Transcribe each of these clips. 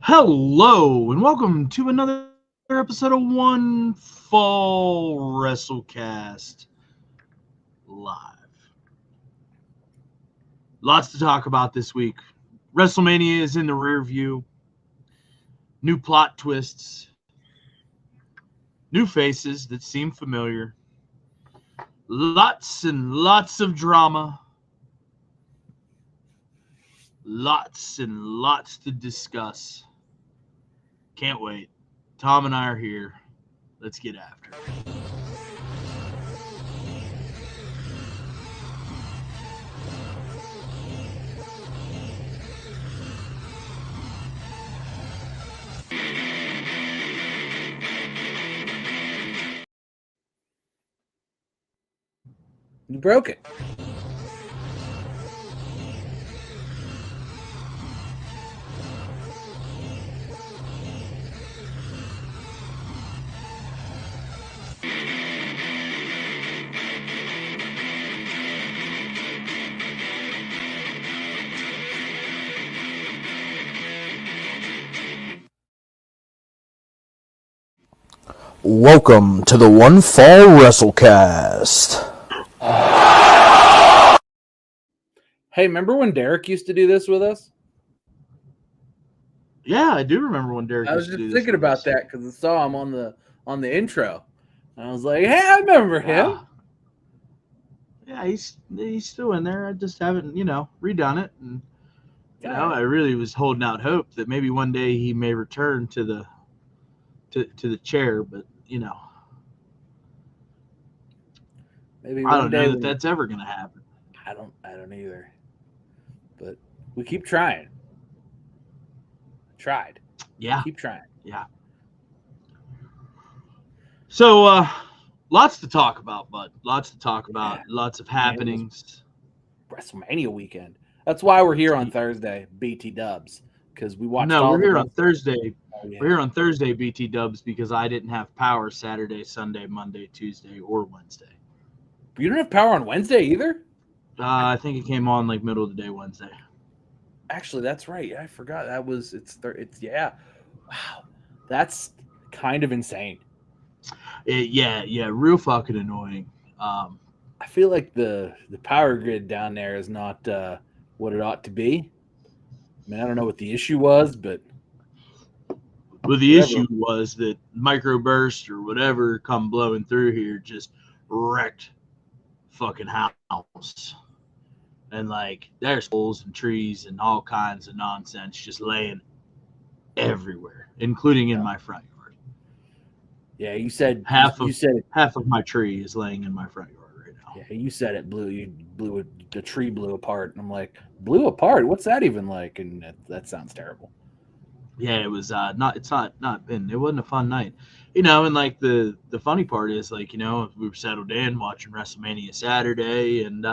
Hello, and welcome to another episode of One Fall WrestleCast Live. Lots to talk about this week. WrestleMania is in the rear view. New plot twists. New faces that seem familiar. Lots and lots of drama. Lots and lots to discuss. Can't wait. Tom and I are here. Let's get after it. You broke it. Welcome to the One Fall WrestleCast. Hey, remember when Derek used to do this with us? Yeah, I do remember when Derek I was used to just do this thinking with about us. that because I saw him on the intro, and I was like, "Hey, I remember him." Yeah, he's still in there. I just haven't, redone it. And Yeah. I really was holding out hope that maybe one day he may return to the chair, but Maybe I one don't day know that when that's ever going to happen. I don't either, but we keep trying. Tried. Yeah, Keep trying. yeah. So lots to talk about, bud. Lots to talk about. Yeah. Lots of Man, it was happenings. WrestleMania weekend. That's why we're here on Thursday, BT Dubs, because we watched No, all we're the here on wrestling. Thursday. Oh, yeah. We're here on Thursday, BT Dubs, because I didn't have power Saturday, Sunday, Monday, Tuesday, or Wednesday. You don't have power on Wednesday either? I think it came on like middle of the day Wednesday. Actually, that's right. I forgot that was it's yeah. Wow, that's kind of insane. Yeah, real fucking annoying. I feel like the power grid down there is not what it ought to be. I mean, I don't know what the issue was, but But the whatever. issue was that microburst or whatever come blowing through here just wrecked fucking house. And like there's poles and trees and all kinds of nonsense just laying everywhere, including in my front yard. Yeah, you said Half you of said it. half of my tree is laying in my front yard right now. Yeah, you said it blew. You blew it. The tree blew apart, and I'm like, blew apart. What's that even like? And that sounds terrible. Yeah, it was not. It's not been. It wasn't a fun night, and like the funny part is like we were settled in watching WrestleMania Saturday, and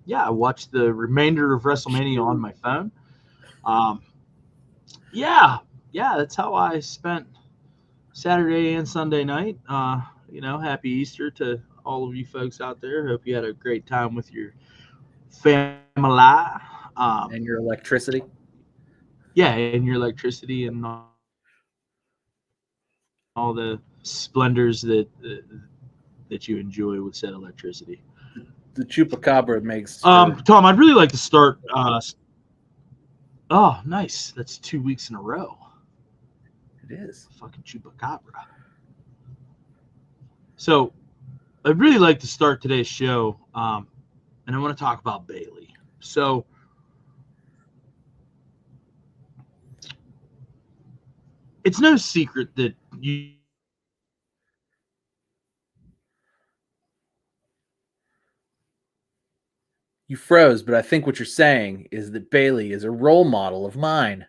yeah, I watched the remainder of WrestleMania on my phone. Um, yeah, yeah, that's how I spent Saturday and Sunday night. Happy Easter to all of you folks out there. Hope you had a great time with your family. Um, And your electricity. yeah, and your electricity and all the splendors that you enjoy with said electricity. The chupacabra makes for. Tom, I'd really like to start. Oh, nice. That's 2 weeks in a row. It is. Fucking chupacabra. So, I'd really like to start today's show, and I want to talk about Bailey. So, it's no secret that You froze, but I think what you're saying is that Bailey is a role model of mine,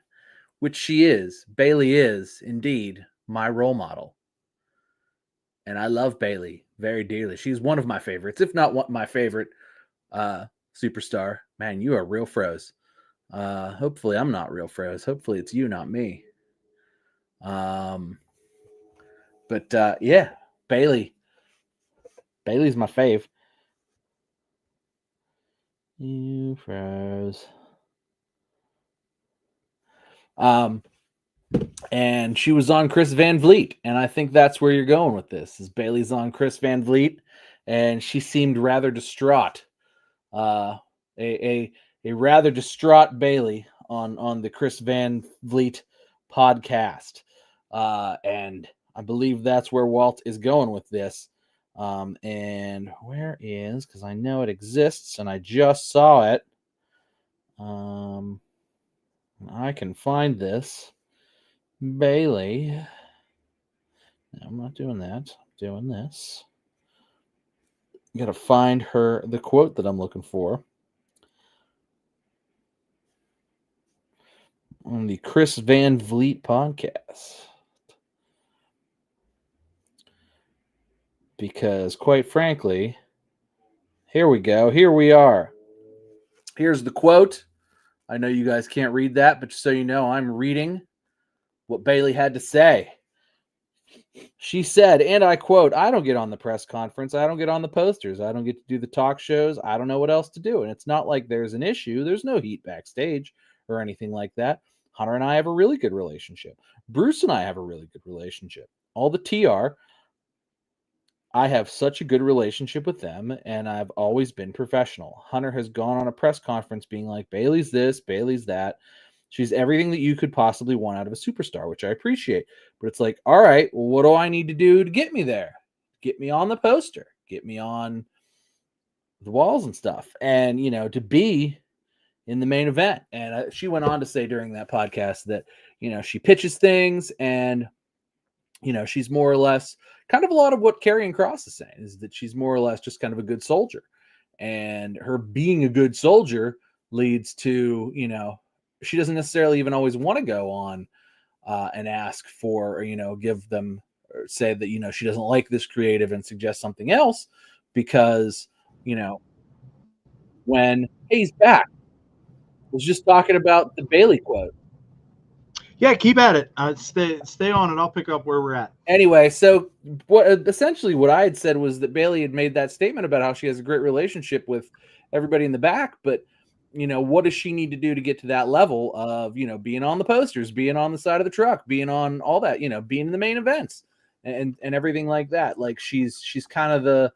which she is. Bailey is indeed my role model. And I love Bailey very dearly. She's one of my favorites, if not my favorite superstar. Man, you are real froze. Hopefully I'm not real froze. Hopefully it's you, not me. But yeah, Bailey. Bailey's my fave. You froze. and she was on Chris Van Vliet, and I think that's where you're going with this. Is Bailey's on Chris Van Vliet, and she seemed rather distraught. A rather distraught Bailey on the Chris Van Vliet podcast, and I believe that's where Walt is going with this. And where is, because I know it exists and I just saw it. I can find this. Bailey. No, I'm not doing that. I'm doing this. Got to find the quote that I'm looking for on the Chris Van Vliet podcast. Because, quite frankly, here we go. Here we are. Here's the quote. I know you guys can't read that, but just so you know, I'm reading what Bailey had to say. She said, and I quote, "I don't get on the press conference. I don't get on the posters. I don't get to do the talk shows. I don't know what else to do." And it's not like there's an issue. There's no heat backstage or anything like that. Hunter and I have a really good relationship. Bruce and I have a really good relationship. All the TR, I have such a good relationship with them, and I've always been professional. Hunter has gone on a press conference being like, Bailey's this, Bailey's that. She's everything that you could possibly want out of a superstar, which I appreciate. But it's like, all right, well, what do I need to do to get me there? Get me on the poster. Get me on the walls and stuff. And, to be in the main event. And she went on to say during that podcast that, she pitches things and, she's more or less kind of a lot of what Karrion Kross is saying is that she's more or less just kind of a good soldier. And her being a good soldier leads to, she doesn't necessarily even always want to go on and ask for, or, give them or say that, she doesn't like this creative and suggest something else because, when he's back, I was just talking about the Bailey quote. Yeah, keep at it. Stay on it. I'll pick up where we're at. Anyway, so what I had said was that Bailey had made that statement about how she has a great relationship with everybody in the back, but what does she need to do to get to that level of, being on the posters, being on the side of the truck, being on all that, being in the main events and everything like that. Like she's kind of the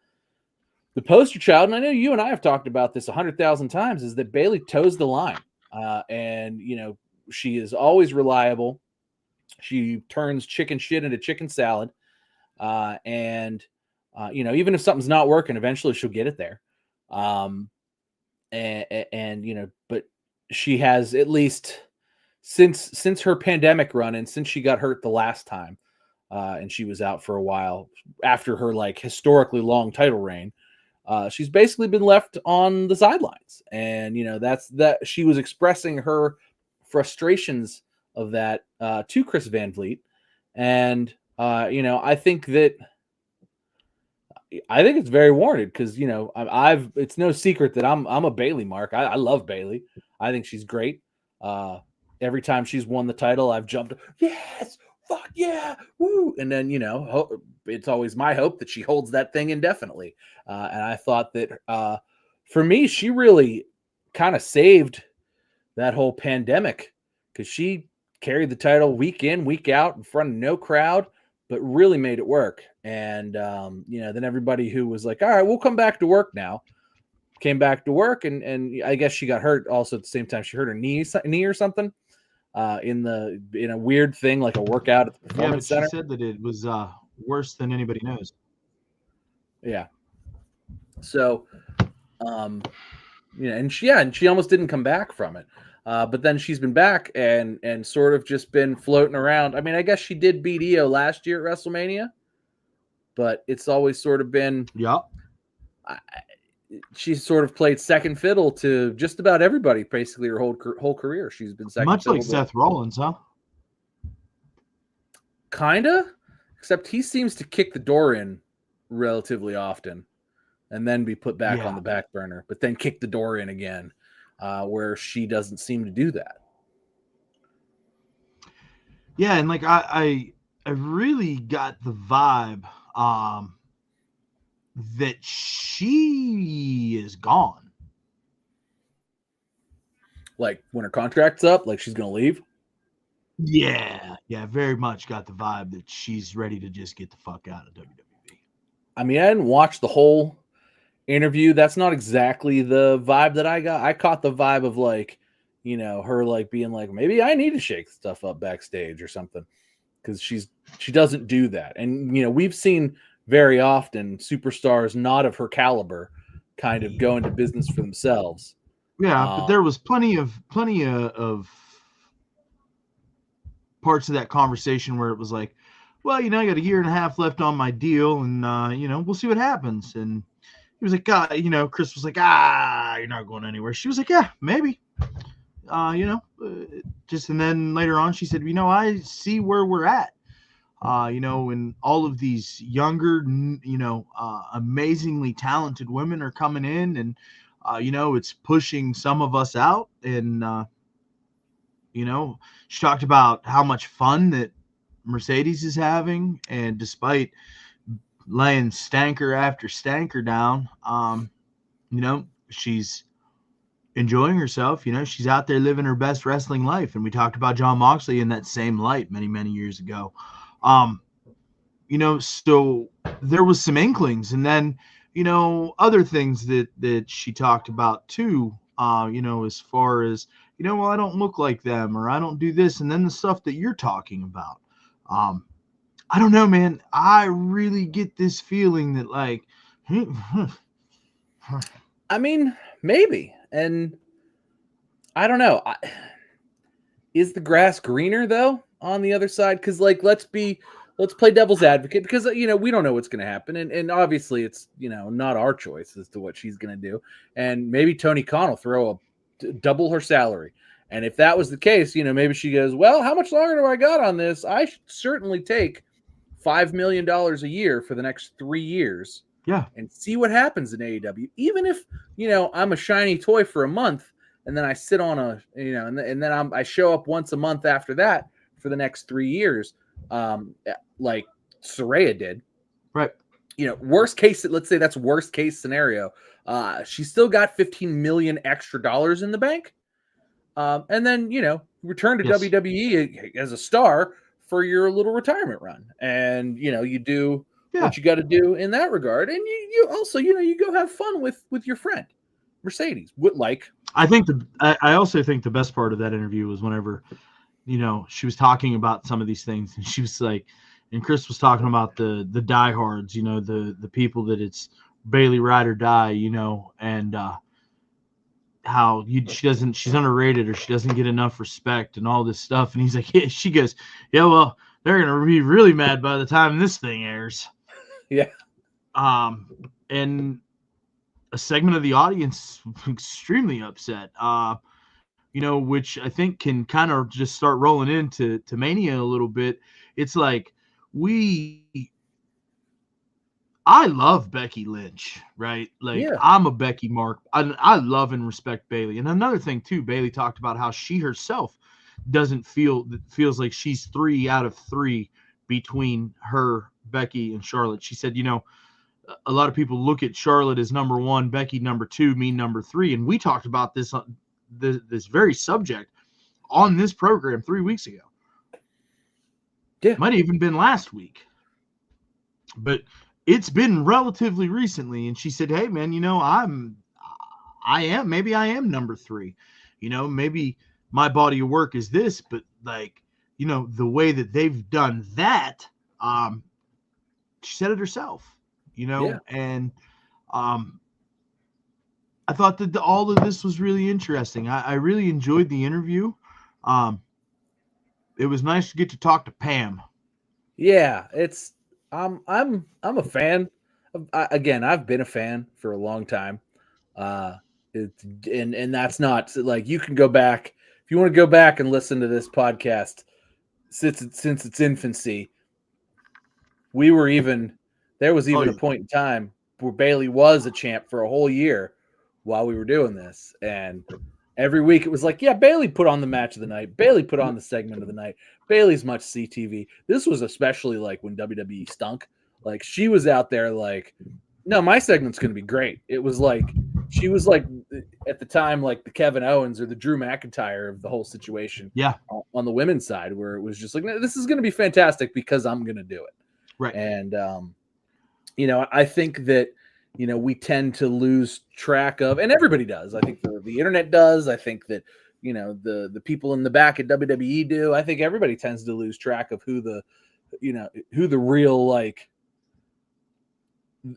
poster child. And I know you and I have talked about this 100,000 times, is that Bailey toes the line. And she is always reliable. She turns chicken shit into chicken salad. And even if something's not working, eventually she'll get it there. But she has, at least since her pandemic run and since she got hurt the last time, and she was out for a while after her historically long title reign, she's basically been left on the sidelines. And that's that she was expressing her frustrations of that to Chris Van Vliet. And I think it's very warranted because it's no secret that I'm a Bailey mark. I love Bailey. I think she's great. Every time she's won the title, I've jumped, yes, fuck yeah, woo. And then it's always my hope that she holds that thing indefinitely. And I thought that for me, she really kind of saved that whole pandemic because she carried the title week in, week out in front of no crowd, but really made it work. And, then everybody who was like, all right, we'll come back to work now, came back to work. And I guess she got hurt also at the same time. She hurt her knee or something in a weird thing, like a workout at the performance center. She said that it was worse than anybody knows. Yeah. So, and she almost didn't come back from it. But then she's been back and sort of just been floating around. I mean, I guess she did beat Io last year at WrestleMania, but it's always sort of been, she's sort of played second fiddle to just about everybody, basically her whole career. She's been second much fiddle like Seth Rollins, huh? Kinda, except he seems to kick the door in relatively often and then be put back on the back burner, but then kick the door in again. Where she doesn't seem to do that. Yeah, and I really got the vibe that she is gone. Like when her contract's up, like she's gonna leave. Yeah, yeah, very much got the vibe that she's ready to just get the fuck out of WWE. I mean, I didn't watch the whole interview. That's not exactly the vibe that I got. I caught the vibe of like, you know, her like being like, maybe I need to shake stuff up backstage or something, because she doesn't do that. And you know, we've seen very often superstars not of her caliber kind of go into business for themselves. Yeah, but there was plenty of parts of that conversation where it was like, well, you know, I got a year and a half left on my deal, and you know, we'll see what happens. And he was like, God, you know, Chris was like, you're not going anywhere. She was like, yeah, maybe. You know, just, and then later on, she said, you know, I see where we're at. You know, and all of these younger, you know, amazingly talented women are coming in, and you know, it's pushing some of us out. And you know, she talked about how much fun that Mercedes is having, and despite laying stanker after stanker down, you know, she's enjoying herself. You know, she's out there living her best wrestling life. And we talked about John Moxley in that same light many years ago. You know, so there was some inklings, and then, you know, other things that she talked about too. You know, as far as, you know, well, I don't look like them, or I don't do this, and then the stuff that you're talking about. I don't know, man. I really get this feeling that like, I mean, maybe, and I don't know. Is the grass greener though on the other side? Because like, let's play devil's advocate, because you know, we don't know what's going to happen, and obviously it's, you know, not our choice as to what she's going to do, and maybe Tony Khan will throw double her salary. And if that was the case, you know, maybe she goes, well, how much longer do I got on this? I should certainly take $5 million a year for the next 3 years. yeah, And see what happens in AEW. Even if, you know, I'm a shiny toy for a month, and then I sit on a, you know, and then I show up once a month after that for the next 3 years, like Saraya did. right. You know, worst case, let's say that's worst case scenario. She still got $15 million extra dollars in the bank. And then, you know, return to WWE as a star for your little retirement run. And, you know, you do what you got to do in that regard. And you also, you know, you go have fun with your friend, Mercedes. I also think the best part of that interview was whenever, you know, she was talking about some of these things, and she was like, and Chris was talking about the diehards, you know, the people that it's Bailey ride or die, you know, and how she's underrated, or she doesn't get enough respect and all this stuff. And he's like, yeah, she goes, yeah, well, they're gonna be really mad by the time this thing airs. Yeah. And a segment of the audience extremely upset. You know, which I think can kind of just start rolling into Mania a little bit. It's like I love Becky Lynch, right? Like, Yeah. I'm a Becky mark. I love and respect Bailey. And another thing too, Bailey talked about how she herself feels like she's 3 out of 3 between her, Becky, and Charlotte. She said, you know, a lot of people look at Charlotte as number 1, Becky number 2, me number 3, and we talked about this this very subject on this program 3 weeks ago. Yeah, might have even been last week, but it's been relatively recently. And she said, hey man, you know, maybe I am number 3, you know, maybe my body of work is this, but like, you know, the way that they've done that, she said it herself, you know. Yeah. And I thought that all of this was really interesting. I really enjoyed the interview. It was nice to get to talk to Pam. Yeah, it's I'm a fan. Again, I've been a fan for a long time. And that's not like, you can go back if you want to go back and listen to this podcast since its infancy. There was even a point in time where Bailey was a champ for a whole year while we were doing this, and every week it was like, yeah, Bailey put on the match of the night. Bailey put on the segment of the night. Bailey's much CTV. This was especially like when WWE stunk. Like, she was out there like, no, my segment's going to be great. It was like, she was like, at the time, like the Kevin Owens or the Drew McIntyre of the whole situation. Yeah. On the women's side, where it was just like, no, this is going to be fantastic because I'm going to do it. Right. And, I think that, we tend to lose track of, and everybody does. I think the internet does. I think that, the people in the back at WWE do. I think everybody tends to lose track of who the real, like,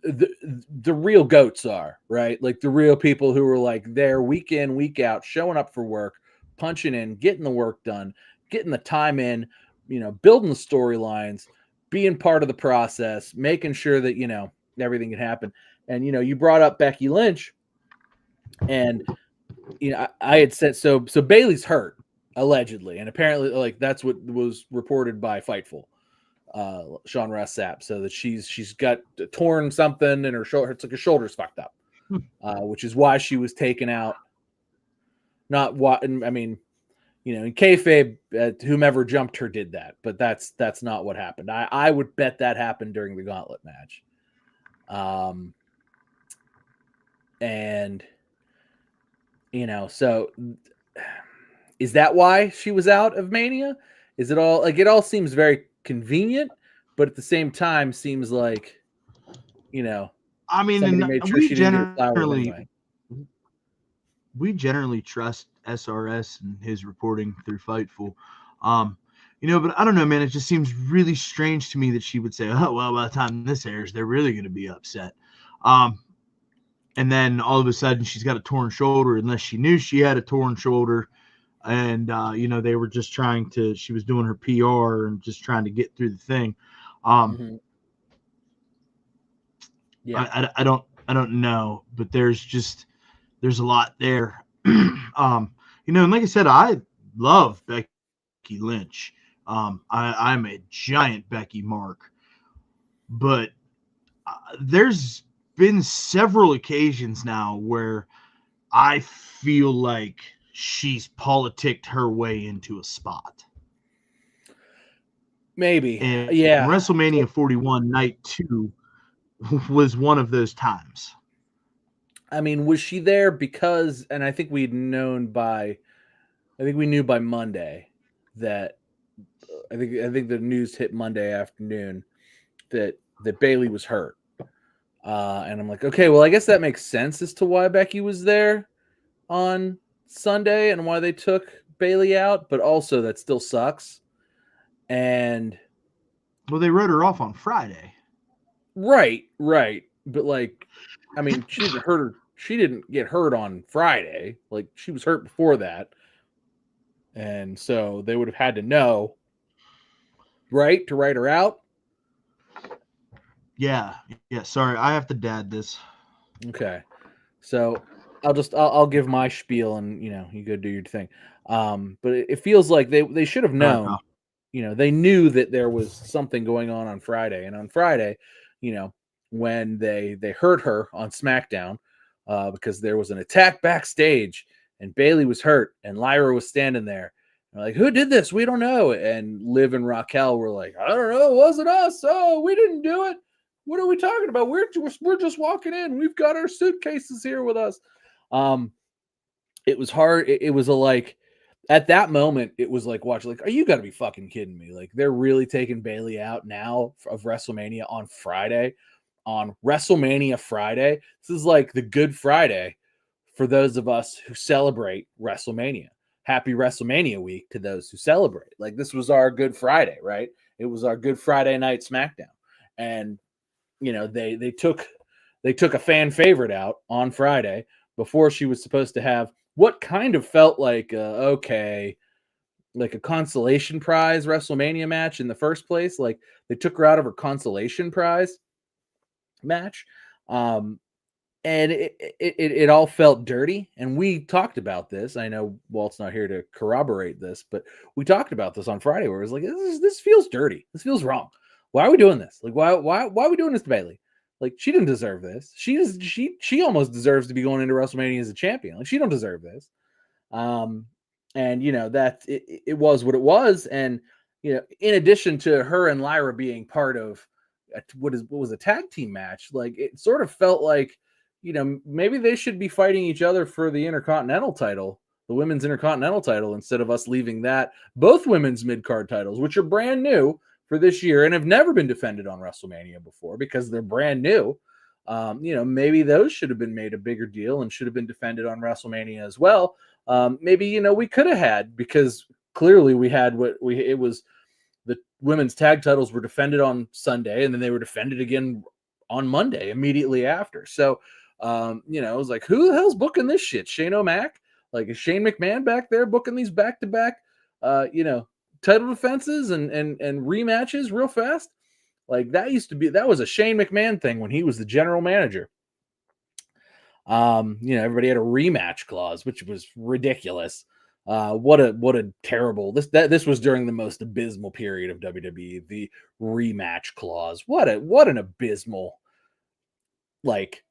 the real goats are, right? Like the real people who are like there week in, week out, showing up for work, punching in, getting the work done, getting the time in, building the storylines, being part of the process, making sure that, everything can happen. And, you brought up Becky Lynch, and, I had said, so Bayley's hurt allegedly. And apparently like that's what was reported by Fightful. Sean Ross Sapp, so that she's got torn something in her shoulder. It's like her shoulder's fucked up, which is why she was taken out. Not what I mean, in kayfabe, whomever jumped her did that, but that's not what happened. I would bet that happened during the gauntlet match. And so is that why she was out of Mania? Is it all like it all seems very convenient, but at the same time seems like, I mean, somebody made sure she didn't get flowers anyway. We generally trust SRS and his reporting through Fightful. But I don't know, man. It just seems really strange to me that she would say, oh, well, by the time this airs, they're really going to be upset. And then all of a sudden she's got a torn shoulder, unless she knew she had a torn shoulder. And, they were just she was doing her PR and just trying to get through the thing. Yeah. I don't know, but there's a lot there. And like I said, I love Becky Lynch. I'm a giant Becky mark, but there's been several occasions now where I feel like she's politicked her way into a spot. Maybe. And Yeah. WrestleMania 41 night 2 was one of those times. I mean, was she there because, and I think we knew by Monday that I think the news hit Monday afternoon that Bayley was hurt. And I'm like, okay, well, I guess that makes sense as to why Becky was there on Sunday and why they took Bayley out, but also that still sucks. And well, they wrote her off on Friday. Right. But like, I mean, she didn't get hurt on Friday. Like she was hurt before that. And so they would have had to know, right, to write her out. Yeah. Sorry, I have to dad this. Okay. So I'll give my spiel and you go do your thing. But it feels like they should have known. They knew that there was something going on Friday, and on Friday, when they hurt her on SmackDown, because there was an attack backstage and Bayley was hurt and Lyra was standing there. And like, who did this? We don't know. And Liv and Raquel were like, I don't know. It wasn't us. Oh, we didn't do it. What are we talking about? We're just walking in. We've got our suitcases here with us. It was hard. It was at that moment, it was like, watch, like, you got to be fucking kidding me. Like, they're really taking Bayley out now of WrestleMania on Friday. On WrestleMania Friday. This is like the Good Friday for those of us who celebrate WrestleMania. Happy WrestleMania week to those who celebrate. Like, this was our Good Friday, right? It was our Good Friday night SmackDown. And, they took a fan favorite out on Friday before she was supposed to have what kind of felt like, like a consolation prize WrestleMania match in the first place. Like, they took her out of her consolation prize match. And it all felt dirty. And we talked about this. I know Walt's not here to corroborate this, but we talked about this on Friday where it was like, this feels dirty. This feels wrong. Why are we doing this? Like, why are we doing this to Bayley? Like, she didn't deserve this. She almost deserves to be going into WrestleMania as a champion. Like, she don't deserve this. And that it was what it was. And in addition to her and Lyra being part of what was a tag team match, like, it sort of felt like maybe they should be fighting each other for the Intercontinental title, the women's Intercontinental title, instead of us leaving that. Both women's mid-card titles, which are brand new for this year and have never been defended on WrestleMania before because they're brand new. Maybe those should have been made a bigger deal and should have been defended on WrestleMania as well. Maybe, we could have had, because clearly we had it was the women's tag titles were defended on Sunday and then they were defended again on Monday immediately after. So, it was like, who the hell's booking this shit? Shane O'Mac? Like, is Shane McMahon back there booking these back-to-back, title defenses and rematches real fast? Like, that was a Shane McMahon thing when he was the general manager. Everybody had a rematch clause, which was ridiculous. What a terrible, this was during the most abysmal period of WWE, the rematch clause. What an abysmal, like,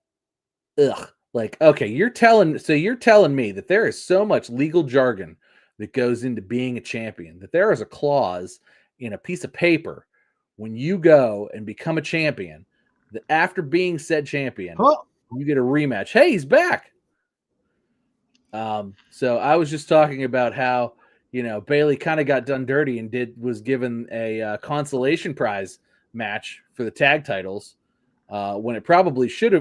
ugh. Like, okay, you're telling me that there is so much legal jargon that goes into being a champion, that there is a clause in a piece of paper when you go and become a champion, that after being said champion, you get a rematch. Hey, he's back. So I was just talking about how, Bayley kind of got done dirty and was given a consolation prize match for the tag titles. When she probably should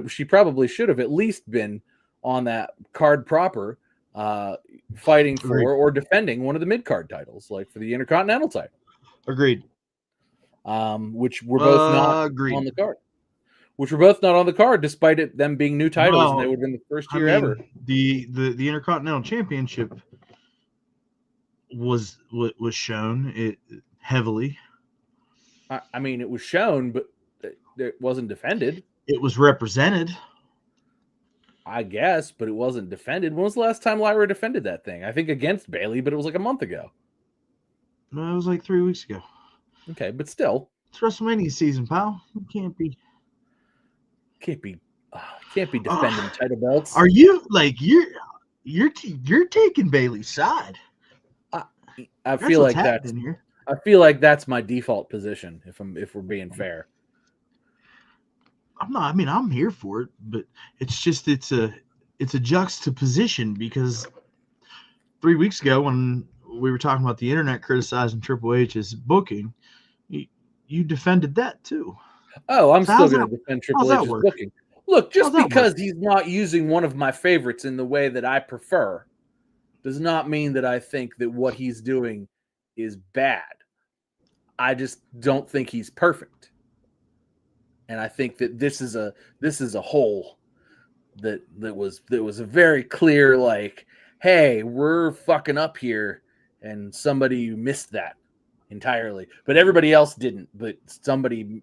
have at least been on that card proper, fighting for or defending one of the mid-card titles, like for the Intercontinental title. Agreed. Which were both not on the card. Which were both not on the card, despite them being new titles, and they would have been the first year ever. The Intercontinental Championship was shown heavily. I mean, it was shown, but it wasn't defended. It was represented, I guess, but it wasn't defended. When was the last time Lyra defended that thing? I think against Bayley, but it was like a month ago. No, it was like 3 weeks ago. Okay, but still, it's WrestleMania season, pal. You can't be defending title belts. Are you like you're taking Bayley's side? I feel like that's here. I feel like that's my default position. If we're being fair. I'm not. I mean, I'm here for it, but it's a juxtaposition, because 3 weeks ago when we were talking about the internet criticizing Triple H's booking, you defended that too. Oh, I'm still going to defend Triple H's booking. Look, just because he's not using one of my favorites in the way that I prefer does not mean that I think that what he's doing is bad. I just don't think he's perfect. And I think that this is a hole that was a very clear, like, hey, we're fucking up here, and somebody missed that entirely. But everybody else didn't. But somebody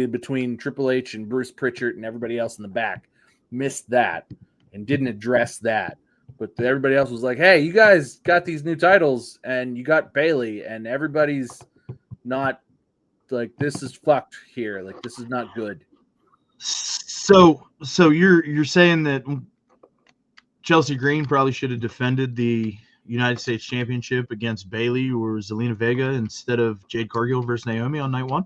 between Triple H and Bruce Pritchard and everybody else in the back missed that and didn't address that. But everybody else was like, hey, you guys got these new titles and you got Bayley, and everybody's not like, this is fucked here. Like, this is not good. So you're saying that Chelsea Green probably should have defended the United States Championship against Bayley or Zelina Vega instead of Jade Cargill versus Naomi on night one?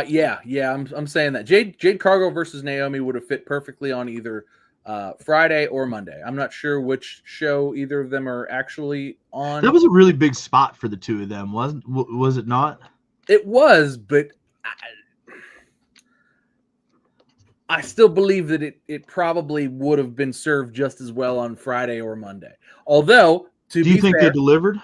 Yeah, I'm saying that Jade Cargill versus Naomi would have fit perfectly on either Friday or Monday. I'm not sure which show either of them are actually on. That was a really big spot for the two of them, was it not? It was, but I still believe that it probably would have been served just as well on Friday or Monday. Although, do you think they delivered?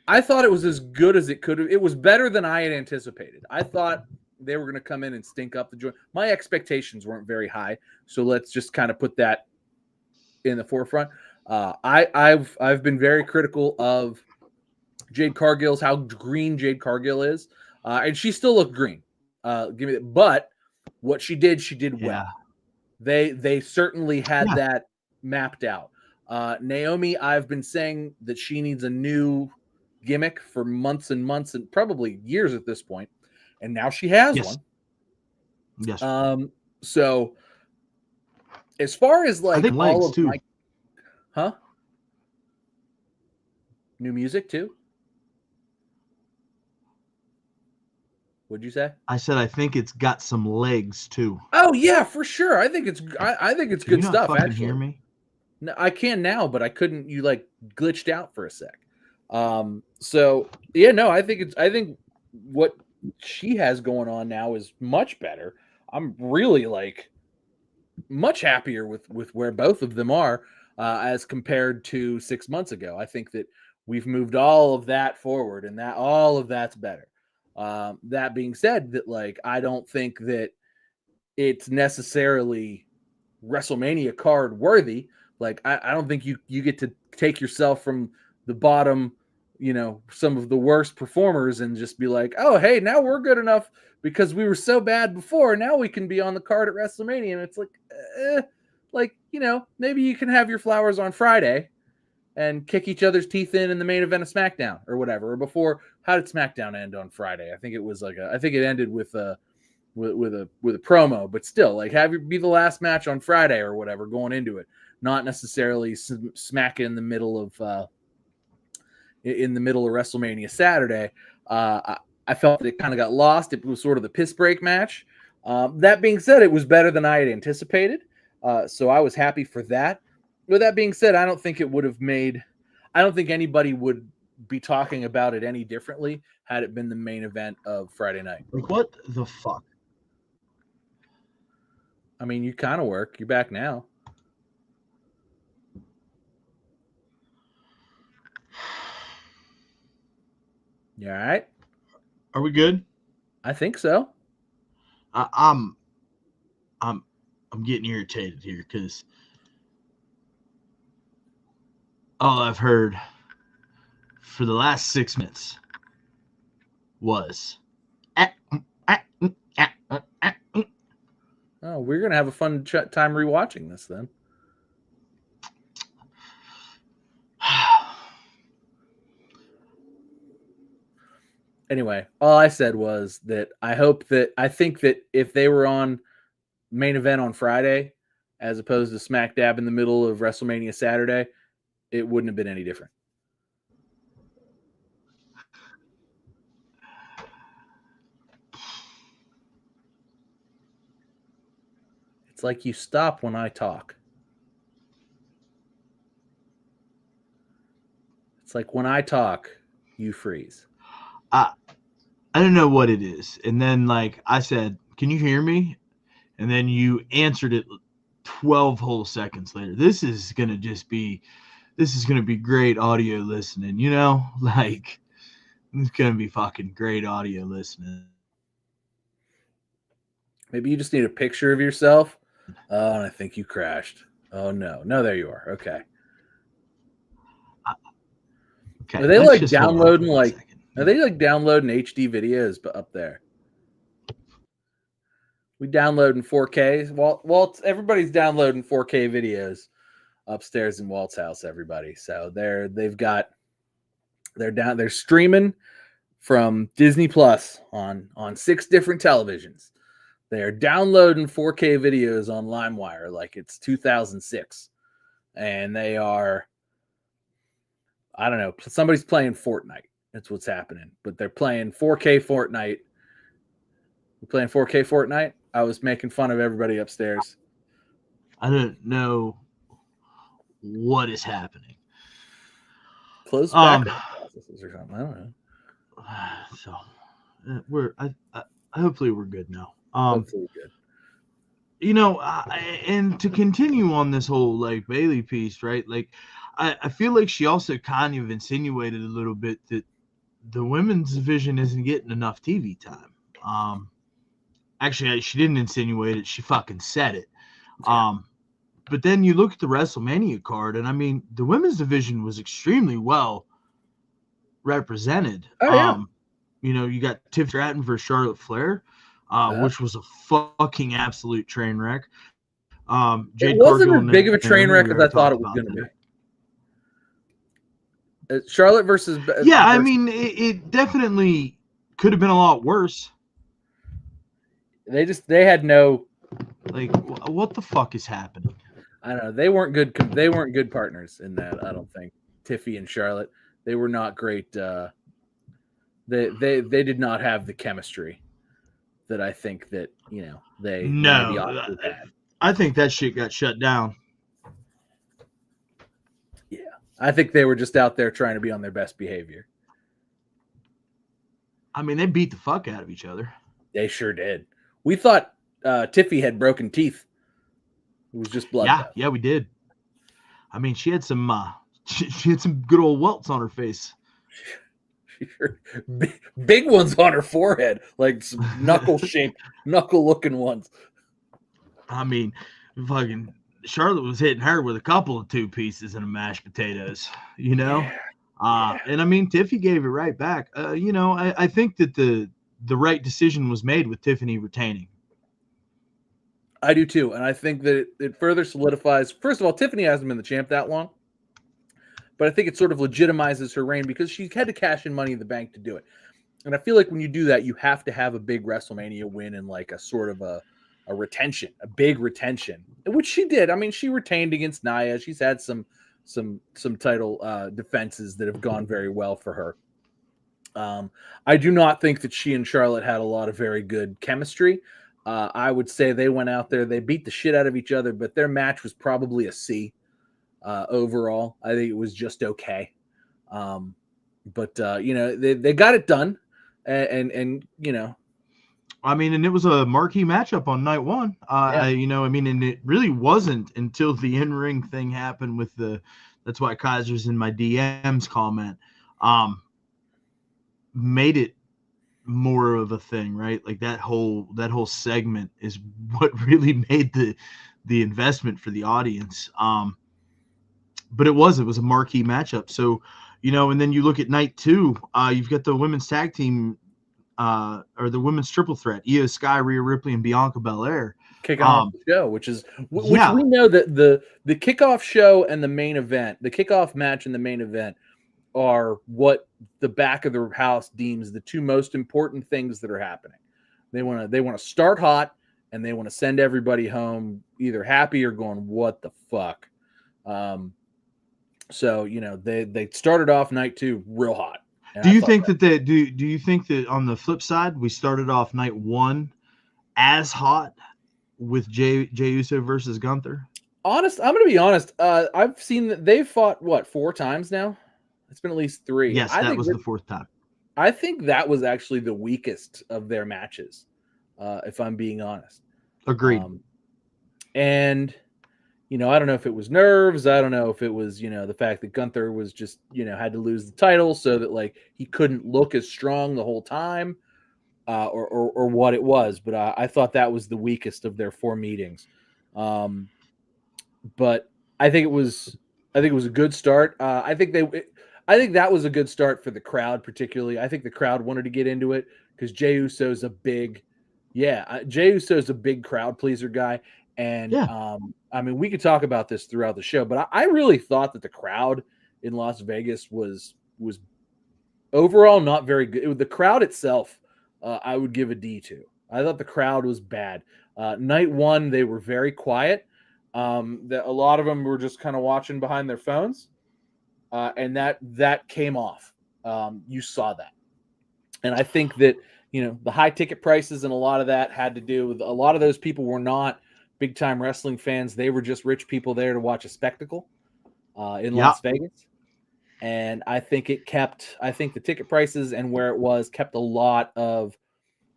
I thought it was as good as it could have. It was better than I had anticipated. I thought they were going to come in and stink up the joint. My expectations weren't very high, so let's just kind of put that in the forefront. I've been very critical of Jade Cargill's, how green Jade Cargill is, and she still looked green. But what she did well. They certainly had that mapped out. Naomi, I've been saying that she needs a new gimmick for months and months and probably years at this point, and now she has one. Yes. So as far as like all of too. New music too. What'd you say? I said I think it's got some legs too. Oh yeah, for sure. I think it's Can good you not stuff. fucking Actually, hear me? no, I can now, but I couldn't. You like glitched out for a sec. So yeah, no, I think what she has going on now is much better. I'm really like much happier with where both of them are as compared to 6 months ago. I think that we've moved all of that forward, and that all of that's better. That being said, that like I don't think that it's necessarily WrestleMania card worthy. Like I don't think you get to take yourself from the bottom, some of the worst performers and just be like, oh hey, now we're good enough because we were so bad before. Now we can be on the card at WrestleMania. And it's like maybe you can have your flowers on Friday and kick each other's teeth in the main event of SmackDown or whatever. Or before, how did SmackDown end on Friday? I think it was I think it ended with a promo, but still, like have it be the last match on Friday or whatever going into it, not necessarily smack it in the middle of WrestleMania Saturday. I felt that it kind of got lost. It was sort of the piss break match. That being said, it was better than I had anticipated, so I was happy for that. With that being said, I don't think anybody would be talking about it any differently had it been the main event of Friday night. Like, what the fuck? I mean, you kind of work. You're back now. You all right? Are we good? I think so. I'm getting irritated here because all I've heard for the last 6 minutes was Oh, we're gonna have a fun time rewatching this then. Anyway, all I said was that I think that if they were on main event on Friday, as opposed to smack dab in the middle of WrestleMania Saturday, it wouldn't have been any different. It's like you stop when I talk. It's like when I talk, you freeze. I don't know what it is. And then like I said, can you hear me? And then you answered it 12 whole seconds later. This is going to be great audio listening, like it's going to be fucking great audio listening. Maybe you just need a picture of yourself. Oh, and I think you crashed. Oh no, there you are. Okay. Okay. Are they like downloading Are they like downloading HD videos up there? We downloading 4K. Walt, everybody's downloading 4K videos upstairs in Walt's house. Everybody, so they're streaming from Disney Plus on 6 different televisions. They are downloading 4K videos on LimeWire like it's 2006, and they are. I don't know. Somebody's playing Fortnite. That's what's happening. But they're playing 4K Fortnite. We're playing 4K Fortnite. I was making fun of everybody upstairs. I don't know what is happening. Close back processes or something. I don't know. So hopefully we're good now. Hopefully good. And to continue on this whole like Bailey piece, right? Like, I feel like she also kind of insinuated a little bit that the women's division isn't getting enough TV time. Actually, she didn't insinuate it; she fucking said it. Yeah. But then you look at the WrestleMania card, and I mean, the women's division was extremely well represented. Oh, yeah. You got Tiff Stratton versus Charlotte Flair, which was a fucking absolute train wreck. It wasn't as big of a train wreck as I thought it was going to be. Charlotte versus I mean, it definitely could have been a lot worse. They had no, like, what the fuck is happening? I don't know. They weren't good partners in that. I don't think Tiffy and Charlotte. They were not great. They did not have the chemistry. that I think that they maybe ought No, to have had. I think that shit got shut down. Yeah, I think they were just out there trying to be on their best behavior. I mean, they beat the fuck out of each other. They sure did. We thought Tiffy had broken teeth. It was just blood. Yeah, we did. I mean, she had some she had some good old welts on her face. Big ones on her forehead, like some knuckle looking ones. I mean, fucking Charlotte was hitting her with a couple of 2 pieces and a mashed potatoes, Yeah. And I mean, Tiffy gave it right back. I think that the right decision was made with Tiffany retaining. I do too, and I think that it further solidifies. First of all, Tiffany hasn't been the champ that long, but I think it sort of legitimizes her reign because she had to cash in Money in the Bank to do it. And I feel like when you do that, you have to have a big WrestleMania win and like a sort of a retention, a big retention, which she did. I mean, she retained against Nia. She's had some title defenses that have gone very well for her. I do not think that she and Charlotte had a lot of very good chemistry. I would say they went out there, they beat the shit out of each other, but their match was probably a C overall. I think it was just okay. But they got it done, and I mean, and it was a marquee matchup on night one. Yeah. And it really wasn't until the in-ring thing happened with that's why Kaiser's in my DMs comment, made it more of a thing, right? Like that whole segment is what really made the investment for the audience. But it was a marquee matchup. So, and then you look at night 2, you've got the women's tag team, or the women's triple threat, Io Sky, Rhea Ripley, and Bianca Belair. Kicking off the show, which we know that the kickoff show and the main event, the kickoff match and the main event are what the back of the house deems the 2 most important things that are happening. They want to start hot, and they want to send everybody home either happy or going, what the fuck? So they started off night 2 real hot. Do you think that on the flip side, we started off night 1 as hot with Jey Uso versus Gunther? I'm going to be honest. I've seen that they've fought 4 times now. It's been at least 3. Yes, that was the 4th time. I think that was actually the weakest of their matches, if I'm being honest. Agreed. And I don't know if it was nerves. I don't know if it was, the fact that Gunther was just, had to lose the title so that like he couldn't look as strong the whole time, or what it was. But I thought that was the weakest of their 4 meetings. But I think it was a good start. I think that was a good start for the crowd, particularly. I think the crowd wanted to get into it because Jey Uso's a big crowd pleaser guy. And I mean, we could talk about this throughout the show, but I really thought that the crowd in Las Vegas was overall not very good. The crowd itself, I would give a D to. I thought the crowd was bad. Night 1, they were very quiet. That a lot of them were just kind of watching behind their phones, and that came off. You saw that, and I think that the high ticket prices and a lot of that had to do with a lot of those people were not big time wrestling fans. They were just rich people there to watch a spectacle in Las Vegas. And I think the ticket prices and where it was kept a lot of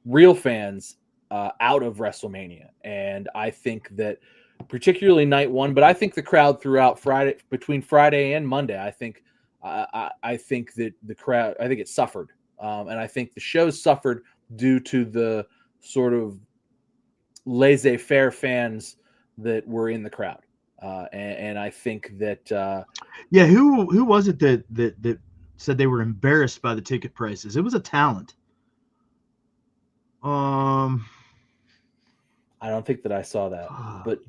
real fans out of WrestleMania. And I think that particularly night 1, but I think the crowd throughout between Friday and Monday, I think that the crowd, I think it suffered. And I think the show suffered due to the sort of laissez-faire fans that were in the crowd. And I think that who was it that said they were embarrassed by the ticket prices? It was a talent. I don't think that I saw that, but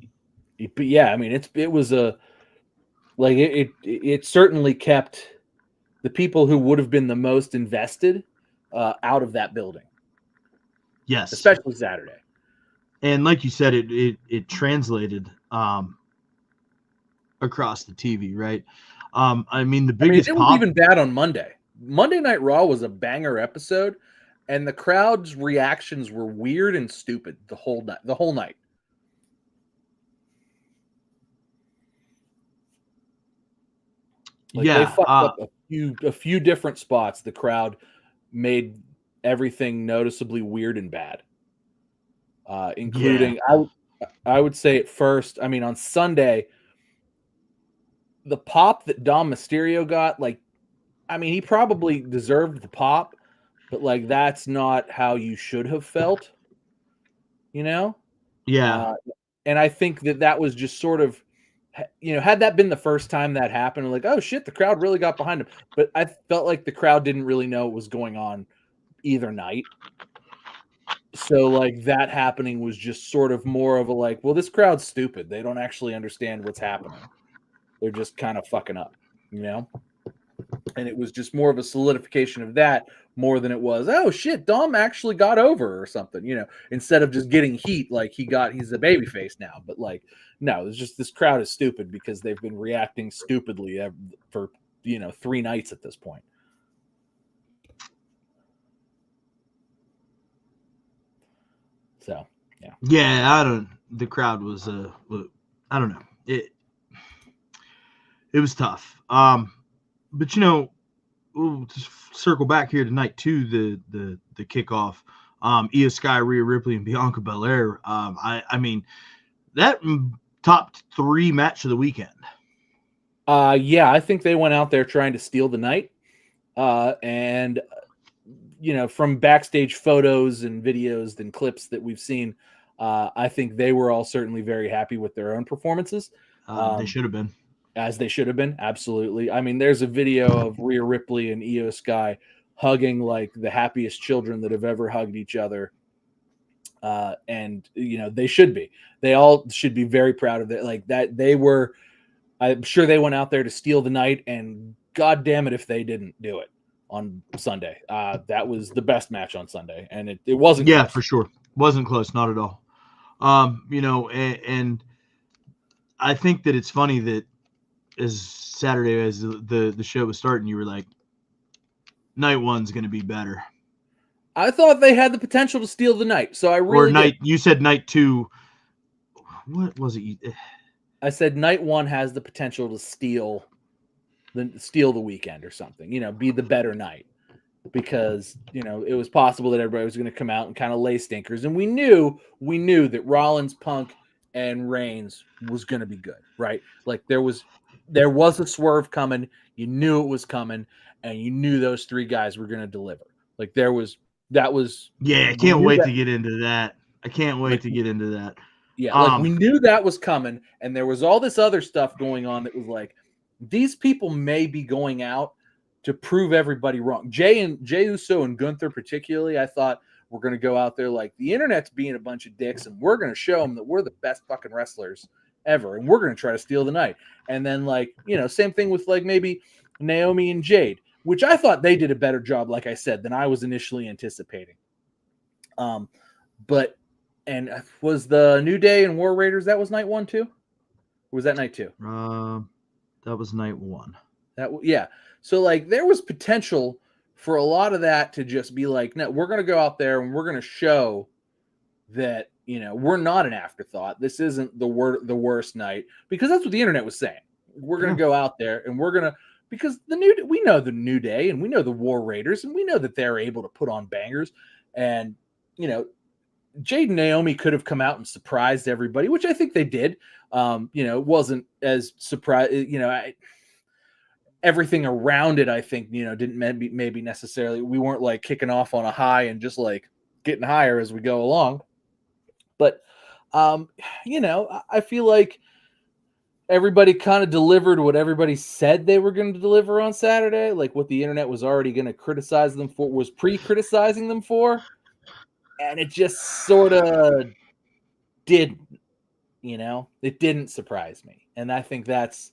yeah, I mean it certainly kept the people who would have been the most invested out of that building. Yes, especially Saturday. And like you said, it translated across the TV, right? I mean, the biggest it was even bad on Monday. Monday Night Raw was a banger episode, and the crowd's reactions were weird and stupid the whole night. Like they Yeah. fucked up a few different spots. The crowd made everything noticeably weird and bad. Including I would say at first, I mean on Sunday, the pop that Dom Mysterio got, like, I mean, he probably deserved the pop, but like that's not how you should have felt, you know? Yeah. And I think that was just sort of, had that been the first time that happened, like, oh shit, the crowd really got behind him. But I felt like the crowd didn't really know what was going on either night. So like that happening was just sort of more of a like, well, this crowd's stupid. They don't actually understand what's happening. They're just kind of fucking up, you know? And it was just more of a solidification of that more than it was, oh shit, Dom actually got over or something, instead of just getting heat like he's a baby face now. But like, no, it's just this crowd is stupid because they've been reacting stupidly for 3 nights at this point. So Yeah, the crowd was I don't know. It was tough. But we'll just circle back here tonight to the kickoff. Io Sky, Rhea Ripley, and Bianca Belair. I mean that top 3 match of the weekend. Yeah, I think they went out there trying to steal the night. And from backstage photos and videos and clips that we've seen, I think they were all certainly very happy with their own performances. They should have been. As they should have been, absolutely. I mean, there's a video of Rhea Ripley and Io Sky hugging like the happiest children that have ever hugged each other. And they should be. They all should be very proud of it. Like that, I'm sure they went out there to steal the night, and God damn it if they didn't do it on Sunday. That was the best match on Sunday, and it wasn't. Yeah, close. for sure, wasn't close, not at all. And I think that it's funny that as Saturday as the show was starting, you were like, night 1's going to be better. I thought they had the potential to steal the night, so I really did. You said night 2. What was it? I said night 1 has the potential to steal the weekend or something. Be the better night, because it was possible that everybody was going to come out and kind of lay stinkers, and we knew that Rollins, Punk, and Reigns was going to be good, right? Like there was a swerve coming. You knew it was coming, and you knew those 3 guys were going to deliver. Like that was. Yeah, I can't wait to get into that. I can't wait to get into that. Yeah, like we knew that was coming, and there was all this other stuff going on that was like, these people may be going out to prove everybody wrong. Jay Uso and Gunther particularly, I thought were going to go out there like, the internet's being a bunch of dicks, and we're going to show them that we're the best fucking wrestlers ever, and we're going to try to steal the night. And then like, same thing with like maybe Naomi and Jade, which I thought they did a better job, like I said, than I was initially anticipating. But was the New Day and War Raiders, that was night 1 too? Or was that night 2? That was night 1. Yeah. So like there was potential for a lot of that to just be like, no, we're going to go out there and we're going to show that, we're not an afterthought. This isn't the worst night, because that's what the internet was saying. We're going to go out there and we're going to, because we know the New Day and we know the War Raiders and we know that they're able to put on bangers. And, Jade and Naomi could have come out and surprised everybody, which I think they did. It wasn't as surprise, everything around it, I think, didn't maybe necessarily, we weren't like kicking off on a high and just like getting higher as we go along. But, I feel like everybody kind of delivered what everybody said they were going to deliver on Saturday, like what the internet was already going to criticize them for, was pre-criticizing them for. And it just sort of didn't, it didn't surprise me. And I think that's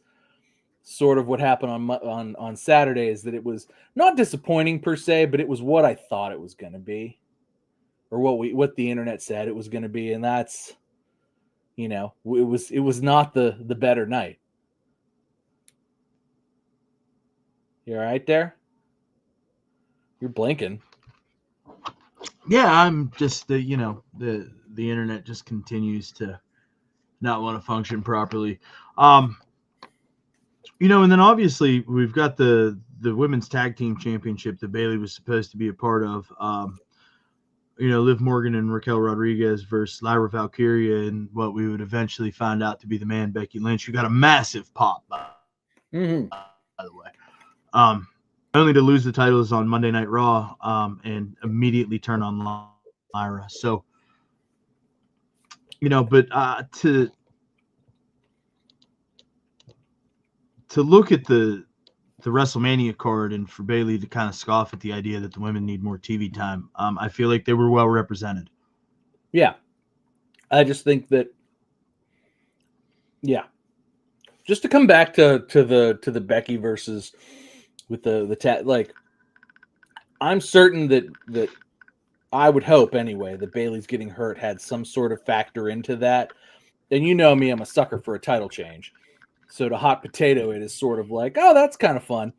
sort of what happened on Saturday, is that it was not disappointing per se, but it was what I thought it was going to be, or what the internet said it was going to be. And that's, it was not the better night. You all right there? You're blinking. Yeah, I'm just the internet just continues to not want to function properly. Um, and then obviously we've got the women's tag team championship that Bailey was supposed to be a part of. Liv Morgan and Raquel Rodriguez versus Lyra Valkyria and what we would eventually find out to be the man Becky Lynch, who got a massive pop, by Mm-hmm. the way. Only to lose the titles on Monday Night Raw and immediately turn on Lyra. So, but to look at the WrestleMania card and for Bailey to kind of scoff at the idea that the women need more TV time, I feel like they were well represented. Yeah, I just think that. Yeah, just to come back to the Becky versus with the I'm certain that I would hope anyway that Bailey's getting hurt had some sort of factor into that. And you know me, I'm a sucker for a title change. So to hot potato it is sort of like, oh, that's kind of fun.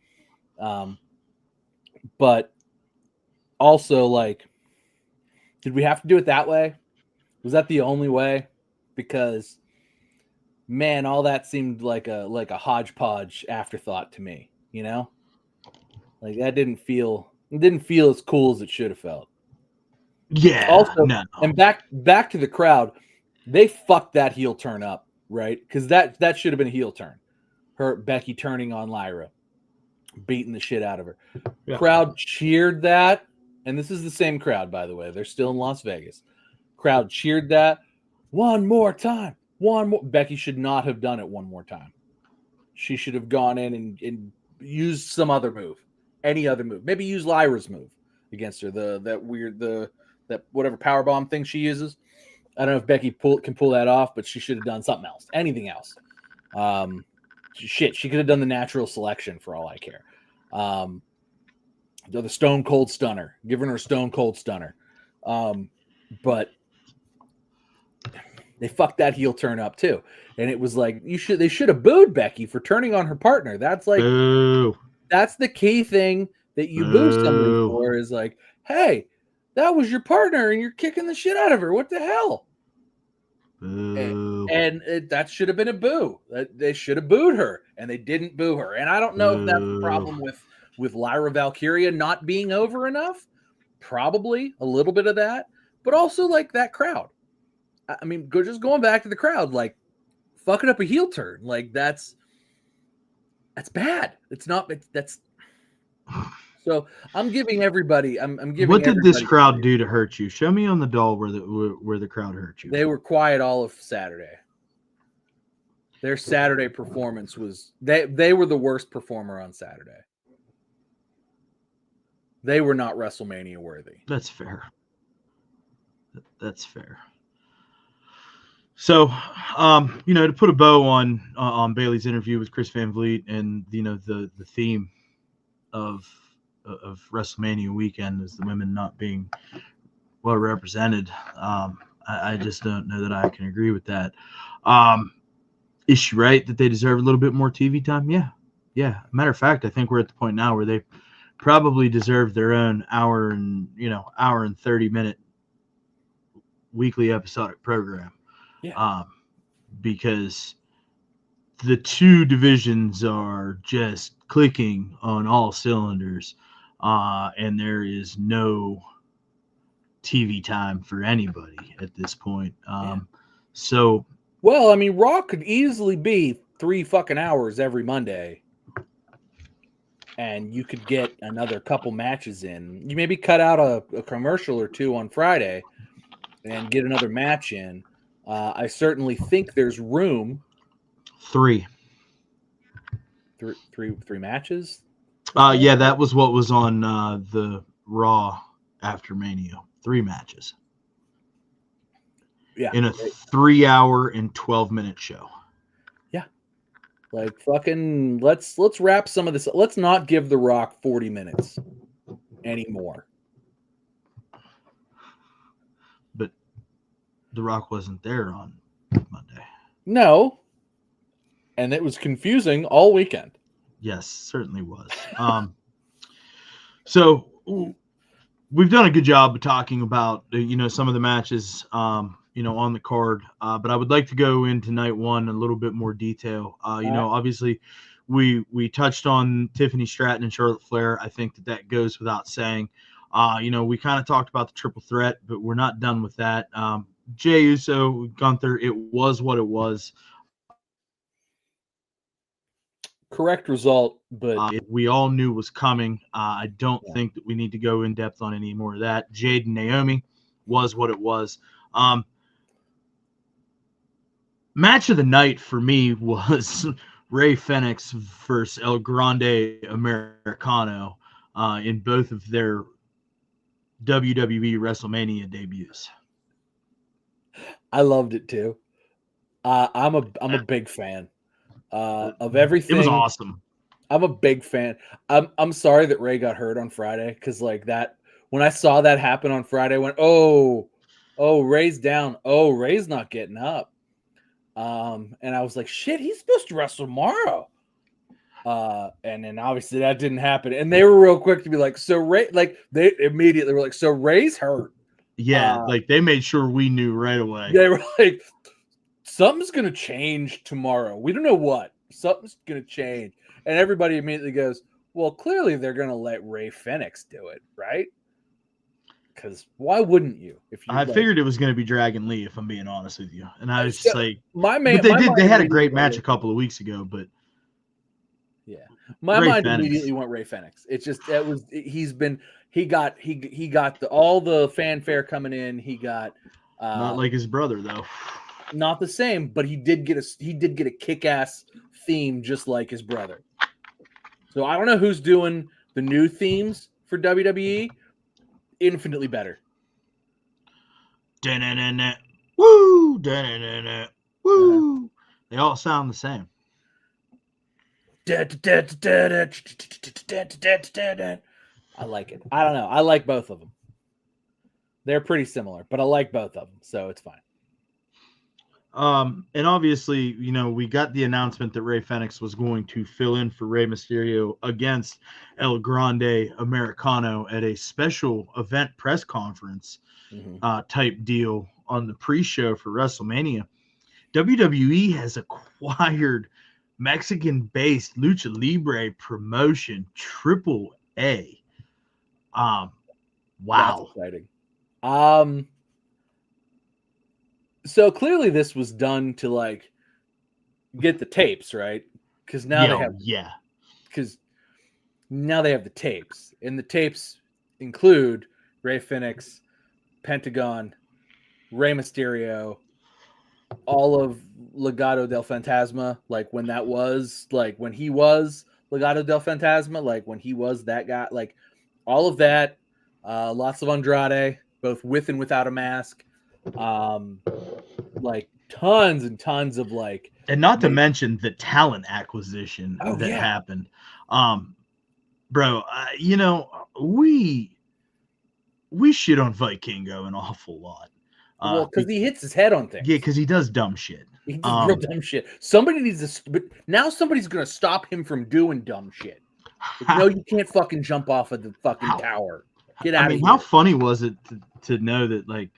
But also, like, did we have to do it that way? Was that the only way? Because man, all that seemed like a hodgepodge afterthought to me, you know? Like that didn't feel as cool as it should have felt. Yeah. Also, no. and back to the crowd, they fucked that heel turn up, right? Because that should have been a heel turn. Her Becky turning on Lyra, beating the shit out of her. Yeah. Crowd cheered that, and this is the same crowd, by the way. They're still in Las Vegas. Crowd cheered that. One more time. One more. Becky should not have done it one more time. She should have gone in and used some other move. Any other move. Maybe use Lyra's move against her. That whatever powerbomb thing she uses. I don't know if Becky can pull that off, but she should have done something else. Anything else. Shit, she could have done the natural selection for all I care. The Stone Cold Stunner. Giving her a Stone Cold Stunner. But they fucked that heel turn up too. And it was like they should have booed Becky for turning on her partner. That's like that's the key thing that you boo somebody for is like, hey, that was your partner and you're kicking the shit out of her. What the hell? And that should have been a boo. They should have booed her, and they didn't boo her. And I don't know if that's the problem with Lyra Valkyria not being over enough. Probably a little bit of that, but also like that crowd. I mean, just going back to the crowd, like fucking up a heel turn, like that's bad. It's not. That's. So I'm giving everybody. I'm giving. What did this crowd do to hurt you? Show me on the doll where the crowd hurt you. They were quiet all of Saturday. Their Saturday performance was they were the worst performer on Saturday. They were not WrestleMania worthy. That's fair. That's fair. So, to put a bow on Bailey's interview with Chris Van Vliet and the theme of WrestleMania weekend is the women not being well represented. I just don't know that I can agree with that. Is she right that they deserve a little bit more TV time? Yeah. Matter of fact, I think we're at the point now where they probably deserve their own hour and 30-minute weekly episodic program. Yeah. Because the two divisions are just clicking on all cylinders, and there is no TV time for anybody at this point. So, well, I mean, Raw could easily be 3 fucking hours every Monday, and you could get another couple matches in. You maybe cut out a commercial or two on Friday and get another match in. I certainly think there's room. 3 matches. Yeah, that was what was on the Raw after Mania. 3 matches. Yeah, in a 3-hour and 12-minute show. Yeah, like fucking. Let's wrap some of this. Let's not give The Rock 40 minutes anymore. But The Rock wasn't there on Monday. No. And it was confusing all weekend. Yes, certainly was. So we've done a good job of talking about some of the matches on the card, but I would like to go into night one in a little bit more detail. Obviously we touched on Tiffany Stratton and Charlotte Flair. I think that goes without saying. We kind of talked about the triple threat, but we're not done with that. Jey Uso, Gunther, it was what it was. Correct result, but We all knew was coming. I don't think that we need to go in depth on any more of that. Jade and Naomi was what it was. Match of the night for me was Rey Fenix versus El Grande Americano in both of their WWE WrestleMania debuts. I loved it too. I'm a big fan of everything. It was awesome. I'm a big fan. I'm sorry that Ray got hurt on Friday, because like that, when I saw that happen on Friday, I went, oh, Ray's down. Oh, Ray's not getting up. And I was like, shit, he's supposed to wrestle tomorrow. And then obviously that didn't happen. And they were real quick to be like, so Ray, like they immediately were like, so Ray's hurt. Yeah, like they made sure we knew right away. They were like, something's gonna change tomorrow. We don't know what. Something's gonna change. And everybody immediately goes, well, clearly they're gonna let Rey Fenix do it, right? Because why wouldn't you? I figured it was going to be Dragon Lee, if I'm being honest with you, and I was just like, they had a great match a couple of weeks ago, but yeah, my mind immediately went Rey Fenix. It's just he got all the fanfare coming in. He got not like his brother though. Not the same, but he did get a kick-ass theme just like his brother. So I don't know who's doing the new themes for WWE. Infinitely better. Woo! Woo! They all sound the same. I like it. I don't know. I like both of them. They're pretty similar, but I like both of them, so it's fine. And obviously, we got the announcement that Rey Fenix was going to fill in for Rey Mysterio against El Grande Americano at a special event press conference type deal on the pre-show for WrestleMania. WWE has acquired Mexican-based Lucha Libre promotion Triple A. Wow. That's exciting. So clearly this was done to like get the tapes, right? Because now they have the tapes, and the tapes include Rey Fenix, Pentagon, Rey Mysterio, all of Legado del Fantasma, like when he was Legado del Fantasma, like when he was that guy, like all of that, lots of Andrade, both with and without a mask. Like tons and tons of like, and not to mention the talent acquisition happened. Bro, we shit on Vikingo an awful lot. Well, because he hits his head on things. Yeah, because he does dumb shit. He does real dumb shit. Somebody needs to, but now somebody's gonna stop him from doing dumb shit. Like, no, you can't fucking jump off of the fucking tower. Get out of here. How funny was it to know that like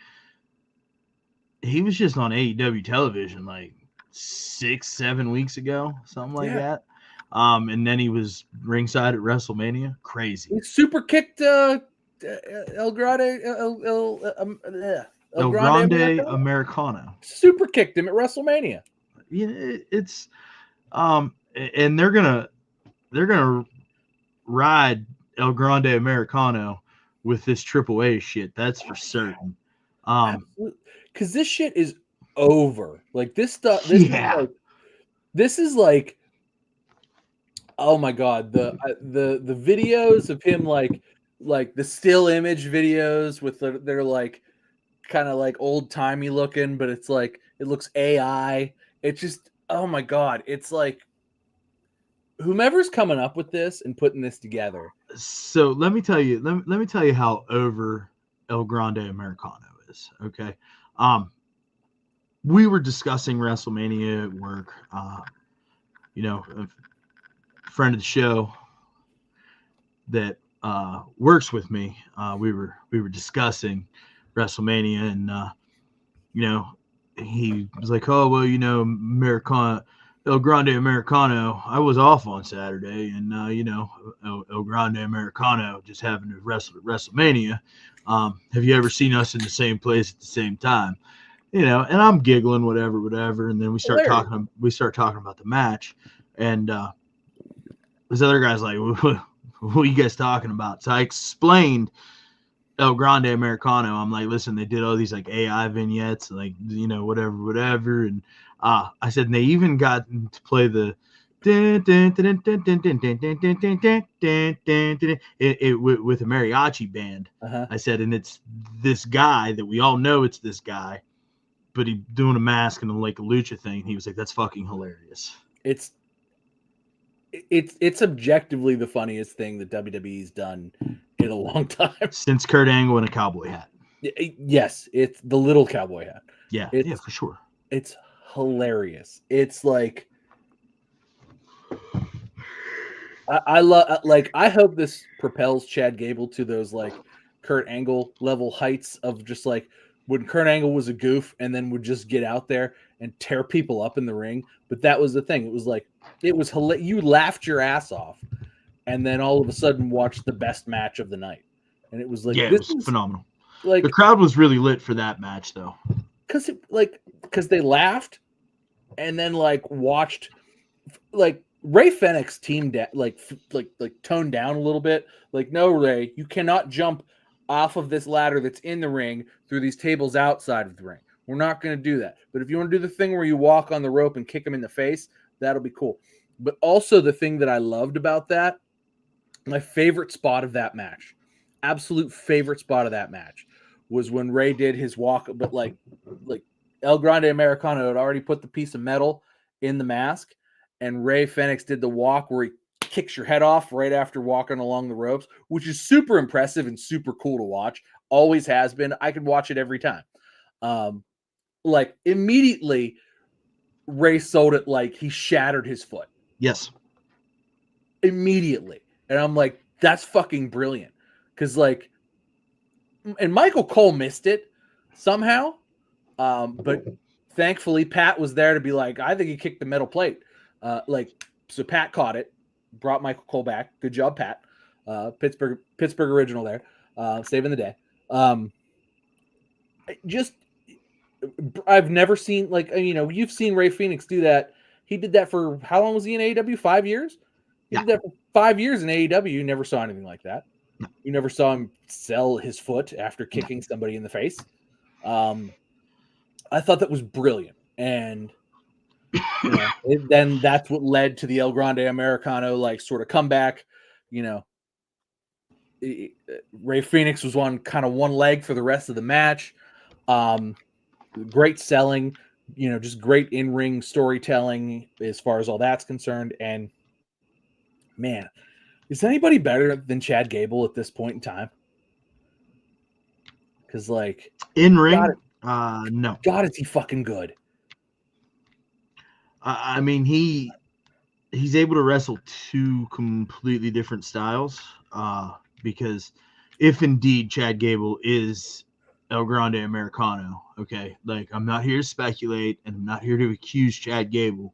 he was just on AEW television like 6-7 weeks ago, something like that. And then he was ringside at WrestleMania. Crazy. He super kicked El Grande Americano. Super kicked him at WrestleMania. Yeah, it's and they're gonna ride El Grande Americano with this Triple A shit. That's for certain. Because this shit is over. Like this stuff. This is like, oh my god, the videos of him like the still image videos with they're like kind of like old timey looking, but it's like it looks AI. It's just, oh my god, it's like whomever's coming up with this and putting this together. So let me tell you how over El Grande Americano is. Okay. We were discussing WrestleMania at work. A friend of the show that works with me, we were discussing WrestleMania, and you know, he was like, "Oh well, Americano, El Grande Americano. I was off on Saturday, and El Grande Americano just having to wrestle at WrestleMania. Have you ever seen us in the same place at the same time?" And I'm giggling, whatever, and then we start Hilarious. talking. We start talking about the match, and this other guy's like, "What are you guys talking about?" So I explained El Grande Americano. I'm like, listen, they did all these like AI vignettes, like whatever. And I said, and they even got to play the with a mariachi band. Uh-huh. I said, and it's this guy that we all know it's this guy, but he doing a mask and like a lucha thing. He was like, that's fucking hilarious. It's objectively the funniest thing that WWE's done in a long time. Since Kurt Angle in a cowboy hat. Yes, it's the little cowboy hat. Yeah, for sure. It's hilarious. It's like I love I hope this propels Chad Gable to those like Kurt Angle level heights of just like when Kurt Angle was a goof and then would just get out there and tear people up in the ring. But that was the thing. It was like you laughed your ass off, and then all of a sudden watched the best match of the night, and it was like it was phenomenal. Like the crowd was really lit for that match though, because they laughed, and then like watched like Ray Fenix teamed like toned down a little bit. Like, no, Ray, you cannot jump off of this ladder that's in the ring through these tables outside of the ring. We're not going to do that. But if you want to do the thing where you walk on the rope and kick him in the face, that'll be cool. But also the thing that I loved about that, my favorite spot of that match, absolute favorite spot of that match, was when Ray did his walk, but like El Grande Americano had already put the piece of metal in the mask, and Ray Fenix did the walk where he kicks your head off right after walking along the ropes, which is super impressive and super cool to watch. Always has been. I could watch it every time. Like immediately, Ray sold it like he shattered his foot. Yes. Immediately. And I'm like, that's fucking brilliant. Because like, and Michael Cole missed it somehow. But thankfully, Pat was there to be like, I think he kicked the metal plate. So Pat caught it, brought Michael Cole back. Good job, Pat. Pittsburgh original there, saving the day. I've never seen you've seen Ray Phoenix do that. He did that for how long was he in AEW? 5 years. He did that for 5 years in AEW. You never saw anything like that. No. You never saw him sell his foot after kicking somebody in the face. I thought that was brilliant, and then that's what led to the El Grande Americano like sort of comeback. Ray Phoenix was on kind of one leg for the rest of the match. Great selling, just great in-ring storytelling as far as all that's concerned. And man, is anybody better than Chad Gable at this point in time? Because like in ring, no. God, is he fucking good? I mean, he's able to wrestle two completely different styles. Because if indeed Chad Gable is El Grande Americano, okay, like I'm not here to speculate, and I'm not here to accuse Chad Gable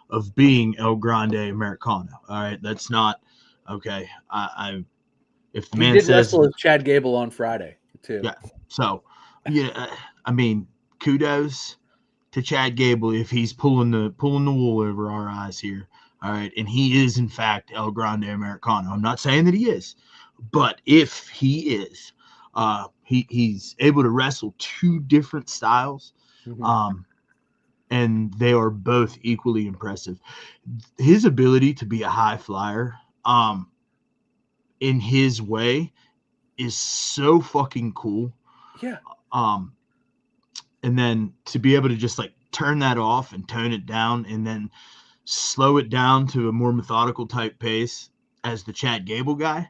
of being El Grande Americano. All right, that's not okay. If the man did says wrestle with Chad Gable on Friday too. Yeah. So, I mean, kudos to Chad Gable if he's pulling the wool over our eyes here. All right, and he is in fact El Grande Americano. I'm not saying that he is, but if he is, he's able to wrestle two different styles, and they are both equally impressive. His ability to be a high flyer, in his way, is so fucking cool. Yeah. And then to be able to just like turn that off and tone it down and then slow it down to a more methodical type pace as the Chad Gable guy.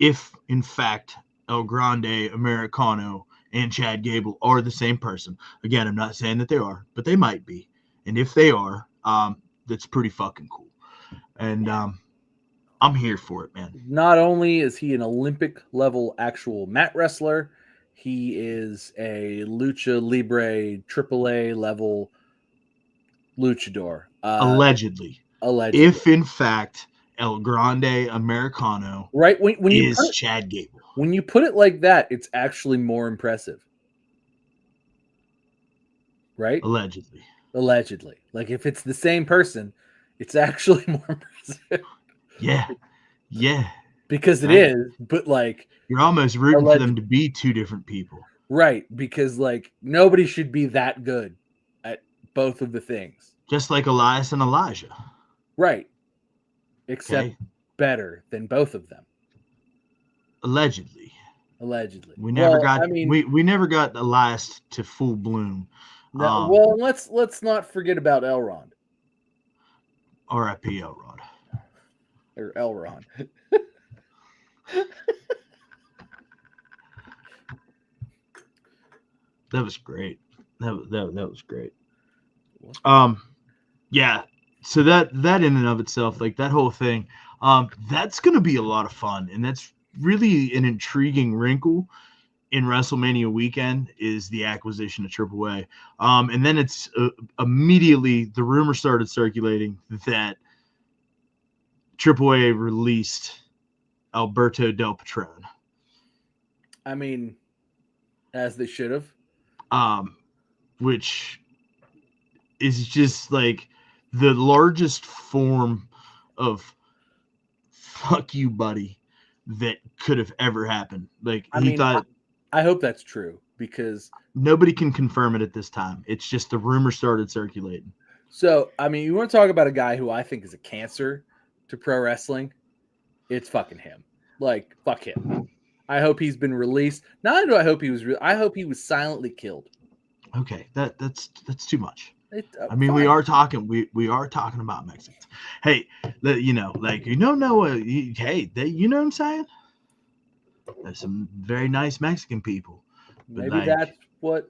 If in fact El Grande Americano and Chad Gable are the same person. Again, I'm not saying that they are, but they might be. And if they are, that's pretty fucking cool. And I'm here for it, man. Not only is he an Olympic level actual mat wrestler, he is a lucha libre AAA level luchador. Allegedly. Allegedly. If in fact El Grande Americano Right? When you is Chad Gable. when you put it like that, it's actually more impressive. Right? Allegedly. Allegedly. Like if it's the same person, it's actually more impressive. Yeah. Yeah. Because it Right. is, but like You're almost rooting for them to be two different people. Right, because like nobody should be that good at both of the things. Just like Elias and Elijah. Right. Except Okay. better than both of them. Allegedly. Allegedly. We never got I mean, we never got Elias to full bloom. no, well, let's not forget about Elrond. R.I.P. Elrod. Or Elrond. That was great. That was great. What? Yeah. So that in and of itself, like that whole thing, that's gonna be a lot of fun, and that's really an intriguing wrinkle in WrestleMania weekend is the acquisition of AAA. And then it's immediately the rumor started circulating that AAA released Alberto Del Patron. I mean, as they should have. Which is just like the largest form of fuck you, buddy, that could have ever happened. Like thought I hope that's true because nobody can confirm it at this time. It's just the rumor started circulating. So, I mean, you want to talk about a guy who I think is a cancer to pro wrestling? It's fucking him. Like, fuck him. I hope he's been released. Not only do I hope he was, I hope he was silently killed. Okay, that's too much. I fine. mean, we are talking about Mexicans. Hey, you know what I'm saying? There's some very nice Mexican people. Maybe like, that's what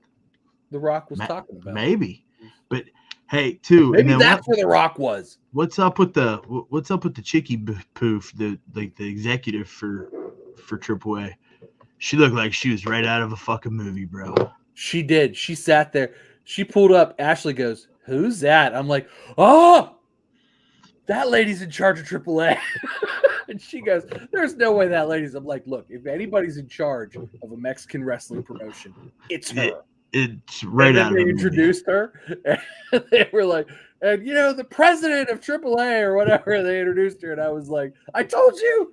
The Rock was talking about. Maybe, but hey, too. Maybe and then that's where The Rock was. What's up with the Chicky Poof, the executive for AAA? She looked like she was right out of a fucking movie, bro. She did. She sat there. She pulled up. Ashley goes, "Who's that?" I'm like, "Oh, that lady's in charge of AAA." And she goes, "There's no way that lady's." I'm like, "Look, if anybody's in charge of a Mexican wrestling promotion, it's her." It's right and out of they the introduced her. And they were like, and you know, the president of AAA or whatever, they introduced her, and I was like, "I told you."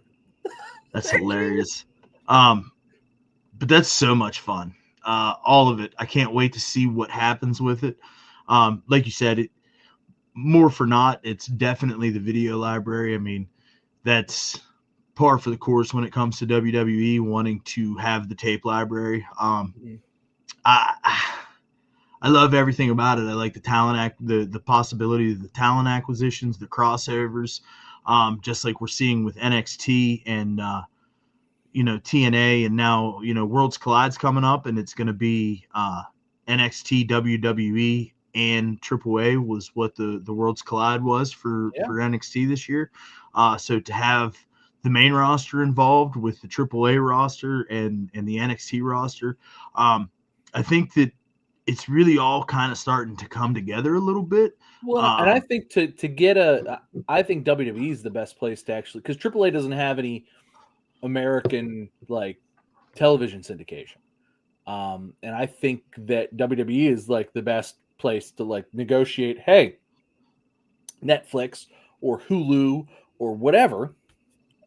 That's hilarious. But that's so much fun. All of it. I can't wait to see what happens with it. Like you said, it more for not. It's definitely the video library. I mean, that's par for the course when it comes to WWE wanting to have the tape library. I love everything about it. I like the talent the possibility of the talent acquisitions, the crossovers, just like we're seeing with NXT and TNA, and now Worlds Collide's coming up, and it's going to be NXT, WWE, and AAA was what the Worlds Collide was for NXT this year. So to have the main roster involved with the AAA roster and the NXT roster, I think that it's really all kind of starting to come together a little bit. Well, and I think to get I think WWE is the best place to actually, because AAA doesn't have any American like television syndication, and I think that WWE is like the best place to like negotiate. Hey, Netflix or Hulu or whatever,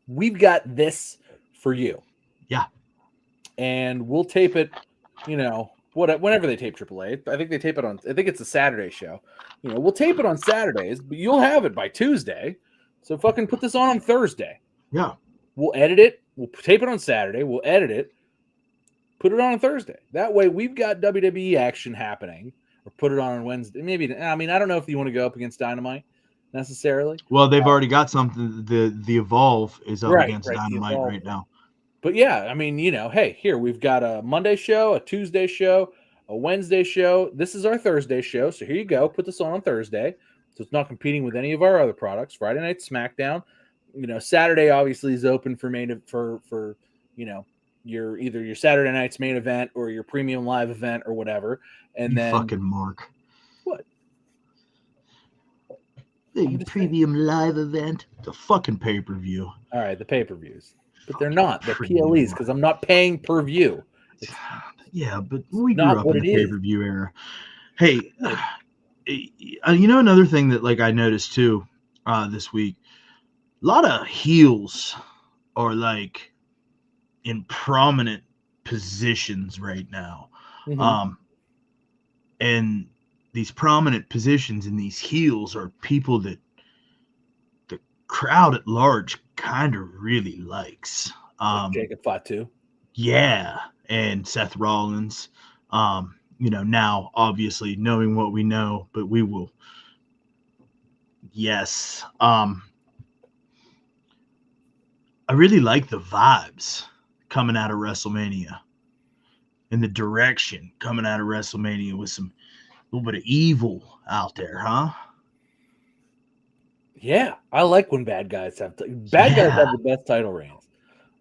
we've got this for you. Yeah, and we'll tape it. Whenever they tape AAA, I think they tape it on. I think it's a Saturday show. We'll tape it on Saturdays, but you'll have it by Tuesday. So fucking put this on Thursday. Yeah. We'll edit it. We'll tape it on Saturday. We'll edit it. Put it on Thursday. That way we've got WWE action happening. Or put it on Wednesday. Maybe. I mean, I don't know if you want to go up against Dynamite necessarily. Well, they've already got something. The Evolve is up against Dynamite Evolve. right now. But yeah, I mean, hey, here we've got a Monday show, a Tuesday show, a Wednesday show. This is our Thursday show. So here you go. Put this on Thursday. So it's not competing with any of our other products. Friday Night SmackDown. Saturday obviously is open for your Saturday night's main event or your premium live event or whatever. And you then fucking Mark. what? The premium live event, the fucking pay-per-view. All right, the pay-per-views, but they're not. They're PLEs because I'm not paying per view. Yeah, but we grew up in the is. pay-per-view era. Hey, another thing that I noticed too this week, a lot of heels are in prominent positions right now. Mm-hmm. And these prominent positions in these heels are people that the crowd at large kind of really likes. Jacob Fatu. Yeah, and Seth Rollins. Now obviously knowing what we know, but we will. Yes. I really like the vibes coming out of WrestleMania and the direction coming out of WrestleMania with some little bit of evil out there, huh? Yeah, I like when bad guys have guys have the best title reigns.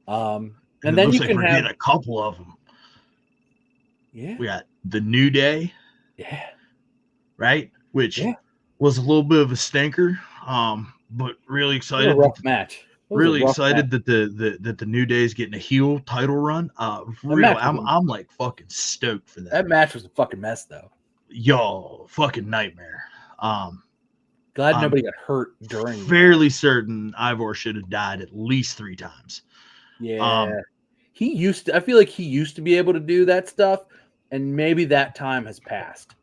And then you can we're getting a couple of them. Yeah, we got the New Day. Yeah, right, which was a little bit of a stinker. But really excited. A rough match. Really excited that the New Day is getting a heel title run. I'm fucking stoked for that. That match was a fucking mess, though. Yo, fucking nightmare. Glad nobody got hurt during. Fairly certain Ivor should have died at least 3 times. Yeah, I feel like he used to be able to do that stuff, and maybe that time has passed.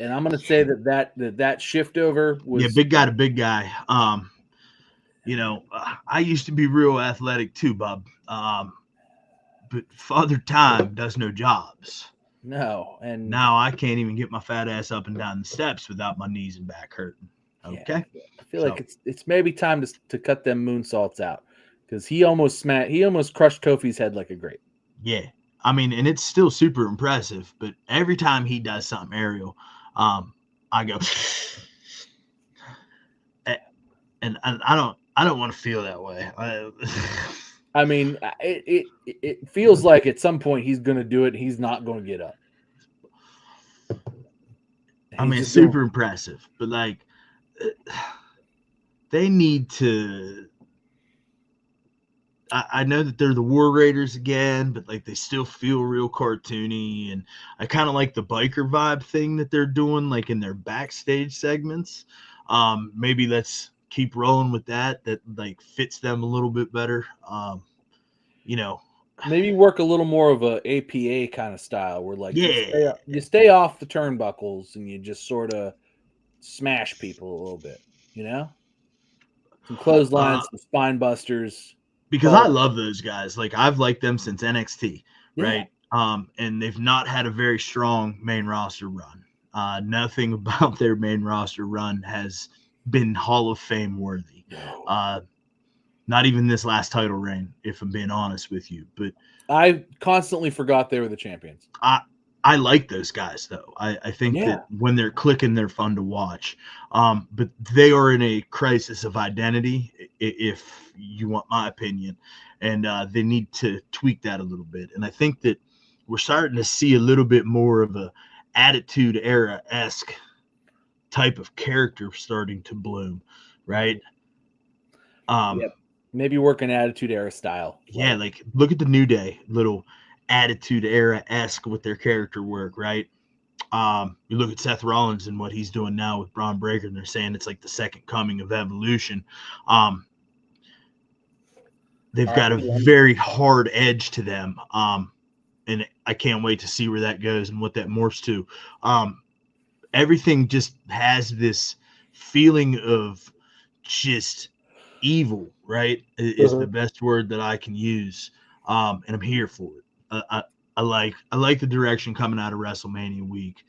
And I'm gonna say that shift over was big guy to big guy. I used to be real athletic too, bub. But Father Time does no jobs. No, and now I can't even get my fat ass up and down the steps without my knees and back hurting. Okay, I feel like it's maybe time to cut them moonsaults out because he almost crushed Kofi's head like a grape. Yeah, I mean, and it's still super impressive. But every time he does something aerial, I go, and I don't want to feel that way. I mean, it feels like at some point he's going to do it. He's not going to get up. I mean, it's super impressive, but they need to. I know that they're the War Raiders again, but they still feel real cartoony, and I kind of like the biker vibe thing that they're doing, in their backstage segments. Maybe let's keep rolling with that fits them a little bit better. Maybe work a little more of a APA kind of style where you stay off the turnbuckles and you just sort of smash people a little bit, some clotheslines, some spine busters. Because I love those guys. I've liked them since NXT, right? And they've not had a very strong main roster run. Nothing about their main roster run has been Hall of Fame worthy. Not even this last title reign, if I'm being honest with you. But I constantly forgot they were the champions. I like those guys, though. I think that when they're clicking, they're fun to watch. But they are in a crisis of identity, if you want my opinion. And they need to tweak that a little bit. And I think that we're starting to see a little bit more of a Attitude Era-esque type of character starting to bloom, right? Maybe work an Attitude Era style. Yeah, look at the New Day, little Attitude Era-esque with their character work, right? You look at Seth Rollins and what he's doing now with Braun Breaker, and they're saying it's the second coming of Evolution. They've got a very hard edge to them, and I can't wait to see where that goes and what that morphs to. Everything just has this feeling of just evil, right? Is the best word that I can use, and I'm here for it. I like the direction coming out of WrestleMania week,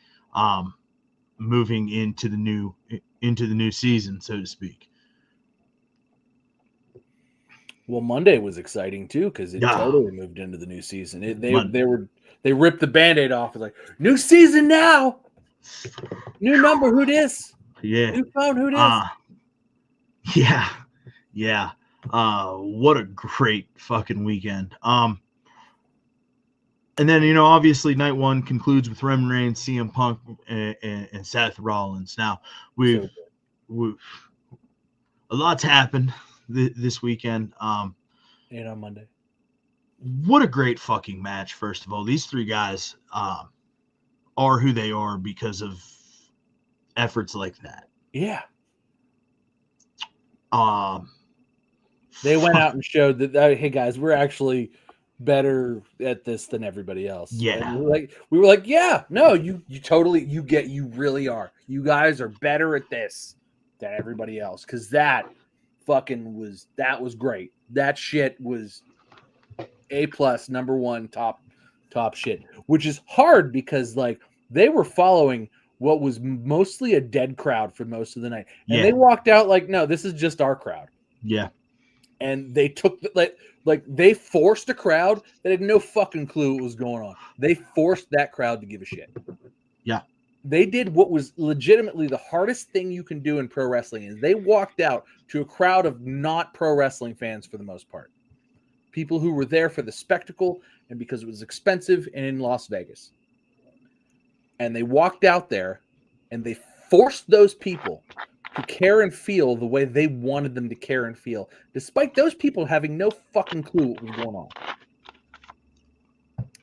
moving into the new season, so to speak. Well, Monday was exciting too because it totally moved into the new season. They ripped the Band-Aid off. It's like new season now, new number. Who this? Yeah, new phone. Who this? Yeah. Yeah. What a great fucking weekend. And then, obviously, night one concludes with Roman Reigns, CM Punk, and Seth Rollins. Now, we've a lot's happened this weekend. And on Monday. What a great fucking match, first of all. These three guys are who they are because of efforts like that. Yeah. They went out and showed that, hey, guys, we're actually better at this than everybody else. Yeah. And we were like, yeah, no, you really are. You guys are better at this than everybody else. Because that was great. That shit was A+, number one, top shit, which is hard because like they were following what was mostly a dead crowd for most of the night. And they walked out like, no, this is just our crowd. Yeah. And they took like they forced a crowd that had no fucking clue what was going on. They forced that crowd to give a shit. Yeah. They did what was legitimately the hardest thing you can do in pro wrestling, is they walked out to a crowd of not pro wrestling fans for the most part. People who were there for the spectacle and because it was expensive and in Las Vegas. And they walked out there and they forced those people to care and feel the way they wanted them to care and feel, despite those people having no fucking clue what was going on.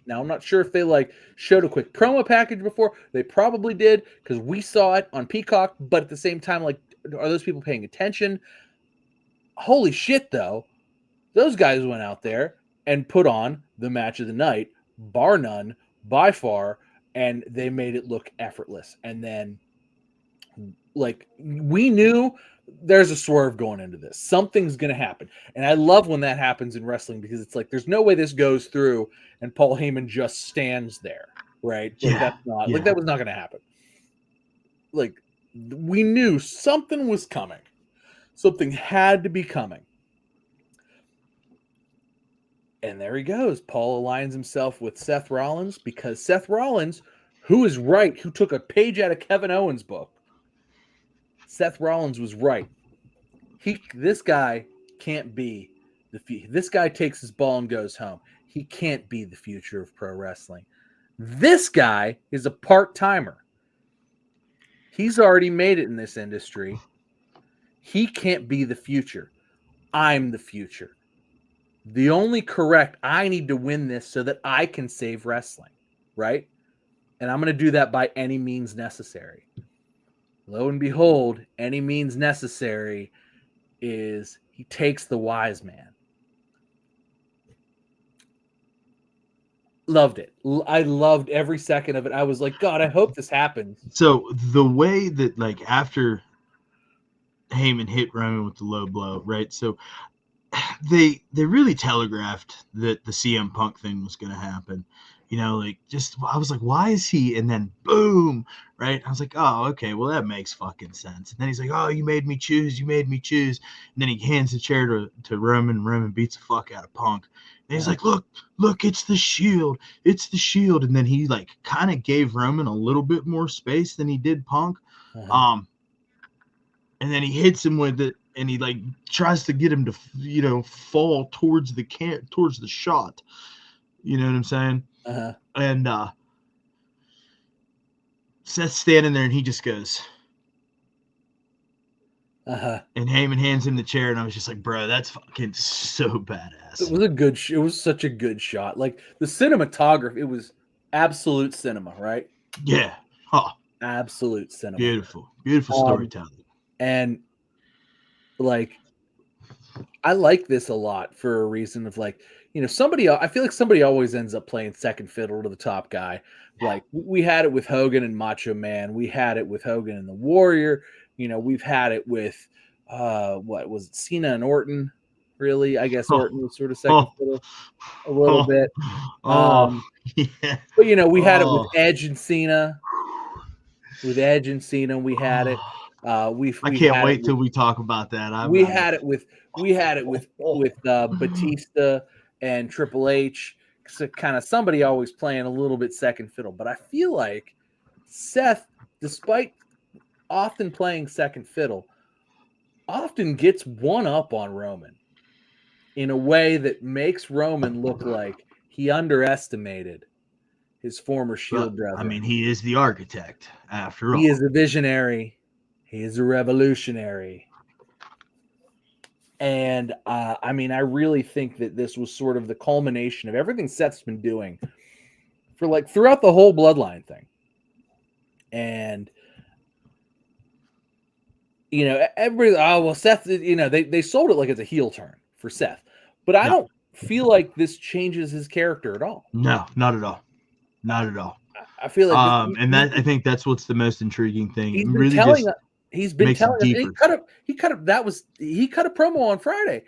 Now, I'm not sure if they like showed a quick promo package before. They probably did because we saw it on Peacock, but at the same time, like, are those people paying attention? Holy shit, though. Those guys went out there and put on the match of the night, bar none, by far, and they made it look effortless. And then, like, we knew there's a swerve going into this. Something's going to happen. And I love when that happens in wrestling because it's like, there's no way this goes through and Paul Heyman just stands there, right? Like, that's not, like, that was not going to happen. Like, we knew something was coming. Something had to be coming. And there he goes. Paul aligns himself with Seth Rollins because Seth Rollins, who is right, who took a page out of Kevin Owens' book, Seth Rollins was right. This guy can't be the future. This guy takes his ball and goes home. He can't be the future of pro wrestling. This guy is a part-timer. He's already made it in this industry. He can't be the future. I'm the future. The only correct, I need to win this so that I can save wrestling, right? And I'm going to do that by any means necessary. Lo and behold, any means necessary is he takes the wise man. Loved it. I loved every second of it. I was like, God, I hope this happens. So the way that, like, after Heyman hit Roman with the low blow, right? So they really telegraphed that the CM Punk thing was going to happen. Like, just, I was like, why is he? And then boom, right? I was like, oh, okay, well, that makes fucking sense. And then he's like, oh, you made me choose. And then he hands the chair to Roman, and Roman beats the fuck out of Punk. And he's like, look, it's the Shield. It's the Shield. And then he, like, kind of gave Roman a little bit more space than he did Punk. And then he hits him with it, and he, like, tries to get him to, fall towards the shot. You know what I'm saying? And Seth's standing there, and he just goes. And Heyman hands him the chair, and I was just like, bro, that's fucking so badass. It was such a good shot. Like, the cinematography, it was absolute cinema, right? Yeah. Oh. Absolute cinema. Beautiful storytelling. And, like, I like this a lot for a reason of, like, I feel like somebody always ends up playing second fiddle to the top guy. Like, we had it with Hogan and Macho Man. We had it with Hogan and the Warrior. We've had it with, what was it, Cena and Orton, really? I guess Orton was sort of second fiddle a little bit. Yeah. But, we had it with Edge and Cena. With Edge and Cena, we had it. I can't wait till we talk about that. We had it with Batista and Triple H. So kind of somebody always playing a little bit second fiddle. But I feel like Seth, despite often playing second fiddle, often gets one up on Roman in a way that makes Roman look like he underestimated his former Shield But, I brethren. mean, he is the architect after He all. is a visionary. He is a revolutionary. And I mean, I really think that this was sort of the culmination of everything Seth's been doing for like throughout the whole bloodline thing. And you know, everybody, oh well, Seth, you know, they sold it like it's a heel turn for Seth. But I No. don't feel like this changes his character at all. No, not at all. Not at all. I feel like And that I think that's what's the most intriguing thing. he's It been really telling just us. He's been makes it telling us. deeper. He cut a promo on Friday.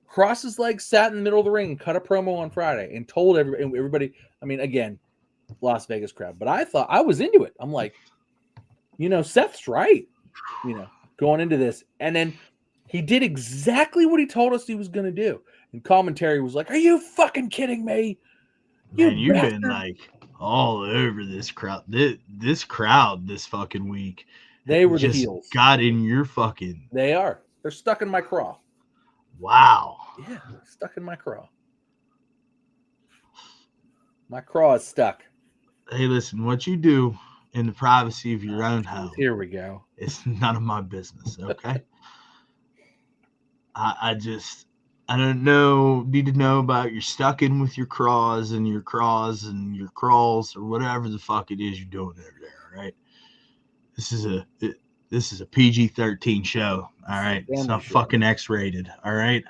Crossed his legs, sat in the middle of the ring, and cut a promo on Friday, and told everybody. I mean, again, Las Vegas crowd, but I thought I was into it. I'm like, you know, Seth's right. You know, going into this, and then he did exactly what he told us he was going to do. And commentary was like, "Are you fucking kidding me? Man, you've bastard." been like all over this crowd. This crowd this fucking week. They were the just heels. got in your fucking. They are. They're stuck in my craw. Wow. Yeah, stuck in my craw. My craw is stuck. Hey, listen, what you do in the privacy of your own home. Here we go. It's none of my business, okay? I don't need to know about your stuck in with your craws and your crawls or whatever the fuck it is you're doing over there, all right? This is a PG-13 show, all right? It's not fucking X-rated, all right?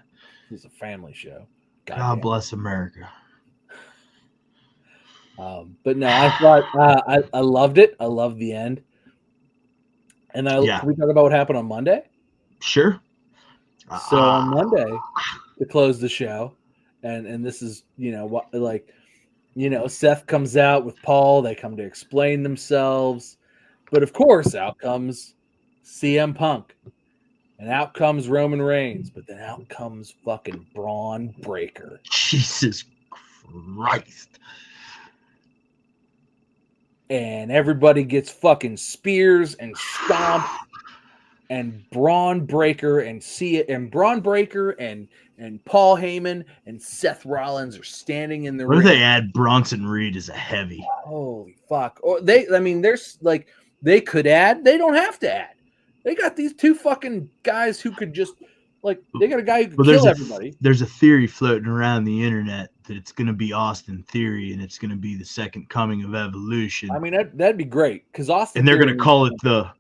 It's a family show. God bless America. But no, I thought I loved it. I loved the end. And can we talk about what happened on Monday? Sure. So on Monday, to close the show, and this is, you know, what, like, you know, Seth comes out with Paul. They come to explain themselves, but of course, out comes CM Punk, and out comes Roman Reigns, but then out comes fucking Braun Breaker. Jesus Christ. And everybody gets fucking spears and stomped, and Braun Breaker and Braun Breaker and Paul Heyman and Seth Rollins are standing in the ring. What if they add Bronson Reed as a heavy? Holy fuck! Or there's like they could add. They don't have to add. They got these two fucking guys who could just like they got a guy who could kill everybody. There's a theory floating around the internet that it's going to be Austin Theory and it's going to be the second coming of Evolution. I mean that'd be great because Austin and they're going to call it the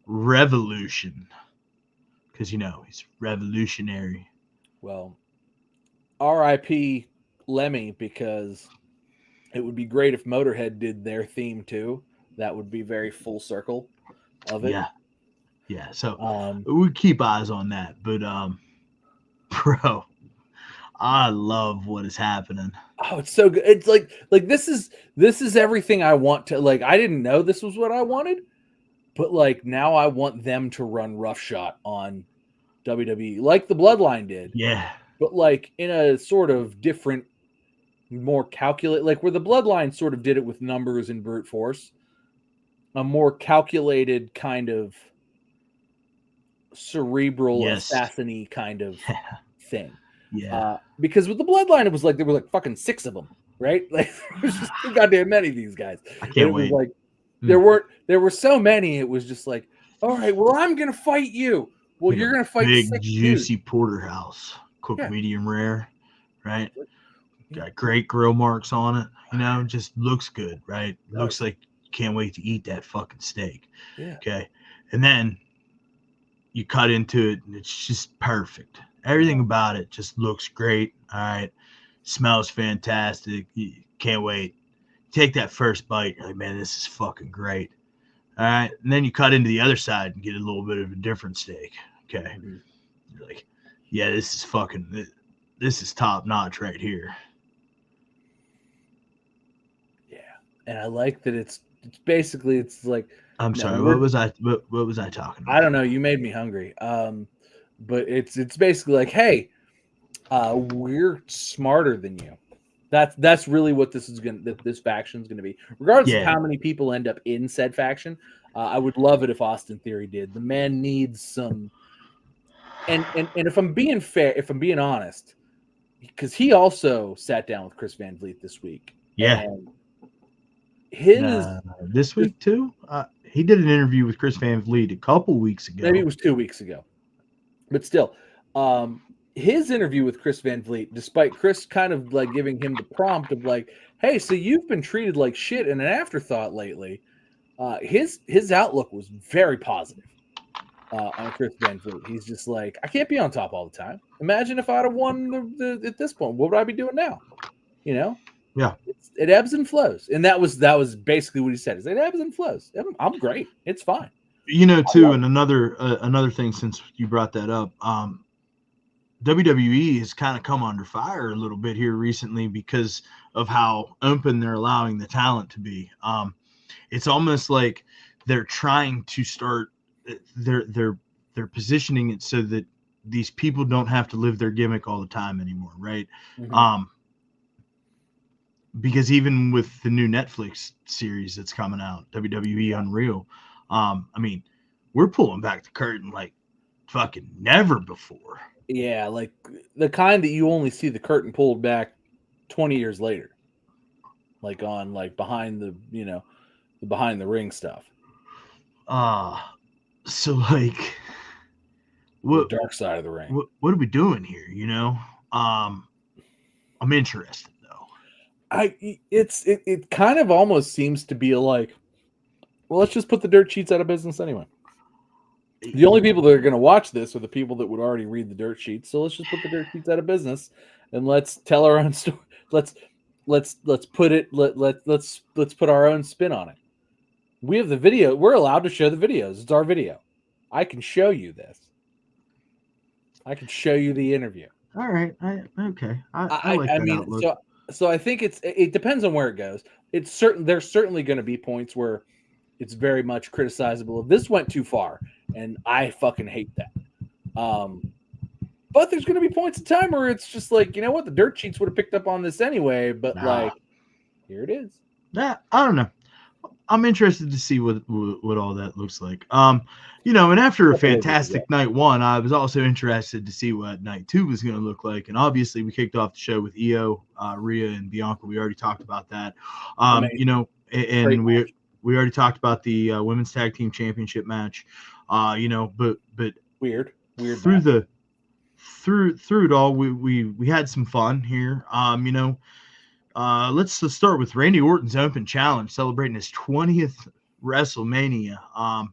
Revolution because you know he's revolutionary. Well, R.I.P. Lemmy, because it would be great if Motorhead did their theme too. That would be very full circle of it. Yeah. So we keep eyes on that. But bro, I love what is happening. Oh, it's so good. It's like this is everything I want to like. I didn't know this was what I wanted, but like now I want them to run roughshod on WWE like the Bloodline did. Yeah. But like in a sort of different, more calculate, like where the Bloodline sort of did it with numbers and brute force, a more calculated kind of cerebral assassin-y kind of thing. Yeah. Because with the Bloodline, it was like there were like fucking 6 of them, right? Like there was just too goddamn many of these guys. I can't wait. Was like there were so many. It was just like, all right, well, I'm gonna fight you. Well, you're gonna fight big 6 juicy dudes. porterhouse, cooked medium rare, right? Got great grill marks on it. You know, just looks good, right? Looks like you can't wait to eat that fucking steak. Yeah. Okay. And then you cut into it and it's just perfect. Everything about it just looks great. All right. Smells fantastic. You can't wait. Take that first bite. You're like, man, this is fucking great. All right. And then you cut into the other side and get a little bit of a different steak. Okay. Mm-hmm. You're like, yeah, this is top notch right here. Yeah. And I like that it's basically like I'm sorry, what was I talking about? I don't know. You made me hungry. But it's basically like, hey, we're smarter than you. That's really what this faction is gonna be. Regardless of how many people end up in said faction, I would love it if Austin Theory did. The man needs some And if I'm being fair, if I'm being honest, because he also sat down with Chris Van Vliet this week, Yeah. and his This week too. He did an interview with Chris Van Vliet a couple weeks ago. maybe it was 2 weeks ago, but still, his interview with Chris Van Vliet, despite Chris kind of like giving him the prompt of like, "Hey, so you've been treated like shit and an afterthought lately," his outlook was very positive. On Chris Van Vliet, he's just like, I can't be on top all the time. Imagine if I'd have won at this point, what would I be doing now? You know, Yeah. it ebbs and flows, and that was basically what he said. Is it ebbs and flows? I'm great. It's fine. You know, too, and another thing, since you brought that up, WWE has kind of come under fire a little bit here recently because of how open they're allowing the talent to be. It's almost like they're trying to start. They're positioning it so that these people don't have to live their gimmick all the time anymore, right? Mm-hmm. Because even with the new Netflix series that's coming out, WWE Unreal, I mean, we're pulling back the curtain like fucking never before. Yeah, like the kind that you only see the curtain pulled back 20 years later, like on like behind the the behind the ring stuff. So like, The dark side of the ring. What are we doing here? I'm interested though. It kind of almost seems to be like, well, let's just put the dirt sheets out of business anyway. The only people that are going to watch this are the people that would already read the dirt sheets. So let's just put the dirt sheets out of business and let's tell our own story. Let's put it. Let's put our own spin on it. We have the video. We're allowed to show the videos. It's our video. I can show you this. I can show you the interview. All right. Okay. I like I that mean, outlook. so I think it depends on where it goes. It's certain. There's certainly going to be points where it's very much criticizable. If this went too far, and I fucking hate that. But there's going to be points in time where it's just like, you know what, the dirt sheets would have picked up on this anyway. But like, here it is. Yeah, I don't know. I'm interested to see what all that looks like. And after a fantastic night one, I was also interested to see what night two was going to look like. And obviously, we kicked off the show with Io, Rhea, and Bianca. We already talked about that. And we already talked about the women's tag team championship match. But weird through match. through it all, we had some fun here. Let's start with Randy Orton's Open Challenge, celebrating his 20th WrestleMania. A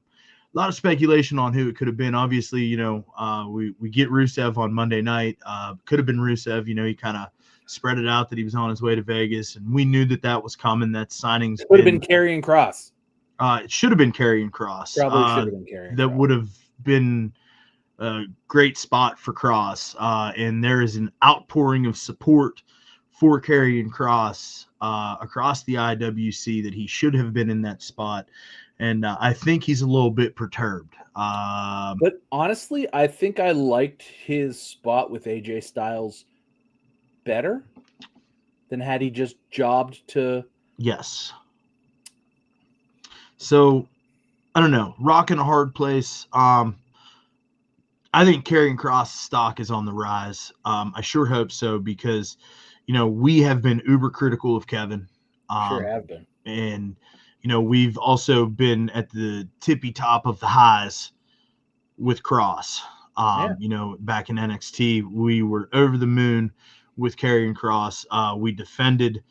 lot of speculation on who it could have been. Obviously, we get Rusev on Monday night. Could have been Rusev. He kind of spread it out that he was on his way to Vegas, and we knew that was coming. That signings could have been Karrion Kross. It should have been Karrion Kross. Probably should have been Karrion. That would have been a great spot for Kross. And there is an outpouring of support for Karrion Kross across the IWC that he should have been in that spot. And I think he's a little bit perturbed. But honestly, I think I liked his spot with AJ Styles better than had he just jobbed to. Yes. So, I don't know. Rocking a hard place. I think Karrion Kross' stock is on the rise. I sure hope so because, we have been uber critical of Kevin. Sure have been. And, we've also been at the tippy top of the highs with Kross. Back in NXT, we were over the moon with Karrion Kross. We defended,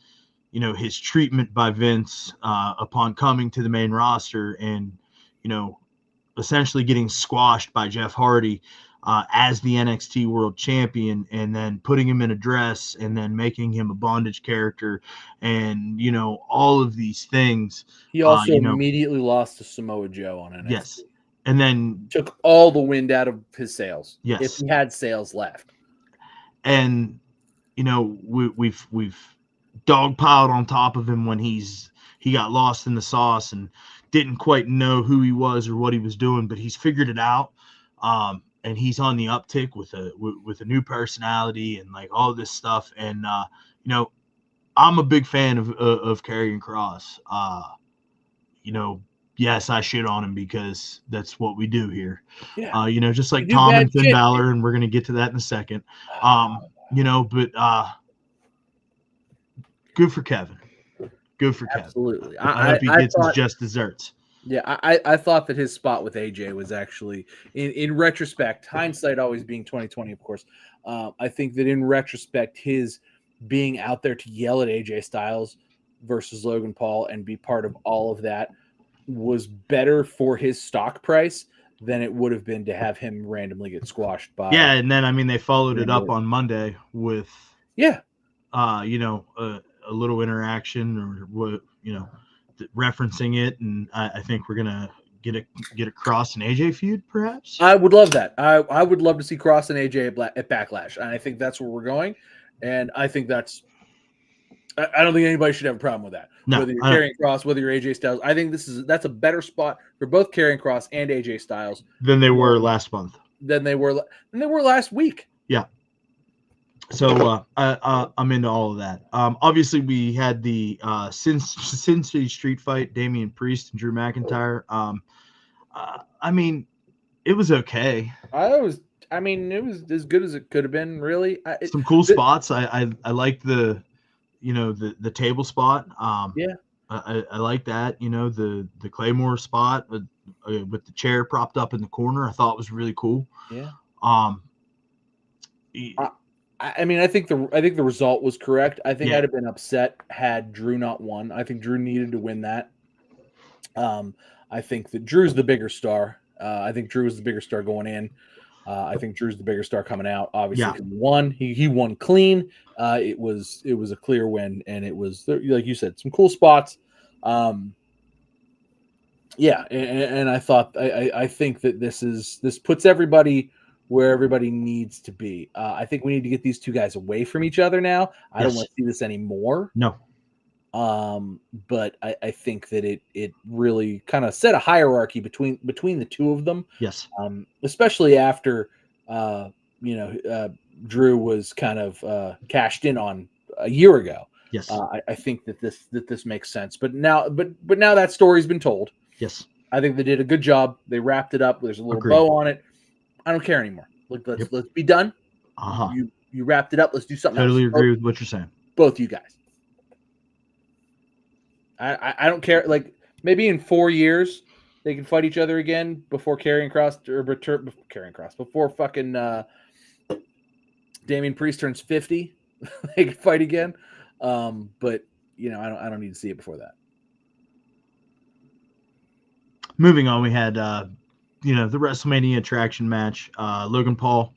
his treatment by Vince upon coming to the main roster and, essentially getting squashed by Jeff Hardy as the NXT World Champion, and then putting him in a dress and then making him a bondage character, and all of these things. He also immediately lost to Samoa Joe on NXT. Yes, and then took all the wind out of his sails. Yes, if he had sails left. And we've dogpiled on top of him when he got lost in the sauce and didn't quite know who he was or what he was doing, but he's figured it out. And he's on the uptick with a new personality and like all this stuff. And I'm a big fan of Karrion Kross. yes, I shit on him because that's what we do here. Yeah. Just like You do Tom bad and Finn shit. Balor, and we're gonna get to that in a second. But good for Kevin. Good for Kevin. Absolutely. I hope he gets his just desserts. Yeah, I thought that his spot with AJ was actually, in retrospect, hindsight always being 2020, of course. I think that in retrospect, his being out there to yell at AJ Styles versus Logan Paul and be part of all of that was better for his stock price than it would have been to have him randomly get squashed by. Yeah, and then they followed it up on Monday with a little interaction or what referencing it, and I think we're gonna get a Cross and AJ feud, perhaps. I would love that. I would love to see Cross and AJ at Backlash, and I think that's where we're going. And I think that's. I don't think anybody should have a problem with that. No, whether you're Karrion Kross, whether you're AJ Styles, I think that's a better spot for both Karrion Kross and AJ Styles than they were last month. Than they were last week. Yeah. So I'm into all of that. Obviously, we had the Cincy Street fight, Damian Priest and Drew McIntyre. I mean, it was okay. It was as good as it could have been. Really, some cool spots. I like the table spot. Yeah, I like that. The Claymore spot with the chair propped up in the corner. I thought was really cool. Yeah. I think the result was correct. I think I'd have been upset had Drew not won. I think Drew needed to win that. I think that Drew's the bigger star. I think Drew was the bigger star going in. I think Drew's the bigger star coming out. Obviously, he won clean. It was a clear win, and it was, like you said, some cool spots. And I thought I think that this puts everybody where everybody needs to be. I think we need to get these two guys away from each other now. I don't want to see this anymore. No. But I think that it really kind of set a hierarchy between the two of them. Yes. Especially after Drew was kind of cashed in on a year ago. Yes. I think that this makes sense. But now that story's been told. Yes. I think they did a good job. They wrapped it up. There's a little bow on it. I don't care anymore. Let's be done. You wrapped it up. Let's do something else. Totally agree with what you're saying. Both you guys. I don't care. Like, maybe in 4 years they can fight each other again before before fucking Damian Priest turns 50. They can fight again. But I don't need to see it before that. Moving on, we had the WrestleMania attraction match. Logan Paul,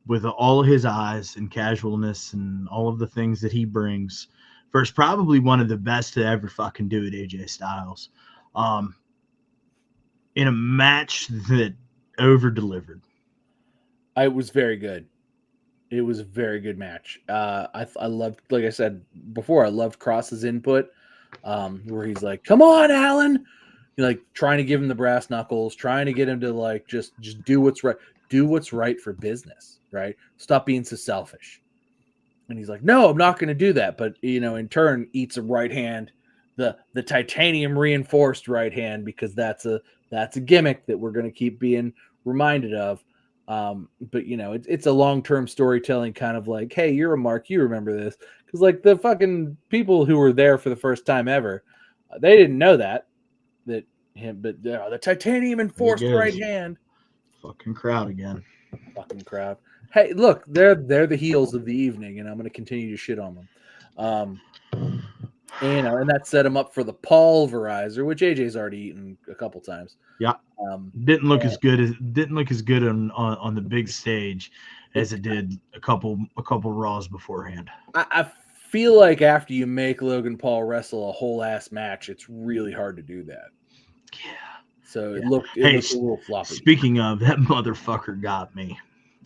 with all of his eyes and casualness and all of the things that he brings, versus probably one of the best to ever fucking do it, AJ Styles, in a match that over-delivered. It was very good. It was a very good match. I loved, like I said before, I loved Cross's input, where he's like, "Come on, Alan," trying to give him the brass knuckles, trying to get him to just do what's right, do what's right for business, right? Stop being so selfish. And he's like, "No, I'm not going to do that." But in turn, eats a right hand, the titanium reinforced right hand, because that's a gimmick that we're going to keep being reminded of. But it's a long-term storytelling kind of like, hey, you're a mark, you remember this, because the fucking people who were there for the first time ever, they didn't know that him, but the titanium enforced right hand. Fucking crowd again. Fucking crowd. Hey, look, they're the heels of the evening, and I'm going to continue to shit on them. And that set him up for the pulverizer, which AJ's already eaten a couple times. Yeah. Didn't look as good on the big stage as it did a couple Raws beforehand. I feel like after you make Logan Paul wrestle a whole ass match, it's really hard to do that. Yeah. So it looked a little floppy. Speaking of, that motherfucker got me.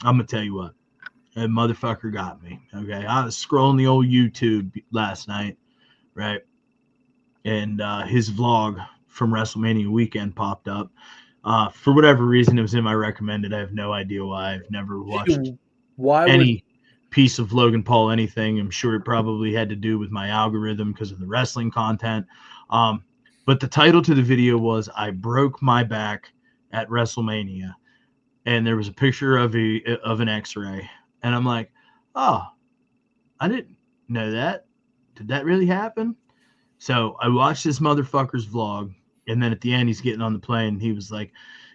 I'm gonna tell you what, that motherfucker got me. Okay, I was scrolling the old YouTube last night, right, and his vlog from WrestleMania weekend popped up. For whatever reason, it was in my recommended. I have no idea why. I've never watched any piece of Logan Paul anything. I'm sure it probably had to do with my algorithm because of the wrestling content. But the title to the video was "I broke my back at WrestleMania," and there was a picture of an X-ray, and I'm like, oh, I didn't know that. Did that really happen? So I watched this motherfucker's vlog, and then at the end, he's getting on the plane. He was like,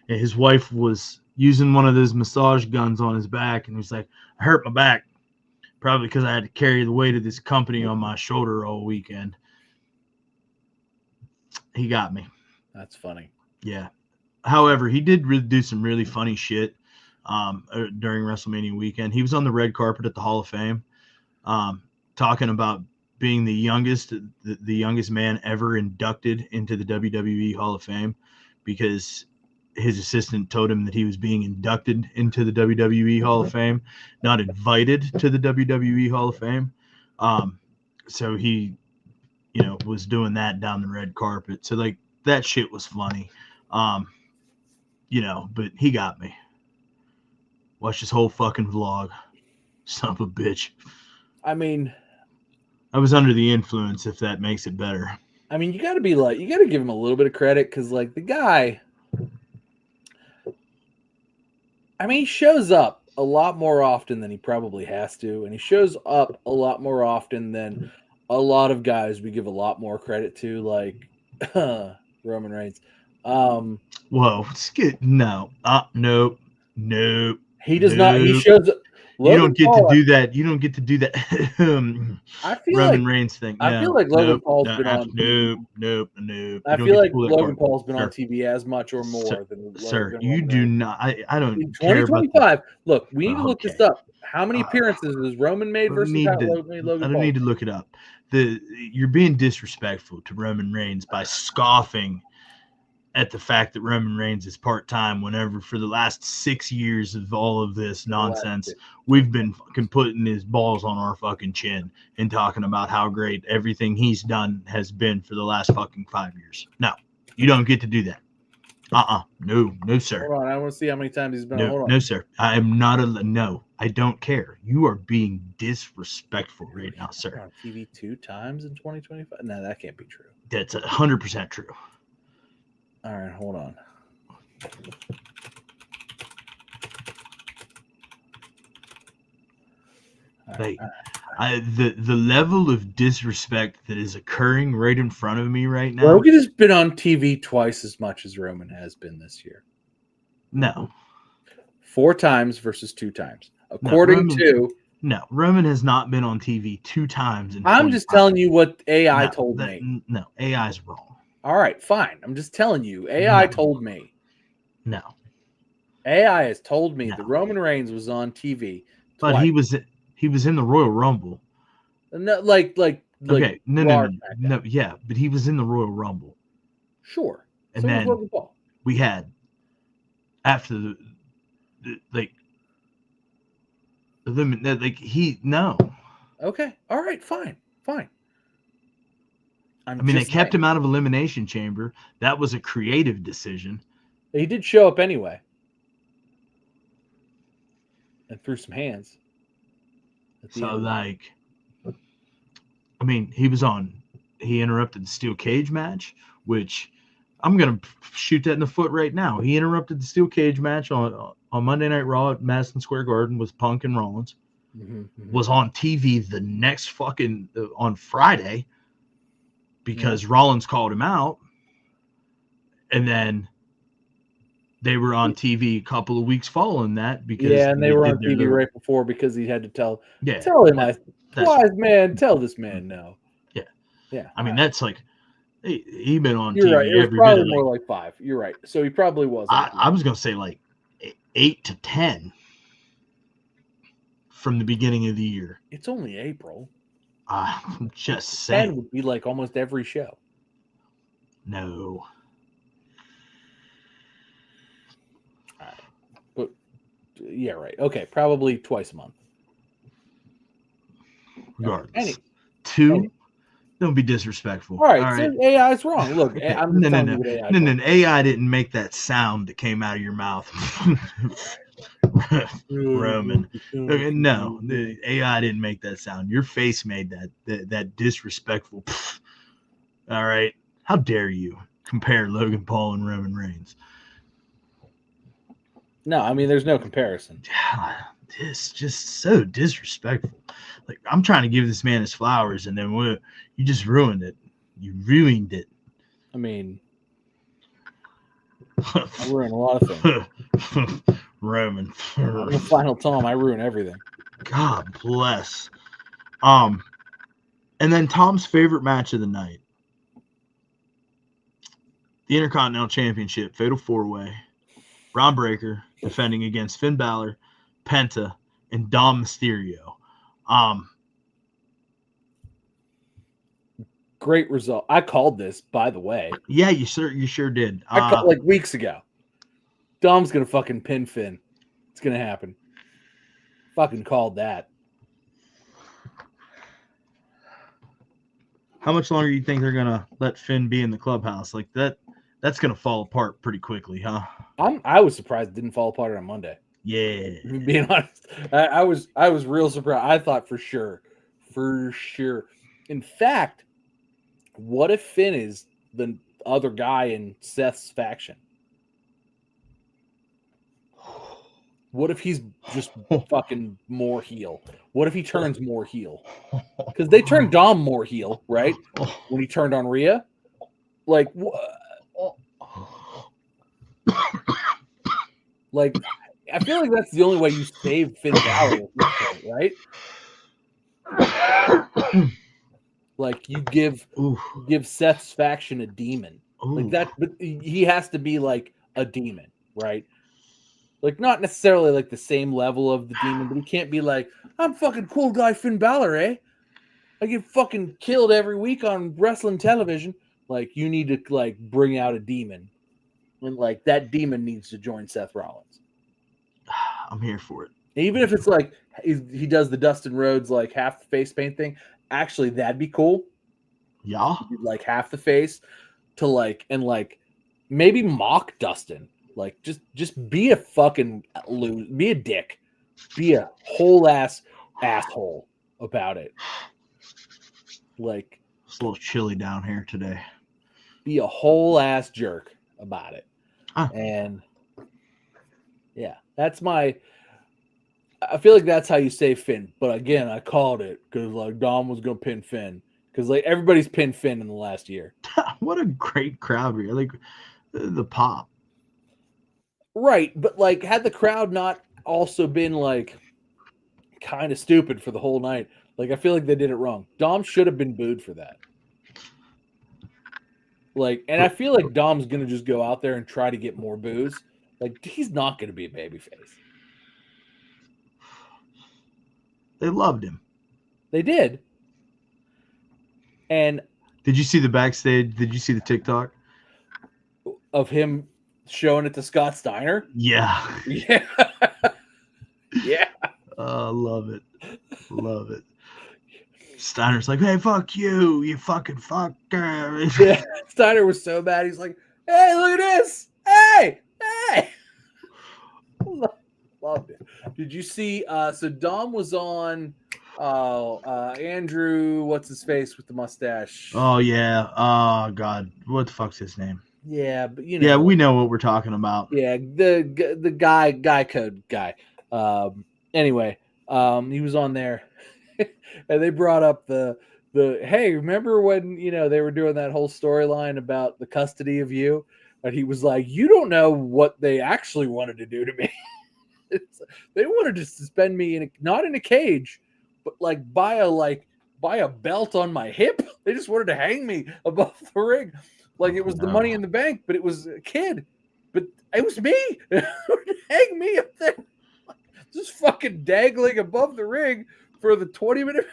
his wife was using one of those massage guns on his back, and he was like, I hurt my back, probably because I had to carry the weight of this company on my shoulder all weekend. He got me. That's funny. Yeah. However, he did really do some really funny shit during WrestleMania weekend. He was on the red carpet at the Hall of Fame, talking about being the youngest man ever inducted into the WWE Hall of Fame, because his assistant told him that he was being inducted into the WWE Hall of Fame, not invited to the WWE Hall of Fame. So he, was doing that down the red carpet. So like that shit was funny. But he got me. Watch his whole fucking vlog. Son of a bitch. I mean, I was under the influence, if that makes it better. I mean, you got to give him a little bit of credit, because like the guy, I mean, he shows up a lot more often than he probably has to, and he shows up a lot more often than a lot of guys we give a lot more credit to, like Roman Reigns. Whoa, no, nope. He does not. He shows up. You don't get to do that. You don't get to do that. I feel Roman Reigns thing. I feel like Logan Paul's been on. Nope. I feel like Logan Paul's been on TV as much or more than Sir. You do not. I don't. In 2025. Look, we need to look this up. How many appearances has Roman made versus Logan Paul? I don't need to look it up. You're being disrespectful to Roman Reigns by scoffing at the fact that Roman Reigns is part-time, whenever for the last 6 years of all of this nonsense, we've been fucking putting his balls on our fucking chin and talking about how great everything he's done has been for the last fucking 5 years. No, you don't get to do that. No, sir. Hold on, I want to see how many times he's been on. Hold on. No, sir. I am not no. I don't care. You are being disrespectful right now, sir. On TV 2 times in 2025? No, that can't be true. That's 100% true. All right, hold on. The level of disrespect that is occurring right in front of me right now. Logan has been on TV twice as much as Roman has been this year. No. 4 times versus 2 times. According to... No, Roman has not been on TV 2 times. I'm just telling you what AI told me. No, AI is wrong. All right, fine. I'm just telling you. AI told me. No. AI has told me that Roman Reigns was on TV twice. But he was in the Royal Rumble. No, like okay, no, yeah, but he was in the Royal Rumble. Sure. And then we had after the Okay. All right, fine. They kept him out of Elimination Chamber. That was a creative decision. He did show up anyway. And threw some hands. So, he interrupted the steel cage match, which I'm going to shoot that in the foot right now. He interrupted the steel cage match on Monday Night Raw at Madison Square Garden with Punk and Rollins. Was on TV the next fucking on Friday because Rollins called him out, and then they were on TV a couple of weeks following that because and they were on TV right before because he had to tell him, wise man, tell this man no. Yeah. I mean, that's like he been on You're TV right. It was every probably bit more like 5. You're right. So he probably was. I was gonna say like 8 to 10 from the beginning of the year. It's only April. I'm just saying. 10 would be like almost every show. No. But yeah, right. Okay, probably twice a month. Regardless. 2. Don't be disrespectful. All right. So AI is wrong. Look, okay. I'm No. AI didn't make that sound that came out of your mouth. Roman. Okay, no, the AI didn't make that sound. Your face made that disrespectful. All right. How dare you compare Logan Paul and Roman Reigns? No, I mean, there's no comparison. This just so disrespectful. Like, I'm trying to give this man his flowers, and then you just ruined it. You ruined it. I mean, I ruin a lot of things. Roman. I'm the final Tom. I ruin everything. God bless. And then Tom's favorite match of the night. The Intercontinental Championship, Fatal 4-Way. Braun Breaker defending against Finn Balor, Penta, and Dom Mysterio. Great result. I called this, by the way. Yeah, you sure did. I called like weeks ago. Dom's gonna fucking pin Finn. It's gonna happen. Fucking called that. How much longer do you think they're gonna let Finn be in the clubhouse? Like that's gonna fall apart pretty quickly, huh? I was surprised it didn't fall apart on Monday. Yeah. Being honest, I was real surprised. I thought for sure. In fact, what if Finn is the other guy in Seth's faction? What if he's just fucking more heel? What if he turns more heel? Because they turned Dom more heel, right? When he turned on Rhea. Like, like, I feel like that's the only way you save Finn Balor, right? Like, you give Seth's faction a demon. Like that, but he has to be like a demon, right? Like, not necessarily like the same level of the demon, but he can't be like, I'm fucking cool guy Finn Balor, eh? I get fucking killed every week on wrestling television. Like, you need to like bring out a demon. And like that demon needs to join Seth Rollins. I'm here for it. Even if it's like he does the Dustin Rhodes like half face paint thing. Actually, that'd be cool. Yeah. Like half the face to like and like maybe mock Dustin. Like just be a fucking be a dick. Be a whole ass asshole about it. Like it's a little chilly down here today. Be a whole ass jerk about it. And yeah, that's my I feel like that's how you say Finn. But again, I called it because like Dom was gonna pin Finn. Because like everybody's pinned Finn in the last year. What a great crowd here. Like the pop. Right, but like had the crowd not also been like kind of stupid for the whole night, like I feel like they did it wrong. Dom should have been booed for that. Like, and I feel like Dom's gonna just go out there and try to get more boos. Like, he's not gonna be a babyface. They loved him. They did. And did you see the backstage? Did you see the TikTok of him showing it to Scott Steiner? Yeah. Yeah. Yeah. Love it. Love it. Steiner's like, hey, fuck you, you fucking fucker. Yeah. Steiner was so bad. He's like, hey, look at this. Hey. Loved it. Did you see? So Dom was on Andrew, what's his face with the mustache? Oh, yeah. Oh, God. What the fuck's his name? Yeah, but you know. Yeah, we know what we're talking about. Yeah, the guy code guy. Anyway, he was on there, and they brought up the hey, remember when they were doing that whole storyline about the custody of you, and he was like, you don't know what they actually wanted to do to me. They wanted to suspend me not in a cage, but like by a belt on my hip. They just wanted to hang me above the ring. Like it was the Money in the Bank, but it was a kid. But it was me. Hang me up there. Just fucking dangling above the ring for the 20-minute.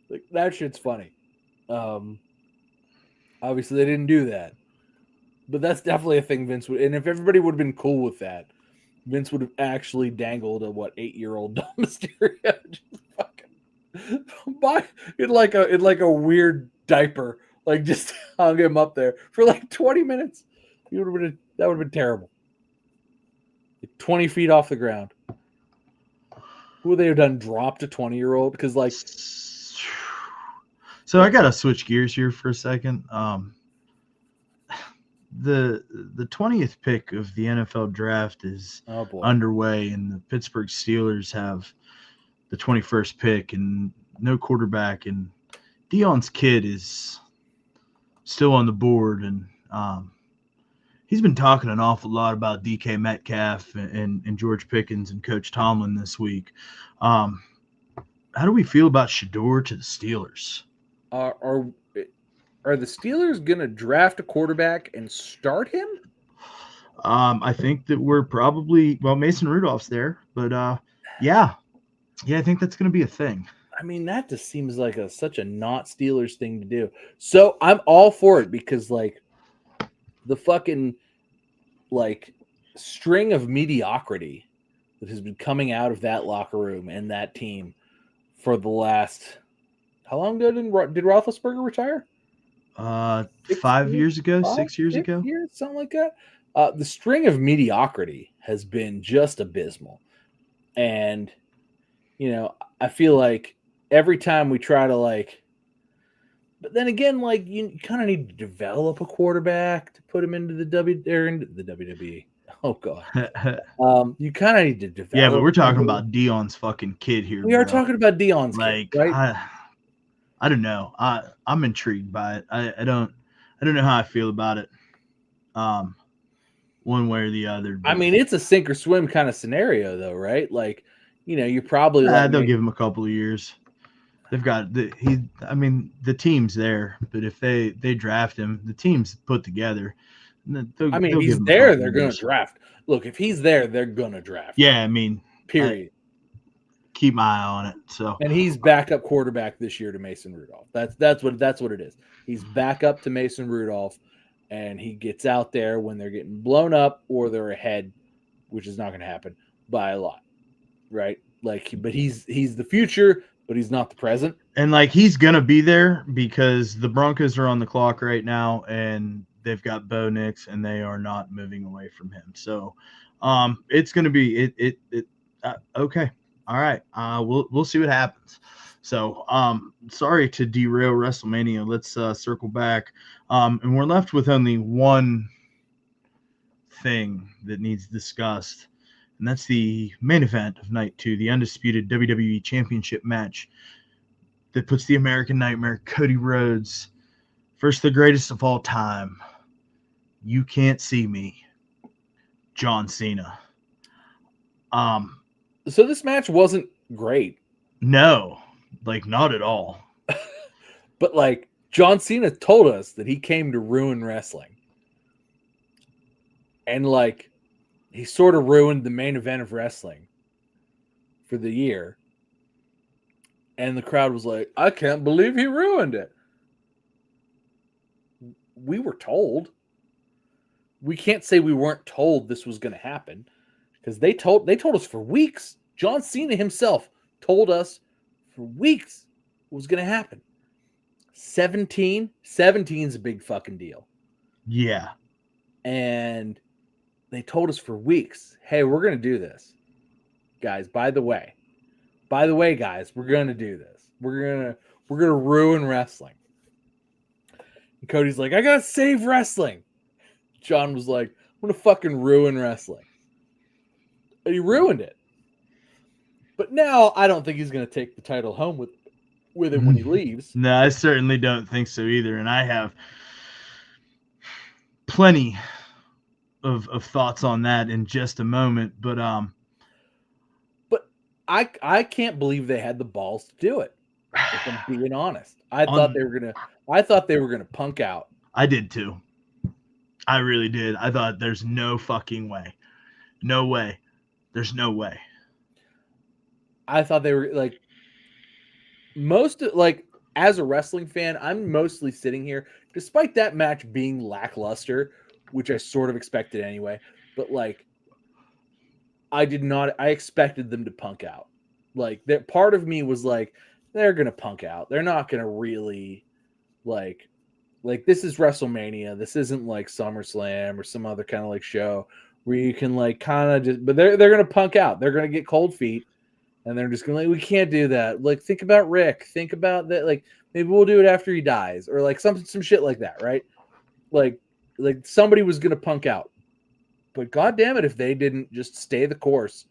Like that shit's funny. Obviously they didn't do that. But that's definitely a thing Vince would. And if everybody would have been cool with that, Vince would have actually dangled a 8-year-old Dom Mysterio just fucking in like a weird diaper, like just hung him up there for like 20 minutes. That would have been terrible. Like 20 feet off the ground. Who would they have done? Dropped a 20-year-old? Because like So I gotta switch gears here for a second. The 20th pick of the NFL draft is Oh boy. underway, and the Pittsburgh Steelers have the 21st pick and no quarterback, and Dion's kid is still on the board, and he's been talking an awful lot about DK Metcalf and George Pickens and Coach Tomlin this week. How do we feel about Shador to the Steelers? Are the Steelers gonna draft a quarterback and start him? I think that we're probably Mason Rudolph's there, but yeah, I think that's going to be a thing. I mean, that just seems like such a not Steelers thing to do. So I'm all for it because like the fucking like string of mediocrity that has been coming out of that locker room and that team for the last how long ago did Roethlisberger retire? 5 years ago, 6 years ago, something like that. The string of mediocrity has been just abysmal, and you know, I feel like every time we try to like, but then again, like you kind of need to develop a quarterback to put him into the WWE. Oh god, you kind of need to develop. Yeah, but we're talking about Dion's fucking kid here. We are talking about Dion's like, kid, right? I don't know. I'm intrigued by it. I don't know how I feel about it. One way or the other. I mean, it's a sink or swim kind of scenario, though, right? Like, you know, you're probably they'll give him a couple of years. They've got the team's there, but if they draft him, the team's put together. I mean, if he's there, they're going to draft. Look, if he's there, they're going to draft. Yeah, I mean, period. Keep my eye on it. So, and he's backup quarterback this year to Mason Rudolph. That's what it is. He's backup to Mason Rudolph, and he gets out there when they're getting blown up or they're ahead, which is not going to happen by a lot, right? Like, but he's the future, but he's not the present. And like he's gonna be there because the Broncos are on the clock right now, and they've got Bo Nix, and they are not moving away from him. So, it's gonna be okay. All right, we'll see what happens. So, sorry to derail WrestleMania. Let's circle back, and we're left with only one thing that needs discussed, and that's the main event of Night 2, the undisputed WWE Championship match that puts the American Nightmare, Cody Rhodes, first the greatest of all time. You can't see me, John Cena. So this match wasn't great. No, like not at all. But like John Cena told us that he came to ruin wrestling. And like he sort of ruined the main event of wrestling for the year. And the crowd was like, I can't believe he ruined it. We were told. We can't say we weren't told this was going to happen because they told us for weeks. John Cena himself told us for weeks what was going to happen. 17 is a big fucking deal. Yeah. And they told us for weeks, hey, we're going to do this. Guys, by the way, guys, we're going to do this. We're going to ruin wrestling. And Cody's like, I got to save wrestling. John was like, I'm going to fucking ruin wrestling. And he ruined it. But now I don't think he's going to take the title home with him when he leaves. No, I certainly don't think so either. And I have plenty of thoughts on that in just a moment. But I can't believe they had the balls to do it. If I'm being honest, I thought they were gonna punk out. I did too. I really did. I thought there's no fucking way. No way. There's no way. I thought they were like as a wrestling fan, I'm mostly sitting here, despite that match being lackluster, which I sort of expected anyway. But like, I expected them to punk out. Like that part of me was like, they're gonna punk out. They're not gonna really like this is WrestleMania. This isn't like SummerSlam or some other kind of like show where you can like kind of just, but they're gonna punk out. They're gonna get cold feet And they're just going like, we can't do that. Like, think about Rick. Think about that. Like, maybe we'll do it after he dies, or like some shit like that, right? Like somebody was going to punk out. But God damn it, if they didn't just stay the course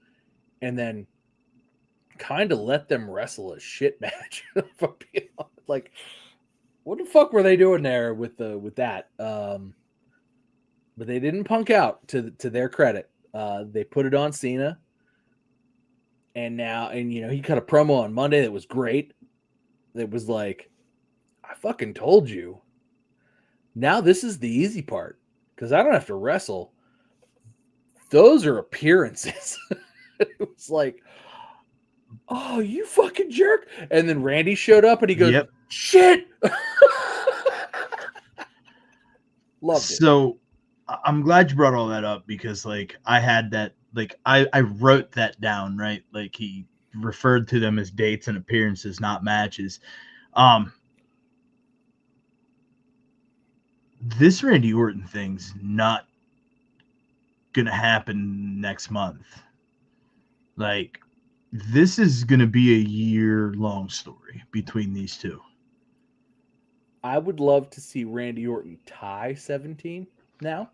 and then kind of let them wrestle a shit match. Like, what the fuck were they doing there with that? But they didn't punk out, to their credit. They put it on Cena. And now, he cut a promo on Monday that was great. That was like, I fucking told you. Now this is the easy part, because I don't have to wrestle. Those are appearances. It was like, oh, you fucking jerk. And then Randy showed up and he goes, Yep. Shit. Loved it. So I'm glad you brought all that up, because like I had that, like I wrote that down, right? Like he referred to them as dates and appearances, not matches. This Randy Orton thing's not gonna happen next month. Like, this is gonna be a year-long story between these two. I would love to see Randy Orton tie 17 now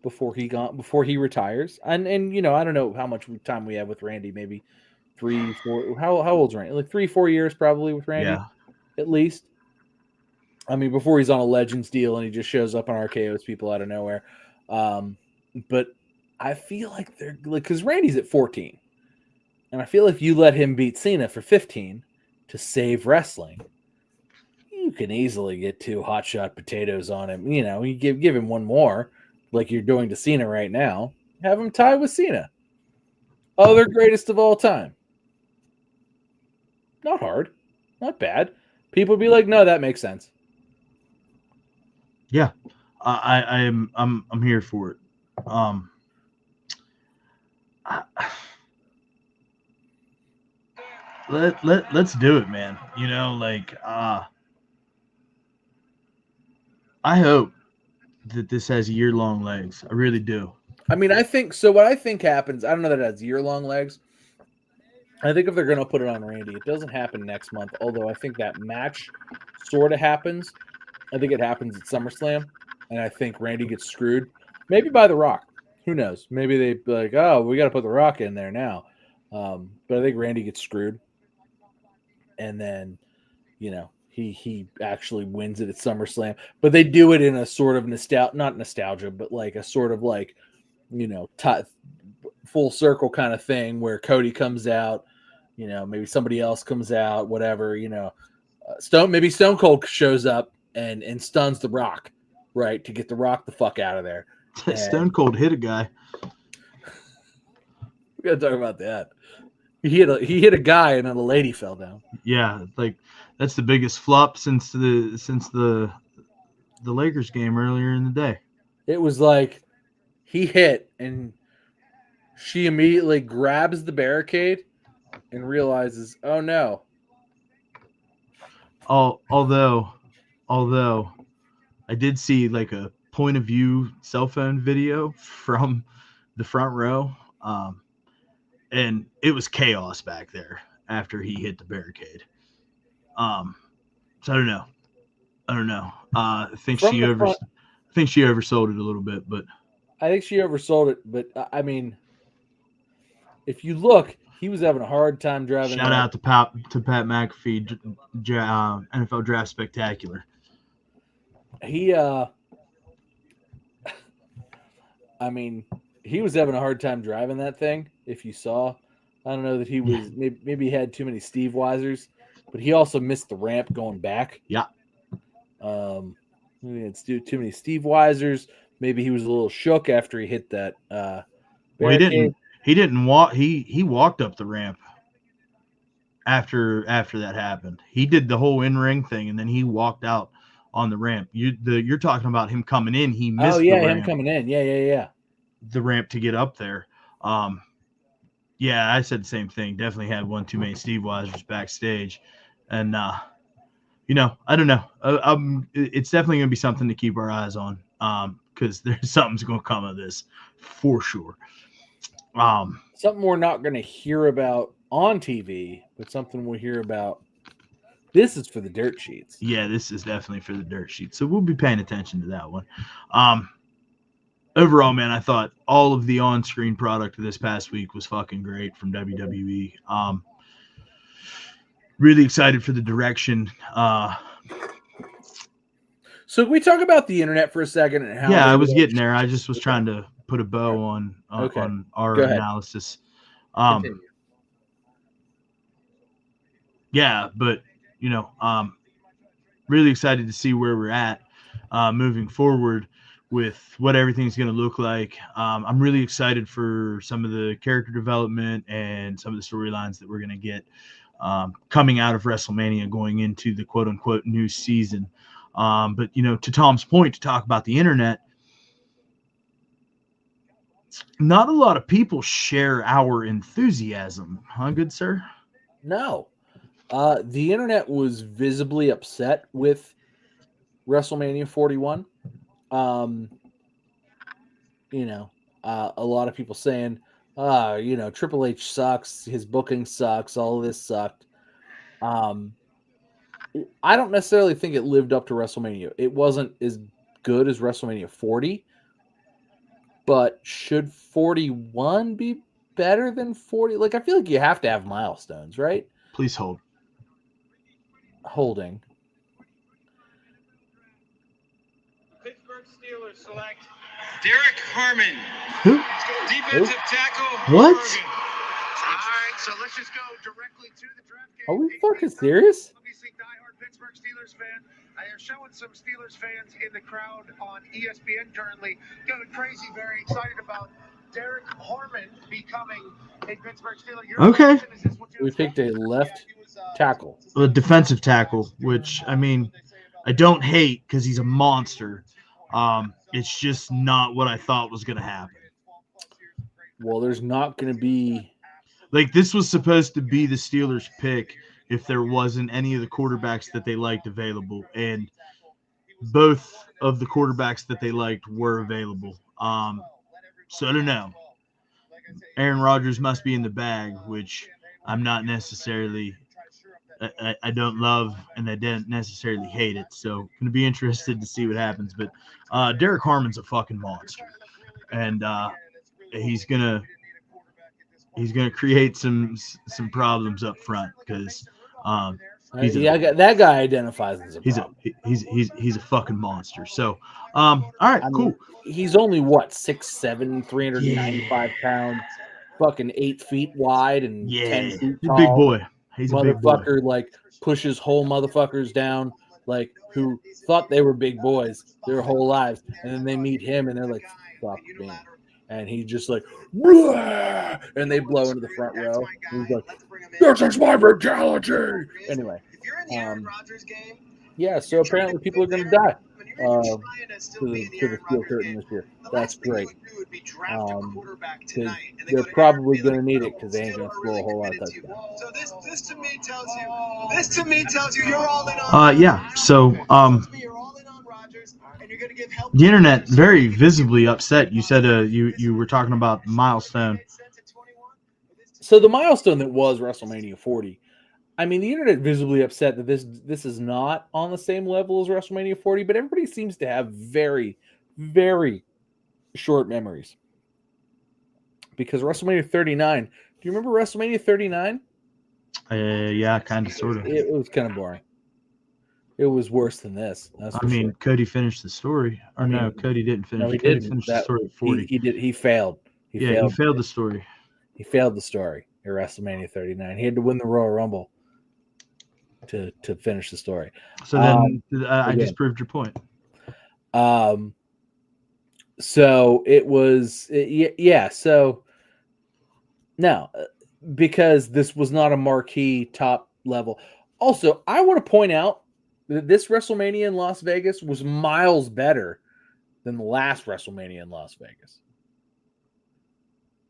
before he retires. And I don't know how much time we have with Randy, maybe 3, 4. How old's Randy? Like 3, 4 years probably with Randy, Yeah. at least. I mean, before he's on a Legends deal and he just shows up on RKO's people out of nowhere. But I feel like they're like, because Randy's at 14, and I feel if you let him beat Cena for 15 to save wrestling, you can easily get 2 hotshot potatoes on him. You give him one more, like you're doing to Cena right now. Have him tie with Cena. Other greatest of all time. Not hard, not bad. People be like, no, that makes sense. Yeah, I'm here for it. Let's do it, man. I hope that this has year-long legs. I really do. I mean, I think so. What I think happens, I don't know that it has year-long legs. I think if they're going to put it on Randy, it doesn't happen next month. Although I think that match sort of happens. I think it happens at SummerSlam, and I think Randy gets screwed. Maybe by The Rock. Who knows? Maybe they be like, oh, we got to put The Rock in there now. But I think Randy gets screwed. And then, he actually wins it at SummerSlam. But they do it in a sort of not nostalgia, but like a sort of like, full circle kind of thing where Cody comes out, maybe somebody else comes out, whatever, maybe Stone Cold shows up and stuns The Rock, right, to get The Rock the fuck out of there. Stone Cold hit a guy. We gotta talk about that. He hit a guy and then a lady fell down. Yeah, like that's the biggest flop since the Lakers game earlier in the day. It was like he hit and she immediately grabs the barricade and realizes, oh no. Although I did see like a point of view cell phone video from the front row, and it was chaos back there after he hit the barricade. So I don't know. I think she oversold it a little bit, but I think she oversold it. But I mean, if you look, he was having a hard time driving. Shout out to Pat McAfee, NFL Draft Spectacular. He, I mean, he was having a hard time driving that thing. If you saw, I don't know that he was maybe he had too many Steve Weisers, but he also missed the ramp going back. Yeah. He had too many Steve Weisers. Maybe he was a little shook after he hit that. Well, he didn't walk. He walked up the ramp after that happened. He did the whole in-ring thing, and then he walked out on the ramp. You're talking about him coming in. He missed. Oh yeah, the ramp, him coming in. Yeah. The ramp to get up there. Yeah, I said the same thing. Definitely had one too many Steve Weisers backstage, and I don't know. It's definitely gonna be something to keep our eyes on. Because there's something's gonna come of this for sure. Something we're not gonna hear about on TV, but something we'll hear about. This is for the dirt sheets. Yeah, this is definitely for the dirt sheet. So we'll be paying attention to that one. Overall, man, I thought all of the on-screen product this past week was fucking great from WWE. Really excited for the direction. So can we talk about the internet for a second and how? Yeah, I they was were- getting there. I just was trying to put a bow on our Go ahead. analysis. Continue. Yeah, but really excited to see where we're at moving forward with what everything's going to look like. I'm really excited for some of the character development and some of the storylines that we're going to get coming out of WrestleMania going into the quote unquote new season. But to Tom's point, to talk about the internet, not a lot of people share our enthusiasm, huh, good sir? No. The internet was visibly upset with WrestleMania 41. A lot of people saying, Triple H sucks, his booking sucks, all of this sucked. I don't necessarily think it lived up to WrestleMania. It wasn't as good as WrestleMania 40, but should 41 be better than 40? Like, I feel like you have to have milestones, right? Please hold. Holding. Pittsburgh Steelers select Derek Harmon. Who? Defensive tackle. What? Oregon. All right, so let's just go directly to the draft game. Are we fucking serious? Obviously, diehard Pittsburgh Steelers fan. I am showing some Steelers fans in the crowd on ESPN currently going crazy, very excited about Derek Harmon becoming a Pittsburgh Steeler. Okay. We picked a left tackle. A defensive tackle, which, I mean, I don't hate because he's a monster. It's just not what I thought was going to happen. Well, there's not going to be... Like, this was supposed to be the Steelers' pick if there wasn't any of the quarterbacks that they liked available. And both of the quarterbacks that they liked were available. So I don't know. Aaron Rodgers must be in the bag, which I'm not necessarily... I don't love, and I didn't necessarily hate it. So going to be interested to see what happens. But Derek Harmon's a fucking monster. And he's gonna create some problems up front because that guy identifies as a problem. He's a fucking monster. So all right, cool. He's only 6'7", 395 pounds, fucking 8 feet wide and 10 feet tall. He's a big boy. He's a big boy. Motherfucker, like, pushes whole motherfuckers down, like, who thought they were big boys their whole lives, and then they meet him and they're like, fuck me. And he's just like, "Bleh!" And they blow into the front row. And he's like, "This is my brutality." Anyway, yeah. So apparently people are going to die to the steel curtain this year. That's great. They're probably going to need it because they ain't going to score a whole lot of touchdowns. So this to me tells you you're all in on. Yeah. So You're all in on Rodgers, and you're going to give help. the internet very visibly upset. You said you were talking about milestone. So the milestone that was WrestleMania 40. I mean, the internet visibly upset that this is not on the same level as WrestleMania 40, but everybody seems to have very, very short memories. Because WrestleMania 39, do you remember WrestleMania 39? Yeah, kind of, sort of. It was kind of boring. It was worse than this. I mean, sure. Cody finished the story. Or no, Cody didn't finish. No, he Cody didn't. finished the story at 40. He did. He failed. He failed the story. He failed the story at WrestleMania 39. He had to win the Royal Rumble to finish the story. So then I just proved your point. So it was, yeah. So no, because this was not a marquee top level. Also, I want to point out that this WrestleMania in Las Vegas was miles better than the last WrestleMania in Las Vegas,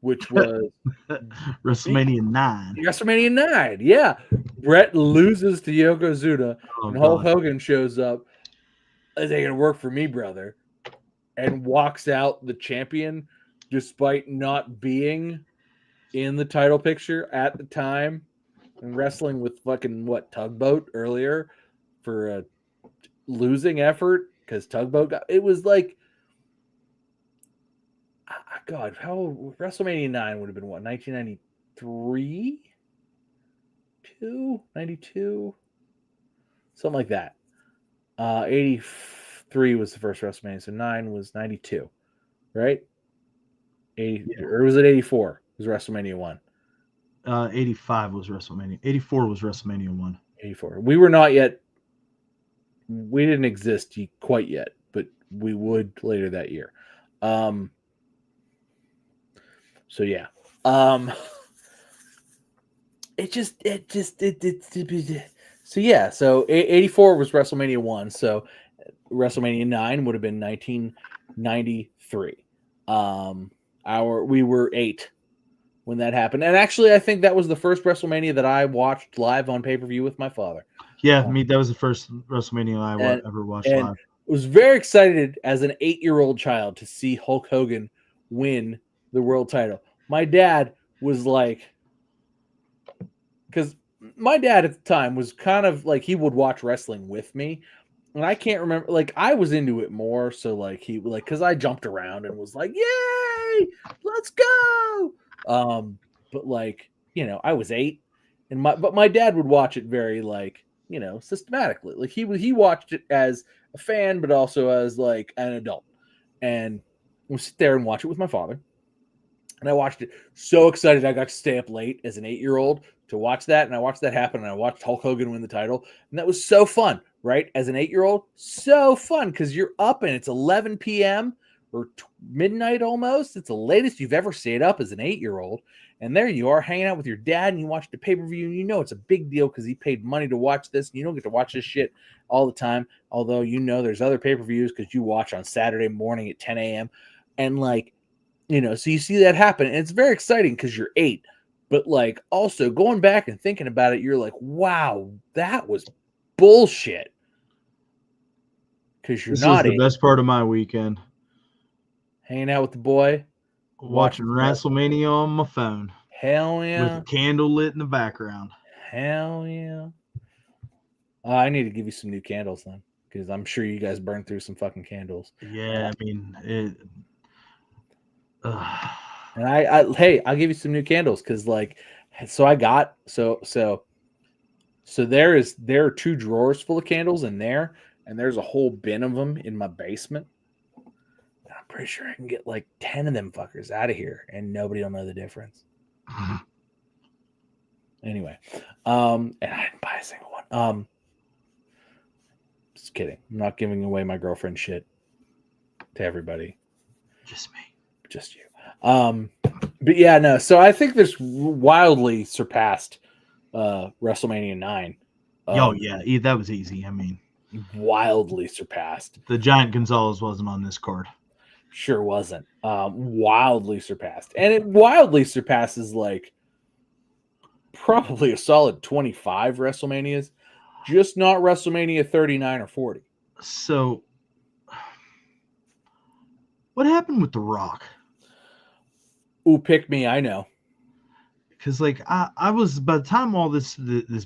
which was WrestleMania 9. WrestleMania 9, yeah. Brett loses to Yokozuna, and Hulk Hogan shows up. This ain't gonna work for me, brother, and walks out the champion, despite not being in the title picture at the time and wrestling with fucking Tugboat earlier for a losing effort because Tugboat got it was like God, how WrestleMania 9 would have been what 1993, 92, something like that. 83 was the first WrestleMania, so 9 was 92, right? 80 or was it 84? Was WrestleMania 1? 85 was WrestleMania. 84 was WrestleMania 1. 84. We were not yet. We didn't exist quite yet, but we would later that year. So yeah. So yeah. So 84 was WrestleMania 1. So WrestleMania 9 would have been 1993. We were 8 when that happened. And actually, I think that was the first WrestleMania that I watched live on pay-per-view with my father. Yeah, that was the first WrestleMania I ever watched live. Was very excited as an 8-year-old child to see Hulk Hogan win the world title. My dad was like, because my dad at the time was kind of like he would watch wrestling with me. And I can't remember, like I was into it more. So like he like because I jumped around and was like, yay, let's go. But like, I was 8 and my dad would watch it very like, systematically. Like he watched it as a fan, but also as like an adult. And we'll sit there and watch it with my father. And I watched it so excited I got to stay up late as an 8-year-old to watch that. And I watched that happen. And I watched Hulk Hogan win the title. And that was so fun, right? As an 8-year-old, so fun because you're up and it's 11 p.m. or midnight almost. It's the latest you've ever stayed up as an 8-year-old. And there you are hanging out with your dad and you watch the pay-per-view and it's a big deal because he paid money to watch this. And you don't get to watch this shit all the time. Although, there's other pay-per-views because you watch on Saturday morning at 10 a.m. And like, so you see that happen. And it's very exciting because you're 8. But like also going back and thinking about it, you're like, wow, that was bullshit. Because you're not 8. This is the best part of my weekend. Hanging out with the boy. Watching WrestleMania on my phone. Hell yeah. With a candle lit in the background. Hell yeah. I need to give you some new candles then. Because I'm sure you guys burned through some fucking candles. Yeah, I mean, it... And I'll give you some new candles because like, so I got, so there are 2 drawers full of candles in there. And there's a whole bin of them in my basement. I'm pretty sure I can get like 10 of them fuckers out of here and nobody will know the difference. Anyway, and I didn't buy a single one. Just kidding. I'm not giving away my girlfriend shit to everybody. Just me. Just you. But yeah, no. So I think this wildly surpassed WrestleMania 9. Yeah, that was easy. I mean, wildly surpassed. The Giant Gonzalez wasn't on this card. Sure wasn't. Wildly surpassed. And it wildly surpasses like probably a solid 25 WrestleManias, just not WrestleMania 39 or 40. So what happened with The Rock? Ooh, pick me, I know. Because like I was, by the time all this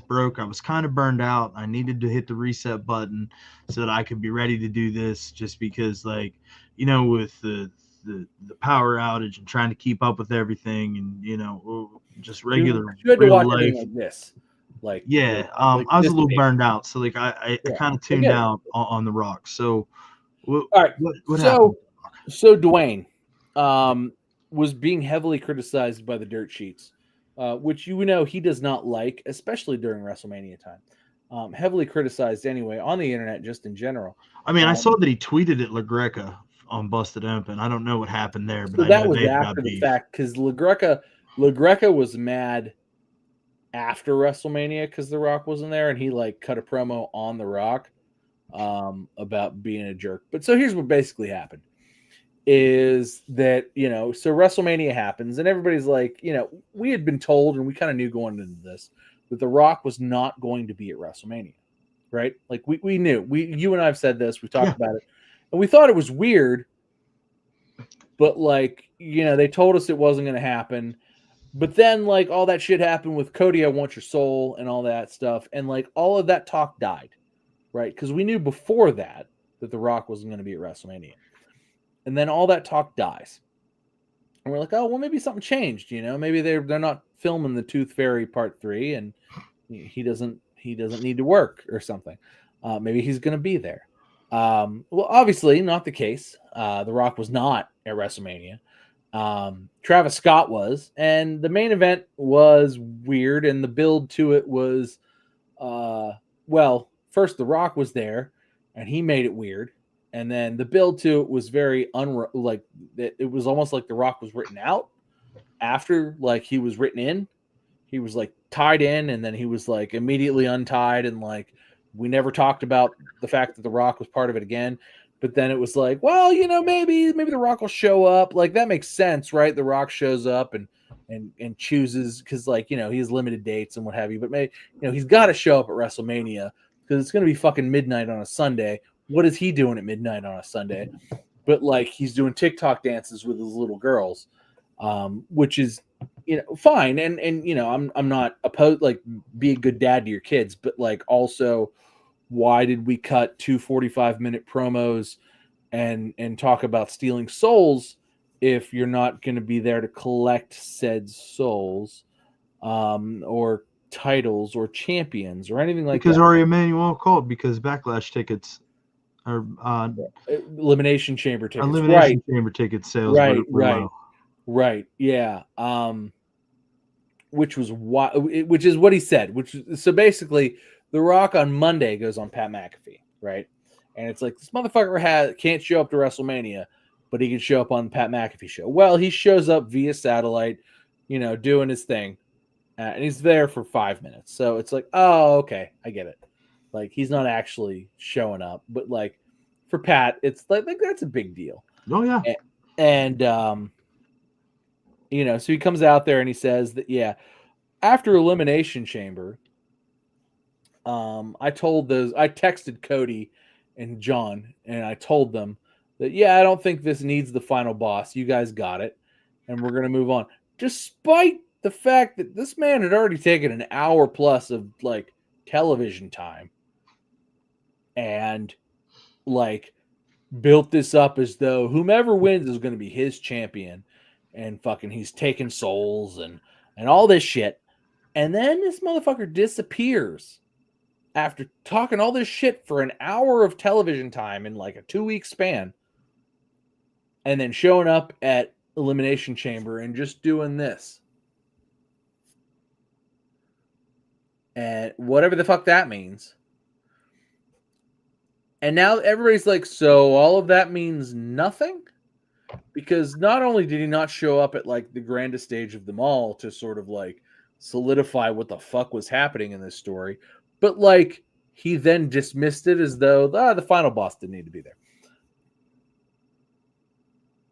broke, I was kind of burned out. I needed to hit the reset button so that I could be ready to do this, just because like, with the power outage and trying to keep up with everything and just regular you had to watch life like this. Like I was a little burned out, so like I kind of tuned out on The Rock. So all right, what happened? So Dwayne was being heavily criticized by the dirt sheets, which he does not like, especially during WrestleMania time. Heavily criticized anyway on the internet, just in general. I mean, I saw that he tweeted at LaGreca on Busted Open. I don't know what happened there, but so that was after the fact because LaGreca was mad after WrestleMania because The Rock wasn't there, and he like cut a promo on The Rock about being a jerk. But so here's what basically happened. Is that, so WrestleMania happens and everybody's like, we had been told and we kind of knew going into this that The Rock was not going to be at WrestleMania, right? Like we knew, you and I have said this, we talked about it and we thought it was weird, but like, they told us it wasn't going to happen. But then, like, all that shit happened with Cody, I Want Your Soul, and all that stuff. And, like, all of that talk died, right? Because we knew before that The Rock wasn't going to be at WrestleMania. And then all that talk dies. And we're like, oh, well, maybe something changed, you know? Maybe they're not filming the Tooth Fairy Part 3, and he doesn't need to work or something. Maybe he's going to be there. Well, obviously, not the case. The Rock was not at WrestleMania. Travis Scott was, and the main event was weird, and the build to it was, well, first The Rock was there, and he made it weird, and then the build to it was very like it was almost like The Rock was written out after, like, he was written in. He was like tied in, and then he was like immediately untied, and like we never talked about the fact that The Rock was part of it again. But then it was like, well, you know, maybe The Rock will show up. Like, that makes sense, right? The Rock shows up and chooses, because, like, you know, he has limited dates and what have you. But maybe, you know, he's got to show up at WrestleMania because it's going to be fucking midnight on a Sunday. What is he doing at midnight on a Sunday? But, like, he's doing TikTok dances with his little girls, which is, you know, fine. And you know, I'm not opposed, like, be a good dad to your kids, but, like, also, why did we cut 2 45-minute promos and talk about stealing souls if you're not going to be there to collect said souls, or titles or champions or anything like Because that? Ari Emanuel called because Backlash tickets or Elimination Chamber tickets, Elimination Chamber ticket sales were low. right, yeah. Which is what he said. So basically, The Rock on Monday goes on Pat McAfee, right? And it's like, this motherfucker can't show up to WrestleMania, but he can show up on the Pat McAfee show. Well, he shows up via satellite, you know, doing his thing, and he's there for 5 minutes. So it's like, oh, okay, I get it. Like, he's not actually showing up, but like for Pat, it's like that's a big deal. Oh yeah, and you know, so he comes out there and he says that, yeah, after Elimination Chamber, I texted Cody and John, and I told them that, yeah, I don't think this needs the final boss. You guys got it, and we're gonna move on. Despite the fact that this man had already taken an hour plus of, like, television time, and, like, built this up as though whomever wins is going to be his champion, and fucking he's taking souls and all this shit. And then this motherfucker disappears after talking all this shit for an hour of television time in like a 2-week span, and then showing up at Elimination Chamber and just doing this. And whatever the fuck that means. And now everybody's like, so all of that means nothing? Because not only did he not show up at, like, the grandest stage of them all to sort of, like, solidify what the fuck was happening in this story, but, like, he then dismissed it as though the final boss didn't need to be there.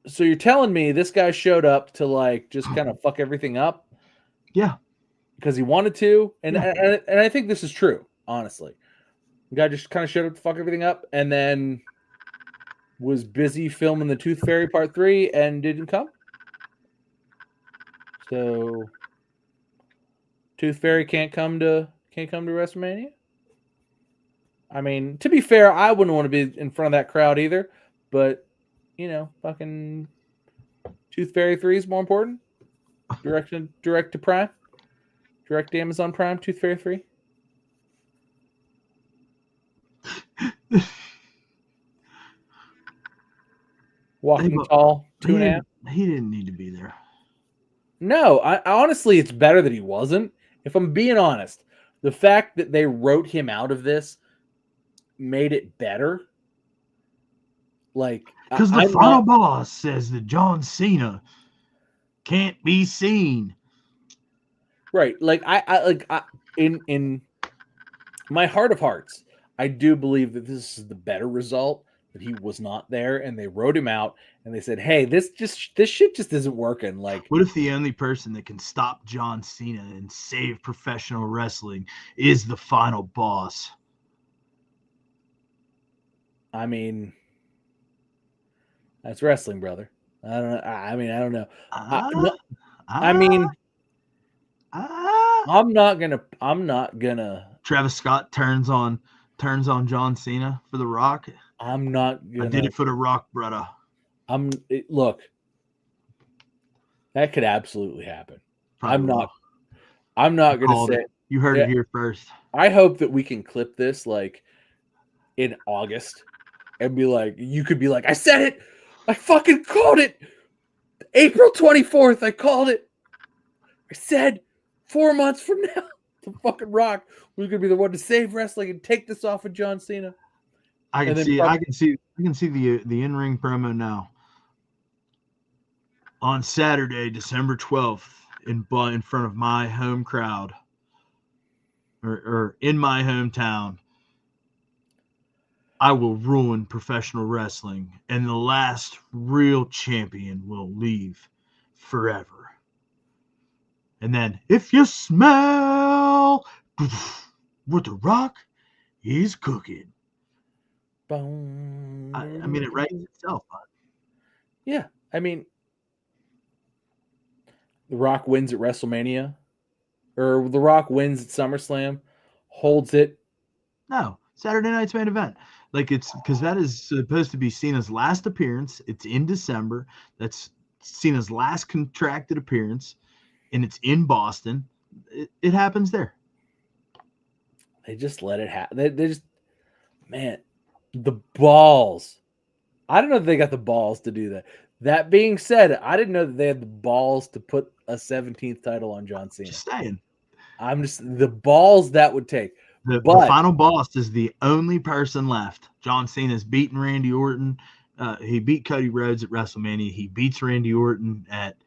So you're telling me this guy showed up to, like, just kind of fuck everything up? Yeah. Because he wanted to? And, Yeah. and I think this is true, honestly. The guy just kind of showed up to fuck everything up and then was busy filming the Tooth Fairy Part 3 and didn't come. So Tooth Fairy can't come to WrestleMania. I mean, to be fair, I wouldn't want to be in front of that crowd either, but, you know, fucking Tooth Fairy 3 is more important. Direct to Prime. Direct to Amazon Prime, Tooth Fairy 3. Walking tall, 2.5. He didn't need to be there. No, I honestly, it's better that he wasn't. If I'm being honest, the fact that they wrote him out of this made it better. Like, because the final boss says that John Cena can't be seen. Right. Like, I in my heart of hearts, I do believe that this is the better result, that he was not there, and they wrote him out, and they said, hey, this shit just isn't working. Like, what if the only person that can stop John Cena and save professional wrestling is the final boss? I mean, that's wrestling, brother. I don't know. I mean, I don't know. I mean, I'm not gonna. Travis Scott turns on John Cena for The Rock. I'm not I gonna. did it for The Rock, brother. Look. That could absolutely happen. Probably will. I'm not gonna say it. You heard it here first. I hope that we can clip this like in August and be like, you could be like, I said it. I fucking called it. April 24th, I called it. I said 4 months from now, the fucking Rock was gonna be the one to save wrestling and take this off of John Cena. I can see the in-ring promo now. On Saturday, December 12th, in front of my home crowd, or in my hometown, I will ruin professional wrestling, and the last real champion will leave forever. And then, if you smell what The Rock is cooking, I mean, it writes itself. Yeah, I mean, The Rock wins at WrestleMania, or The Rock wins at SummerSlam, holds it. No, Saturday night's main event. Like, it's because that is supposed to be Cena's last appearance. It's in December. That's Cena's last contracted appearance, and it's in Boston. It happens there. They just let it happen. They just, man, the balls. I don't know if they got the balls to do that. That being said, I didn't know that they had the balls to put a 17th title on John Cena. Just saying. I'm just the balls that would take. The final boss is the only person left. John Cena's beaten Randy Orton. He beat Cody Rhodes at WrestleMania. He beats Randy Orton at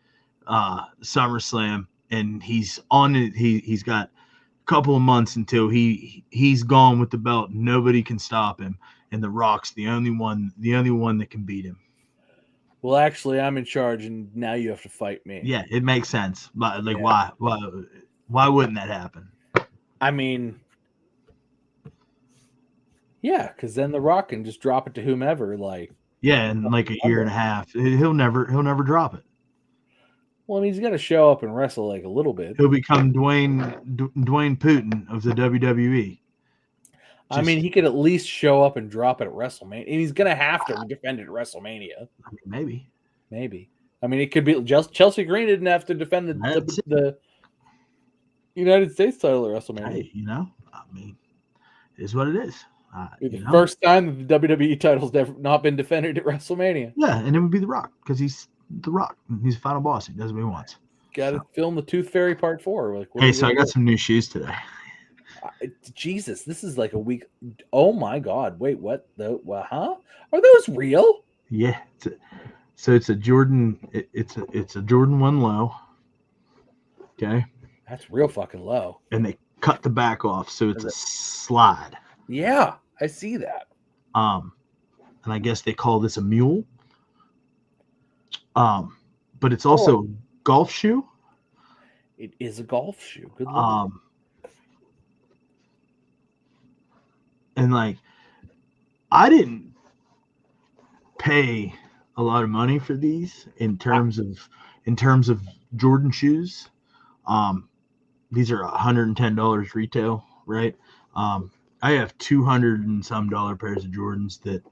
SummerSlam, and he's on it. He's got a couple of months until he's gone with the belt. Nobody can stop him, and The Rock's the only one that can beat him. Well, actually, I'm in charge, and now you have to fight me. Yeah, it makes sense. But why wouldn't that happen? I mean, yeah, because then The Rock can just drop it to whomever. Like, yeah, in like a year and a half, he'll never drop it. Well, I mean, he's got to show up and wrestle like a little bit. He'll become Dwayne Putin of the WWE. I mean, he could at least show up and drop it at WrestleMania. And he's going to have to defend it at WrestleMania. I mean, maybe. I mean, it could be Chelsea Green didn't have to defend the United States title at WrestleMania. Hey, I mean, it is what it is. The first time the WWE title's not been defended at WrestleMania. Yeah, and it would be The Rock because he's The Rock. He's the final boss. He does what he wants. Got to film the Tooth Fairy Part 4. Like, hey, so I got some new shoes today. Jesus, this is like a week. Oh my God! Wait, what? Huh? Are those real? Yeah. It's a Jordan. It's a Jordan 1 low. Okay. That's real fucking low. And they cut the back off, so it's a slide. Yeah, I see that. And I guess they call this a mule. But it's also a golf shoe. It is a golf shoe. Good luck. And like, I didn't pay a lot of money for these in terms of Jordan shoes. These are $110 retail, right? I have $200 and some pairs of Jordans that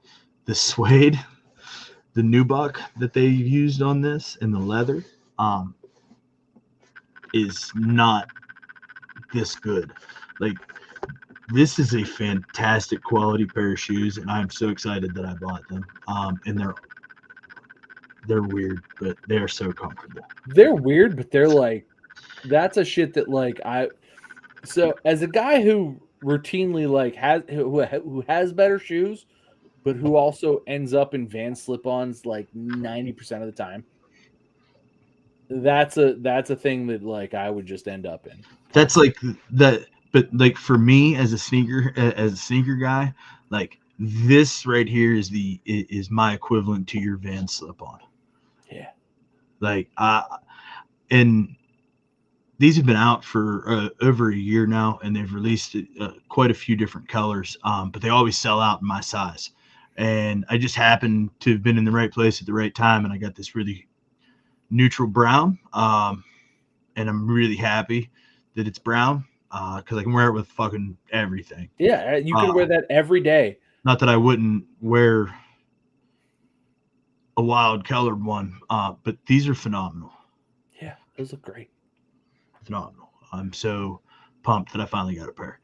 the suede, the nubuck that they used on this and the leather, is not this good. Like, this is a fantastic quality pair of shoes, and I'm so excited that I bought them. And they're weird, but they're so comfortable. They're weird, but they're like, that's a shit that like so as a guy who routinely like who has better shoes, but who also ends up in Van slip-ons like 90% of the time. That's a thing that like I would just end up in. That's like that. But like for me as a sneaker guy, like this right here is my equivalent to your Van slip-on. Yeah. Like and these have been out for over a year now, and they've released quite a few different colors. But they always sell out in my size, and I just happened to have been in the right place at the right time, and I got this really neutral brown, and I'm really happy. that it's brown because I can wear it with fucking everything. Yeah, you can wear that every day. Not that I wouldn't wear a wild colored one, but these are phenomenal. Yeah, those look great. Phenomenal. I'm so pumped that I finally got a pair.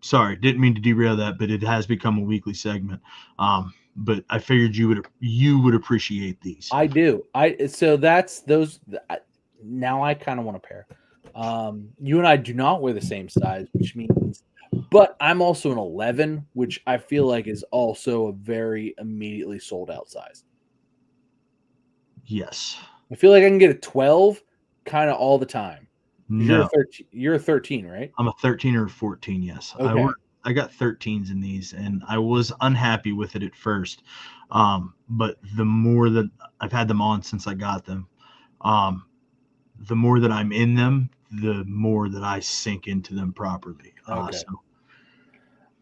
Sorry, didn't mean to derail that, but it has become a weekly segment. But I figured you would appreciate these. I do. So that's those. Now I kind of want a pair. You and I do not wear the same size, which means, but I'm also an 11, which I feel like is also a very immediately sold out size. Yes. I feel like I can get a 12 kind of all the time. No. You're a 13, right? I'm a 13 or a 14, yes. Okay. I got 13s in these, and I was unhappy with it at first. But the more that I've had them on since I got them, the more that I'm in them, the more that I sink into them properly. Okay.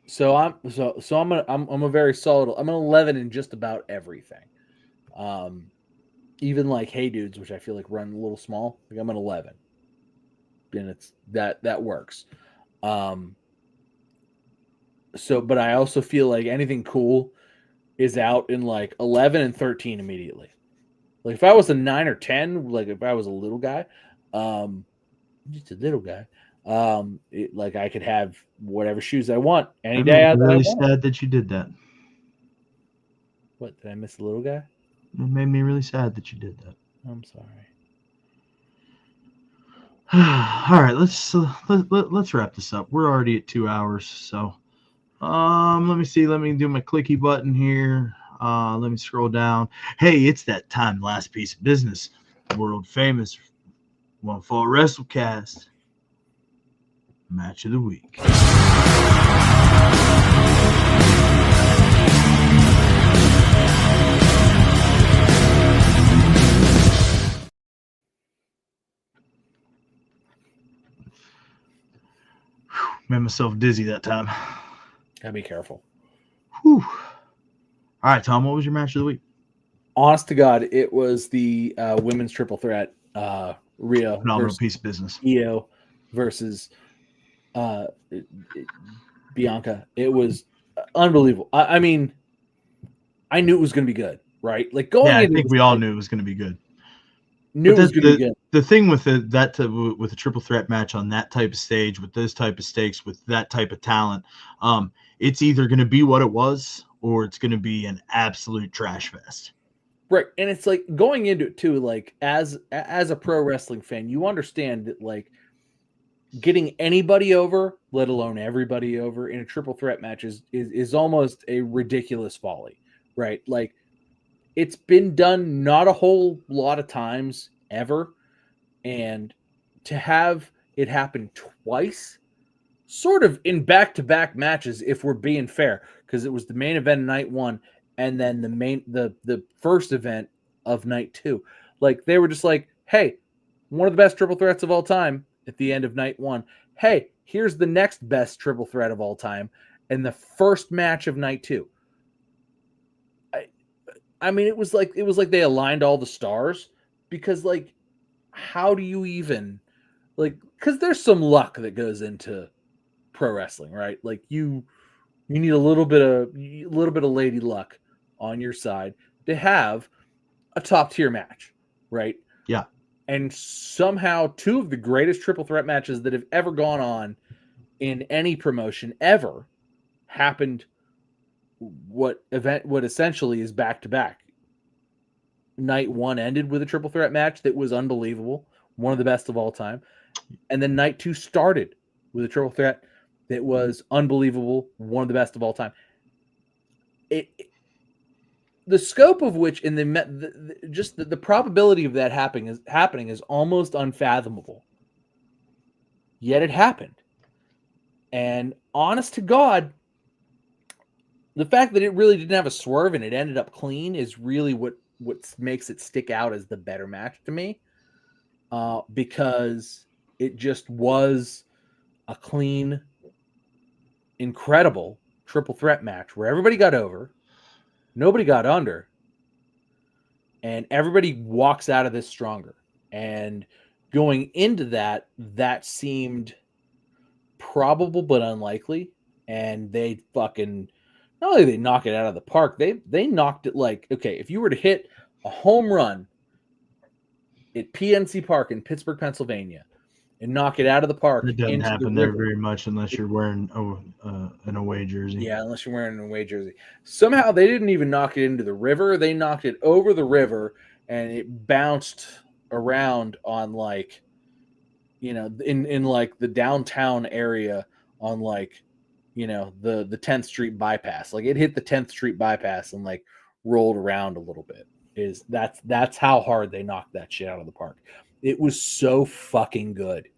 So I'm a very solid. I'm an 11 in just about everything. Even like Hey Dudes, which I feel like run a little small. Like I'm an 11, and it's that works. So, but I also feel like anything cool is out in like 11 and 13 immediately. Like if I was a 9 or 10, like if I was a little guy, just a little guy, like I could have whatever shoes I want any day. I'm really sad that you did that. What, did I miss the little guy? It made me really sad that you did that. I'm sorry. All right, let's wrap this up. We're already at 2 hours, so let me see. Let me do my clicky button here. Let me scroll down. Hey, it's that time. Last piece of business. World famous One Fall WrestleCast match of the week. Made myself dizzy that time. Gotta be careful. Whew. All right, Tom, what was your match of the week? Honest to God, it was the women's triple threat. Rhea Phenomenal versus piece of business. Io versus Bianca. It was unbelievable. I mean, I knew it was going to be good, right? Like going I into think this, we all knew it was going to be good. Knew it was going to be good. The thing with with a triple threat match on that type of stage, with those type of stakes, with that type of talent, it's either going to be what it was or it's going to be an absolute trash fest. Right. And it's like going into it too, like as a pro wrestling fan, you understand that like getting anybody over, let alone everybody over in a triple threat match is almost a ridiculous folly, right? Like it's been done not a whole lot of times ever. And to have it happen twice, sort of in back-to-back matches, if we're being fair, because it was the main event of night one and then the first event of night two. Like they were just like, hey, one of the best triple threats of all time at the end of night one. Hey, here's the next best triple threat of all time and the first match of night two. I mean, it was like they aligned all the stars, because like, how do you even like, because there's some luck that goes into pro wrestling, right? Like you need a little bit of lady luck on your side to have a top tier match, right? Yeah. And somehow two of the greatest triple threat matches that have ever gone on in any promotion ever happened what essentially is back to back. Night one ended with a triple threat match that was unbelievable, one of the best of all time. And then night two started with a triple threat that was unbelievable, one of the best of all time. The scope of which, and the probability of that happening is almost unfathomable. Yet it happened. And honest to God, the fact that it really didn't have a swerve and it ended up clean is really what makes it stick out as the better match to me. Because it just was a clean, incredible triple threat match where everybody got over, nobody got under, and everybody walks out of this stronger. And going into that seemed probable but unlikely, and they fucking not only they knock it out of the park, they knocked it like, okay, if you were to hit a home run at PNC Park in Pittsburgh, Pennsylvania, and knock it out of the park It doesn't into the happen there river. very much unless you're wearing an away jersey. Yeah, unless you're wearing an away jersey. Somehow they didn't even knock it into the river. They knocked it over the river, and it bounced around on like, in like the downtown area on like, the 10th Street bypass. Like it hit the 10th Street bypass and like rolled around a little bit. That's how hard they knocked that shit out of the park. It was so fucking good.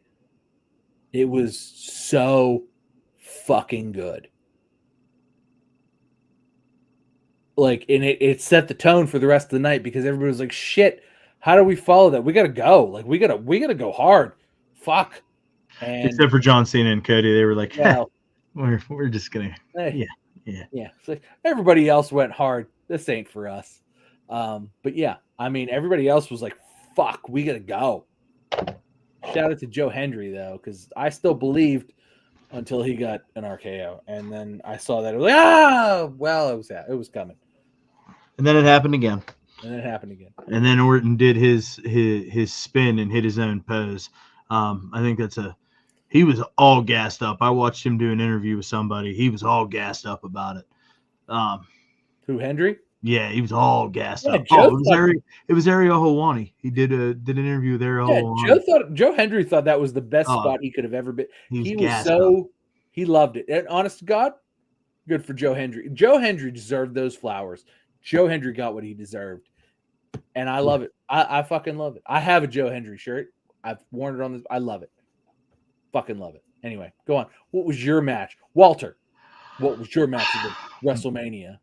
It was so fucking good. Like, and it set the tone for the rest of the night because everybody was like, shit, how do we follow that? We gotta go. Like, we gotta go hard. Fuck. And except for John Cena and Cody, they were like, well, we're just gonna hey, yeah. It's like everybody else went hard. This ain't for us. But yeah, I mean, everybody else was like, fuck, we gotta go. Shout out to Joe Hendry though, because I still believed until he got an RKO, and then I saw that it was like, well, it was coming, And then it happened again. and it happened again. And then Orton did his spin and hit his own pose. I think he was all gassed up. I watched him do an interview with somebody. He was all gassed up about it. Who, Hendry? Yeah, he was all gassed up. Joe It was Ariel Helwani. He did an interview with Ariel Helwani. Joe Hendry thought that was the best spot he could have ever been. He loved it. And honest to God, good for Joe Hendry. Joe Hendry deserved those flowers. Joe Hendry got what he deserved. And I love it. I fucking love it. I have a Joe Hendry shirt. I've worn it on this. I love it. Fucking love it. Anyway, go on. What was your match? Walter, what was your match of the WrestleMania?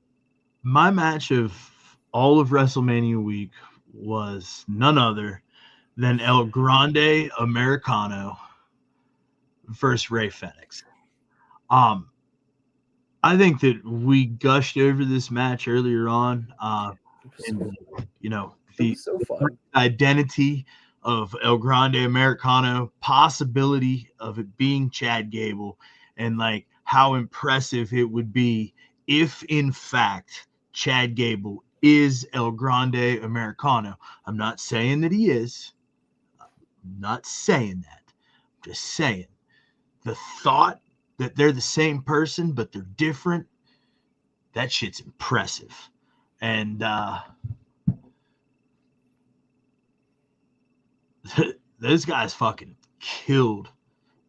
My match of all of WrestleMania week was none other than El Grande Americano versus Rey Fenix. I think that we gushed over this match earlier on. The so fun. Identity of El Grande Americano, possibility of it being Chad Gable, and like how impressive it would be if in fact Chad Gable is El Grande Americano. I'm not saying that he is. I'm not saying that. I'm just saying the thought that they're the same person but they're different, that shit's impressive. And those guys fucking killed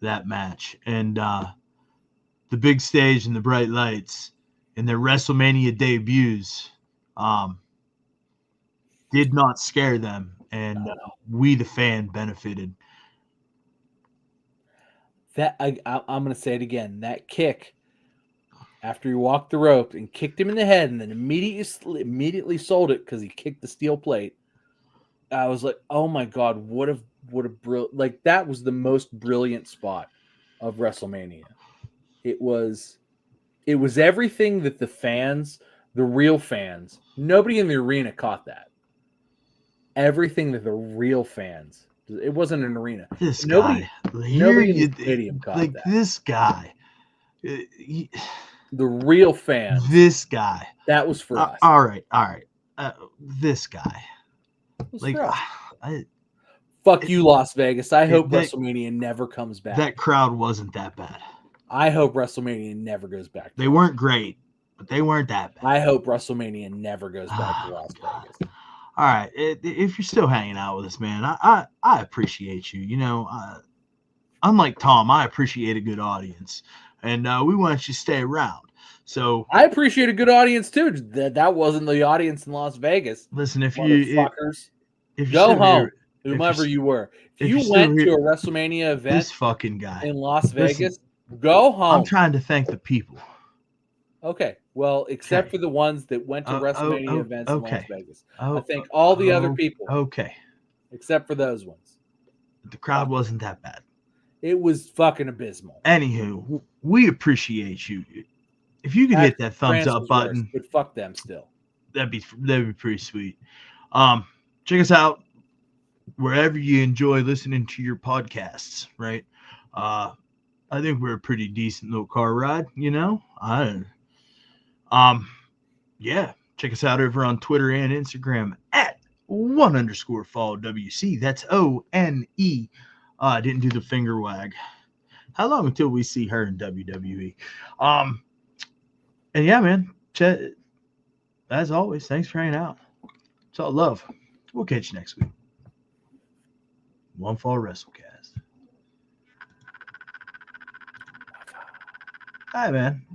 that match. And the big stage and the bright lights and their WrestleMania debuts did not scare them. And we, the fan, benefited. That I'm going to say it again. That kick after he walked the rope and kicked him in the head and then immediately sold it because he kicked the steel plate. I was like, oh my God, what a brilliant, like that was the most brilliant spot of WrestleMania. It was everything that the fans, the real fans, nobody in the arena caught that. Everything that the real fans, it wasn't an arena. Nobody in the stadium caught that. This guy, the real fans. This guy. That was for us. All right. This guy. Like, fuck you, Las Vegas. I hope WrestleMania never comes back. That crowd wasn't that bad. I hope WrestleMania never goes back. They weren't great, but they weren't that bad. I hope WrestleMania never goes back to Las Vegas. All right. If you're still hanging out with us, man, I appreciate you. You know, unlike Tom, I appreciate a good audience. And we want you to stay around. So I appreciate a good audience too. That wasn't the audience in Las Vegas. Listen, if go home, whomever you were. If you went to a WrestleMania event, this fucking guy in Las Vegas, go home. I'm trying to thank the people. Okay, well, except for the ones that went to WrestleMania events in Las Vegas. I thank all the other people. Okay, except for those ones. The crowd wasn't that bad. It was fucking abysmal. Anywho, we appreciate you. If you could hit that thumbs up button, but fuck them still. That'd be pretty sweet. Check us out. wherever you enjoy listening to your podcasts, right? I think we're a pretty decent little car ride, you know. Um, yeah. Check us out over on Twitter and Instagram at @1_fall WC. That's ONE. I didn't do the finger wag. How long until we see her in WWE? And yeah, man. As always, thanks for hanging out. It's all love. We'll catch you next week. One Fall WrestleCast. Hi, man.